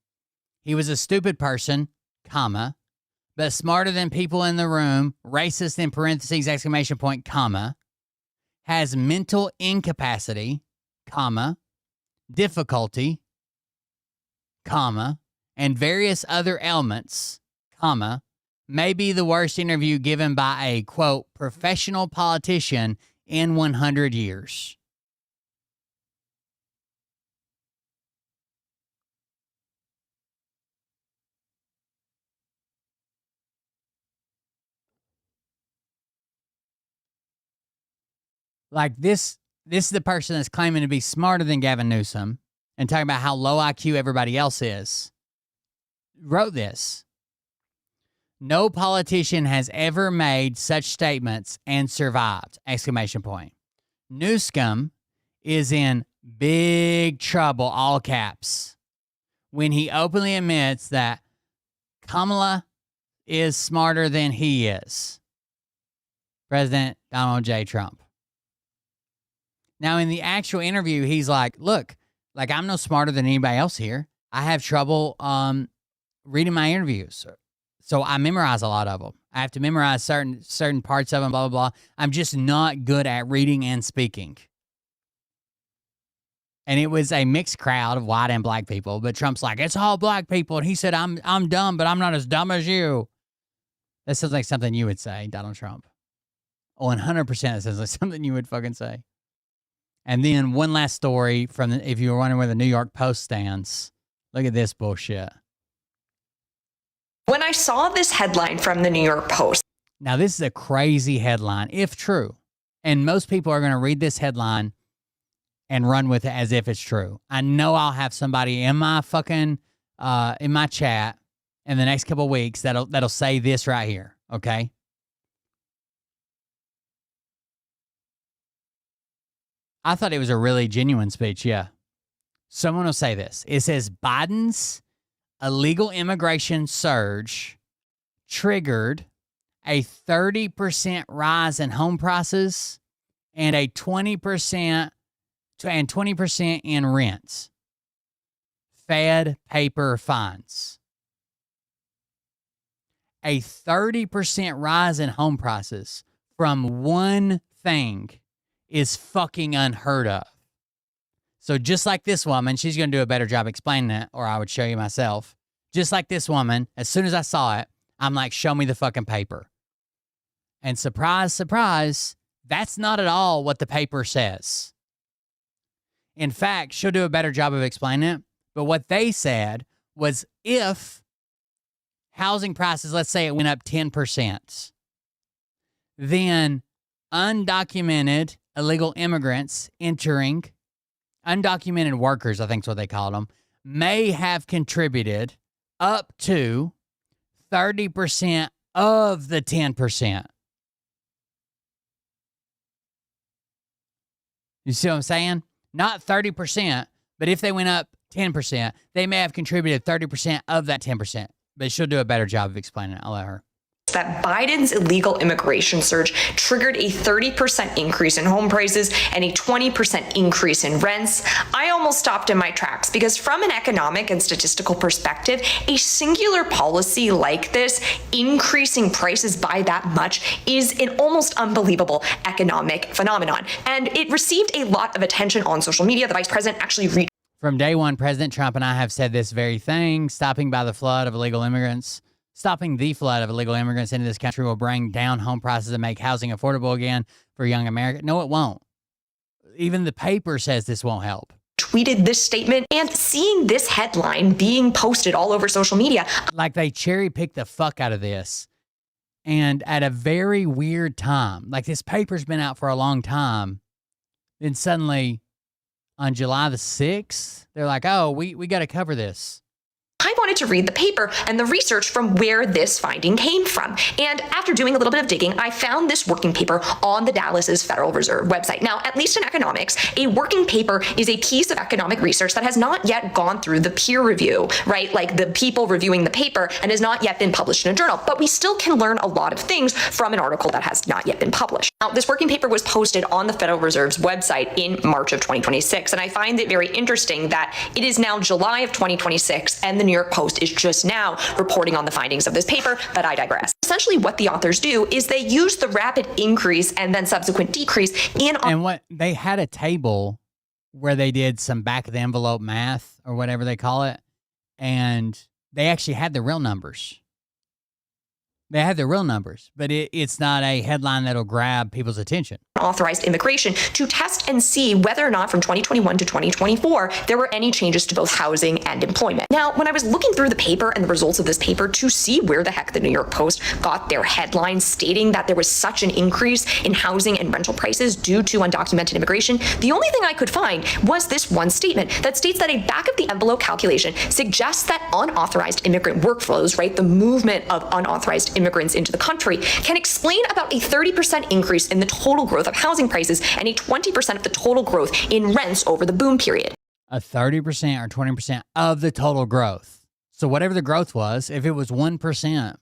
He was a stupid person, comma. But smarter than people in the room, racist in parentheses, exclamation point, comma. Has mental incapacity, comma, difficulty, comma, and various other ailments, comma, may be the worst interview given by a, quote, professional politician in 100 years. Like this is the person that's claiming to be smarter than Gavin Newsom and talking about how low IQ everybody else is. Wrote this. No politician has ever made such statements and survived! Exclamation point. Newsom is in big trouble, all caps, when he openly admits that Kamala is smarter than he is. President Donald J. Trump. Now, in the actual interview, he's like, look, like I'm no smarter than anybody else here. I have trouble reading my interviews. So I memorize a lot of them. I have to memorize certain parts of them, blah, blah, blah. I'm just not good at reading and speaking. And it was a mixed crowd of white and black people. But Trump's like, it's all black people. And he said, I'm dumb, but I'm not as dumb as you. That sounds like something you would say, Donald Trump. 100% it sounds like something you would fucking say. And then one last story from, if you were wondering where the New York Post stands, look at this bullshit. When I saw this headline from the New York Post. Now, this is a crazy headline, if true. And most people are going to read this headline and run with it as if it's true. I know I'll have somebody in my fucking, in my chat in the next couple of weeks that'll say this right here, okay? I thought it was a really genuine speech, yeah. Someone will say this. It says, Biden's illegal immigration surge triggered a 30% rise in home prices and a 20% in rents. Fed paper finds. A 30% rise in home prices from one thing is fucking unheard of. So just like this woman, she's going to do a better job explaining it, or I would show you myself. Just like this woman, as soon as I saw it, I'm like, show me the fucking paper. And surprise, surprise, that's not at all what the paper says. In fact, she'll do a better job of explaining it. But what they said was if housing prices, let's say it went up 10%, then undocumented illegal immigrants entering, undocumented workers, I think is what they called them, may have contributed up to 30% of the 10%. You see what I'm saying? Not 30%, but if they went up 10%, they may have contributed 30% of that 10%. But she'll do a better job of explaining it. I'll let her. That Biden's illegal immigration surge triggered a 30% increase in home prices and a 20% increase in rents. I almost stopped in my tracks because from an economic and statistical perspective, a singular policy like this, increasing prices by that much, is an almost unbelievable economic phenomenon. And it received a lot of attention on social media. The vice president actually reached. From day one, President Trump and I have said this very thing, stopping the flood of illegal immigrants into this country will bring down home prices and make housing affordable again for young Americans. No, it won't. Even the paper says this won't help. Tweeted this statement, and seeing this headline being posted all over social media. Like they cherry picked the fuck out of this. And at a very weird time, like this paper's been out for a long time. Then suddenly on July the 6th, they're like, oh, we got to cover this. I wanted to read the paper and the research from where this finding came from. And after doing a little bit of digging, I found this working paper on the Dallas's Federal Reserve website. Now, at least in economics, a working paper is a piece of economic research that has not yet gone through the peer review, right? Like the people reviewing the paper and has not yet been published in a journal. But we still can learn a lot of things from an article that has not yet been published. Now, this working paper was posted on the Federal Reserve's website in March of 2026. And I find it very interesting that it is now July of 2026 and the New York Post is just now reporting on the findings of this paper, but I digress. Essentially what the authors do is they use the rapid increase and then subsequent decrease in... And what they had a table where they did some back of the envelope math or whatever they call it, and they actually had the real numbers. They have the real numbers, but it's not a headline that'll grab people's attention. Authorized immigration to test and see whether or not from 2021 to 2024 there were any changes to both housing and employment. Now, when I was looking through the paper and the results of this paper to see where the heck the New York Post got their headline stating that there was such an increase in housing and rental prices due to undocumented immigration, the only thing I could find was this one statement that states that a back of the envelope calculation suggests that unauthorized immigrant workflows, right, the movement of unauthorized immigrants into the country, can explain about a 30% increase in the total growth of housing prices and a 20% of the total growth in rents over the boom period. A 30% or 20% of the total growth. So whatever the growth was, if it was 1%,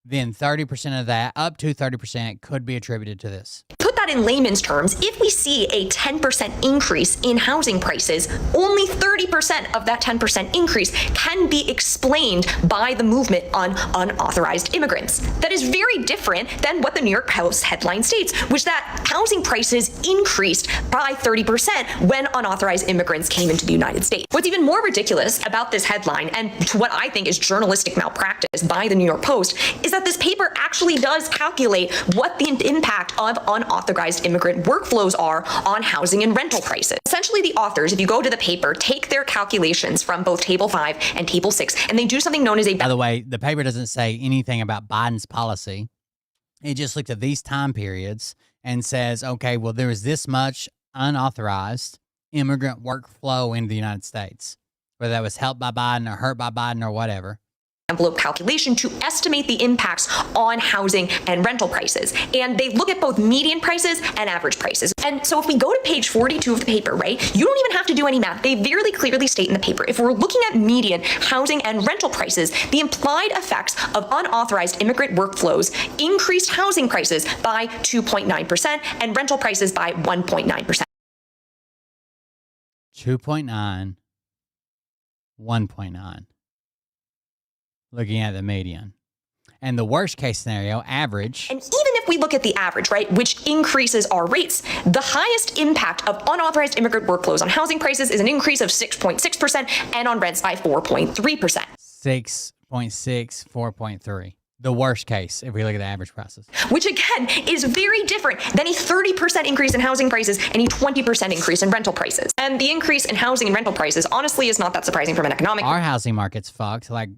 then 30% of that, up to 30%, could be attributed to this. Put that in layman's terms, if we see a 10% increase in housing prices, only 30% of that 10% increase can be explained by the movement on unauthorized immigrants. That is very different than what the New York Post headline states, which that housing prices increased by 30% when unauthorized immigrants came into the United States. What's even more ridiculous about this headline, and what I think is journalistic malpractice by the New York Post, is that this paper actually does calculate what the impact of unauthorized immigrant workflows are on housing and rental prices. Essentially, the authors, if you go to the paper, take their calculations from both Table 5 and Table 6, and they do something known as a... By the way, the paper doesn't say anything about Biden's policy. It just looked at these time periods and says, okay, well, there is this much unauthorized immigrant workflow into the United States, whether that was helped by Biden or hurt by Biden or whatever. Envelope calculation to estimate the impacts on housing and rental prices. And they look at both median prices and average prices. And so if we go to page 42 of the paper, right, you don't even have to do any math. They very clearly state in the paper, if we're looking at median housing and rental prices, the implied effects of unauthorized immigrant workflows increased housing prices by 2.9% and rental prices by 1.9%. 2.9, 1.9. Looking at the median. And the worst case scenario, average. And even if we look at the average, right, which increases our rates, the highest impact of unauthorized immigrant workflows on housing prices is an increase of 6.6% and on rents by 4.3%. 6.6, 4.3. The worst case, if we look at the average prices. Which again is very different than a 30% increase in housing prices and a 20% increase in rental prices. And the increase in housing and rental prices honestly is not that surprising from an economic... Our housing market's fucked, like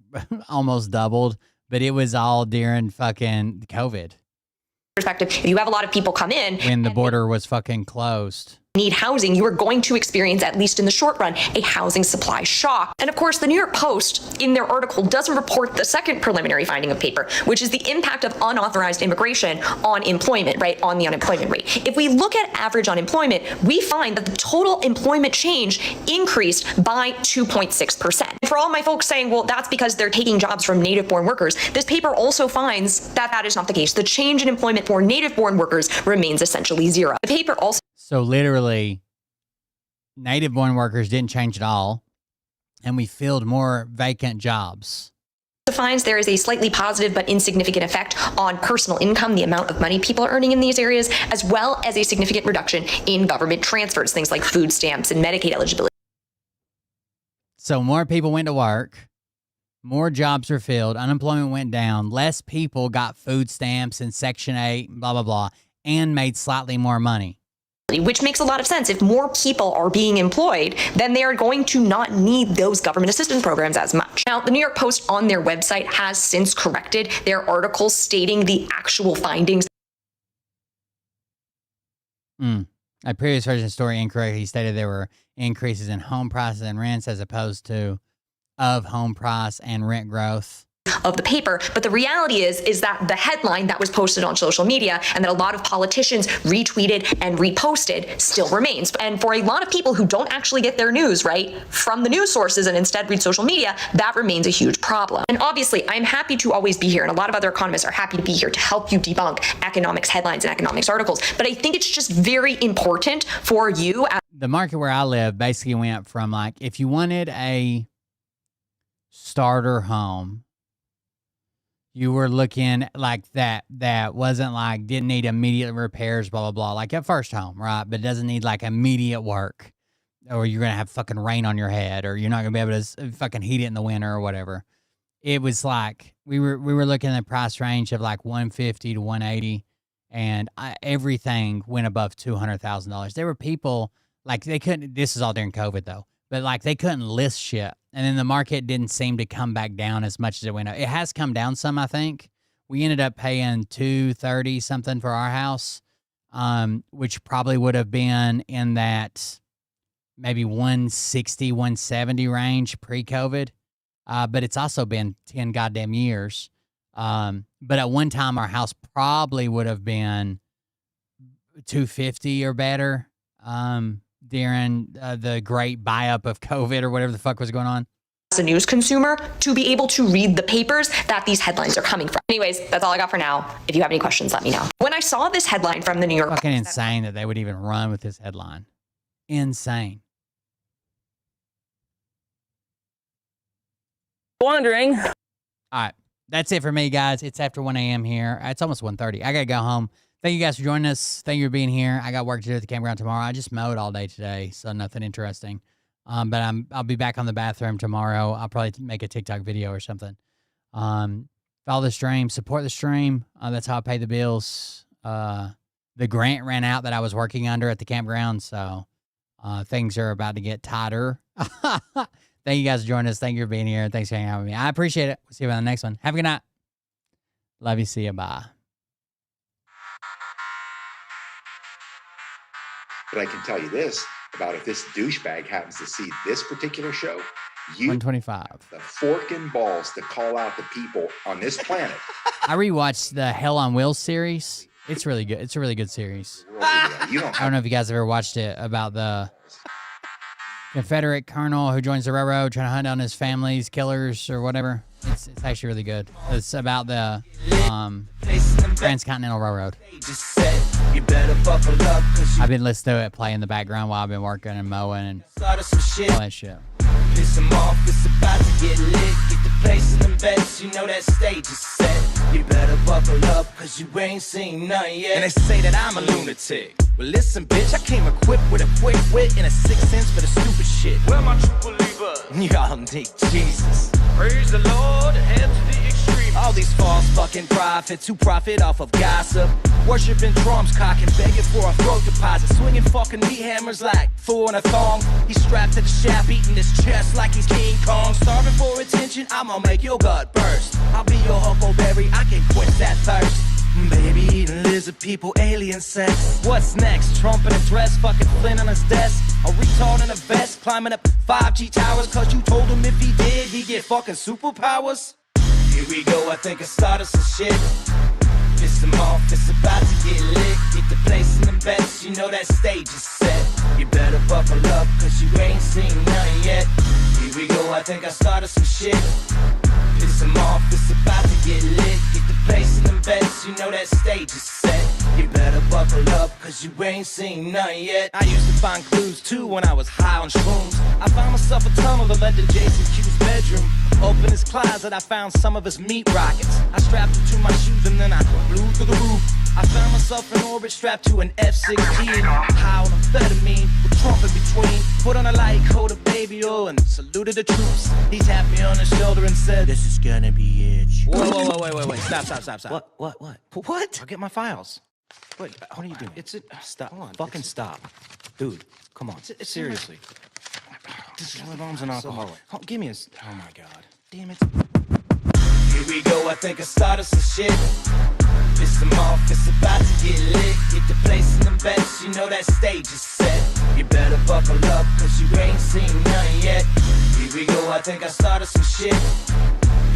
almost doubled, but it was all during fucking COVID. Perspective, if you have a lot of people come in... When the border was fucking closed. Need housing, you are going to experience, at least in the short run, a housing supply shock. And of course, the New York Post, in their article, doesn't report the second preliminary finding of paper, which is the impact of unauthorized immigration on employment, right, on the unemployment rate. If we look at average unemployment, we find that the total employment change increased by 2.6%. For all my folks saying, well, that's because they're taking jobs from native-born workers, this paper also finds that that is not the case. The change in employment for native-born workers remains essentially zero. The paper also... So literally, native-born workers didn't change at all, and we filled more vacant jobs. Finds there is a slightly positive but insignificant effect on personal income, the amount of money people are earning in these areas, as well as a significant reduction in government transfers, things like food stamps and Medicaid eligibility. So more people went to work, more jobs were filled, unemployment went down, less people got food stamps and Section 8, blah, blah, blah, and made slightly more money. Which makes a lot of sense. If more people are being employed, then they are going to not need those government assistance programs as much. Now, the New York Post on their website has since corrected their articles stating the actual findings. A previous version of the story incorrectly stated there were increases in home prices and rents as opposed to of home price and rent growth of the paper. But the reality is that the headline that was posted on social media and that a lot of politicians retweeted and reposted still remains. And for a lot of people who don't actually get their news, right, from the news sources and instead read social media, that remains a huge problem. And obviously, I'm happy to always be here, and a lot of other economists are happy to be here to help you debunk economics headlines and economics articles. But I think it's just very important for you. The market where I live basically went from, like, if you wanted a starter home, you were looking like that wasn't like, didn't need immediate repairs, blah, blah, blah, like a first home, right? But it doesn't need like immediate work, or you're going to have fucking rain on your head, or you're not going to be able to fucking heat it in the winter or whatever. it was like we were looking at a price range of like 150 to 180, and everything went above $200,000. There were people like they couldn't. This is all during COVID though, but like they couldn't list shit, and then the market didn't seem to come back down as much as it went up. It has come down some, I think. We ended up paying $230 something for our house, which probably would have been in that maybe 160, 170 range pre-COVID. But it's also been 10 goddamn years. But at one time, our house probably would have been $250 or better during the great buy-up of COVID or whatever the fuck was going on. As a news consumer, to be able to read the papers that these headlines are coming from. Anyways, that's all I got for now. If you have any questions, let me know. When I saw this headline from the New York Times, fucking insane that they would even run with this headline. Insane. Wondering. All right, that's it for me, guys. It's after 1 a.m. here. It's almost 1:30. I gotta go home. Thank you guys for joining us. Thank you for being here. I got work to do at the campground tomorrow. I just mowed all day today, so nothing interesting. But I'll be back on the bathroom tomorrow. I'll probably make a TikTok video or something. Follow the stream, support the stream. That's how I pay the bills. The grant ran out that I was working under at the campground, so things are about to get tighter. Thank you guys for joining us. Thank you for being here. Thanks for hanging out with me. I appreciate it. We'll see you on the next one. Have a good night. Love you. See you. Bye. But I can tell you this about if this douchebag happens to see this particular show, you 125. The fork and balls to call out the people on this planet. I rewatched the Hell on Wheels series. It's really good. It's a really good series. I don't know if you guys have ever watched it, about the Confederate colonel who joins the railroad trying to hunt down his family's killers or whatever. It's actually really good. It's about the Transcontinental Railroad. I've been listening to it play in the background while I've been working and mowing and all that shit. Piss them off, it's about to get lit. Get the place in them beds, you know that stage is set. You better buckle up, cause you ain't seen none yet. And they say that I'm a lunatic. Well listen bitch, I came equipped with a quick wit and a 6th sense for the stupid shit. Where my true believers? Y'all need Jesus. Praise the Lord, head to the extreme. All these false fucking prophets who profit off of gossip. Worshipping drums, cocking, begging for a throat deposit. Swinging fucking meat hammers like fool in a thong. He's strapped to the shaft, eating his chest like he's King Kong. Starving for attention, I'ma make your gut burst. I'll be your huckleberry, I can quench that thirst. Baby eating lizard people, alien sex. What's next? Trump in a dress, fucking Flynn on his desk. A retard in a vest, climbing up 5G towers. Cause you told him if he did, he'd get fucking superpowers. Here we go, I think I started some shit. Piss them off, it's about to get lit. Get the place in them beds, you know that stage is set. You better buckle up, cause you ain't seen none yet. Here we go, I think I started some shit. Piss them off, it's about to get lit. Get the place in them beds, you know that stage is set. You better buckle up, cause you ain't seen none yet. I used to find clues too when I was high on shrooms. I found myself a tunnel that led to Jason Q's bedroom. Open his closet, I found some of his meat rockets. I strapped it to my shoes and then I flew through the roof. I found myself in orbit strapped to an F-16. High on amphetamine with Trump in between. Put on a light coat of baby oil and saluted the troops. He tapped me on the shoulder and said, "This is gonna be it." Whoa, wait. Stop. What? I'll get my files. Wait, what are you doing? Stop. Hold on. Fucking stop. Dude, come on. Seriously. This is my arms and alcohol. Give me a... Oh my God. Damn it. Here we go, I think I started some shit. Piss them off, it's about to get lit. Get the place in them beds, you know that stage is set. You better buckle up, cause you ain't seen none yet. Here we go, I think I started some shit.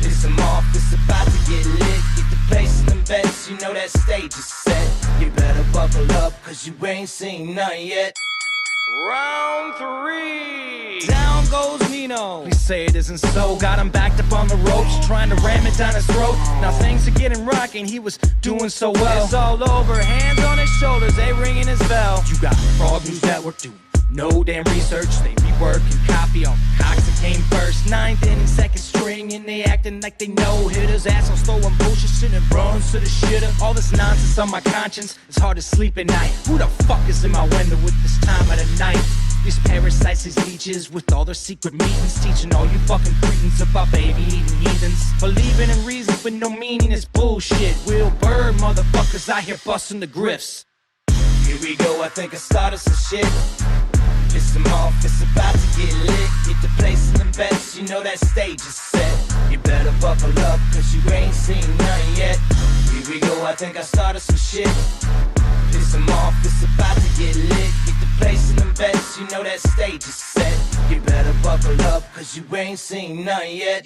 Piss them off, it's about to get lit. Get the place in them beds, you know that stage is set. You better buckle up, cause you ain't seen none yet. Round 3. Down goes Nino. Please say it isn't so. Got him backed up on the ropes, trying to ram it down his throat. Now things are getting rocking, he was doing so well. It's all over, hands on his shoulders, they ringing his bell. You got Frog News Network doing no damn research. They rework and copy on cocks that came first. 9th inning, 2nd string, and they acting like they know hitters. Assholes throwing bullshit, sending runs to the shitter. All this nonsense on my conscience, it's hard to sleep at night. Who the fuck is in my window with this time of the night? These parasites, these leeches, with all their secret meetings, teaching all you fucking cretins about baby-eating heathens. Believing in reason with no meaning is bullshit. Will Bird motherfuckers out here busting the grifts. Here we go, I think I started some shit. It's a off, it's about to get lit. Get the place in the bets, you know that stage is set. You better buckle up, cause you ain't seen nothing yet. Here we go, I think I started some shit. Piss them off, it's about to get lit. Get the place in the bets, you know that stage is set. You better buckle up, cause you ain't seen nothing yet.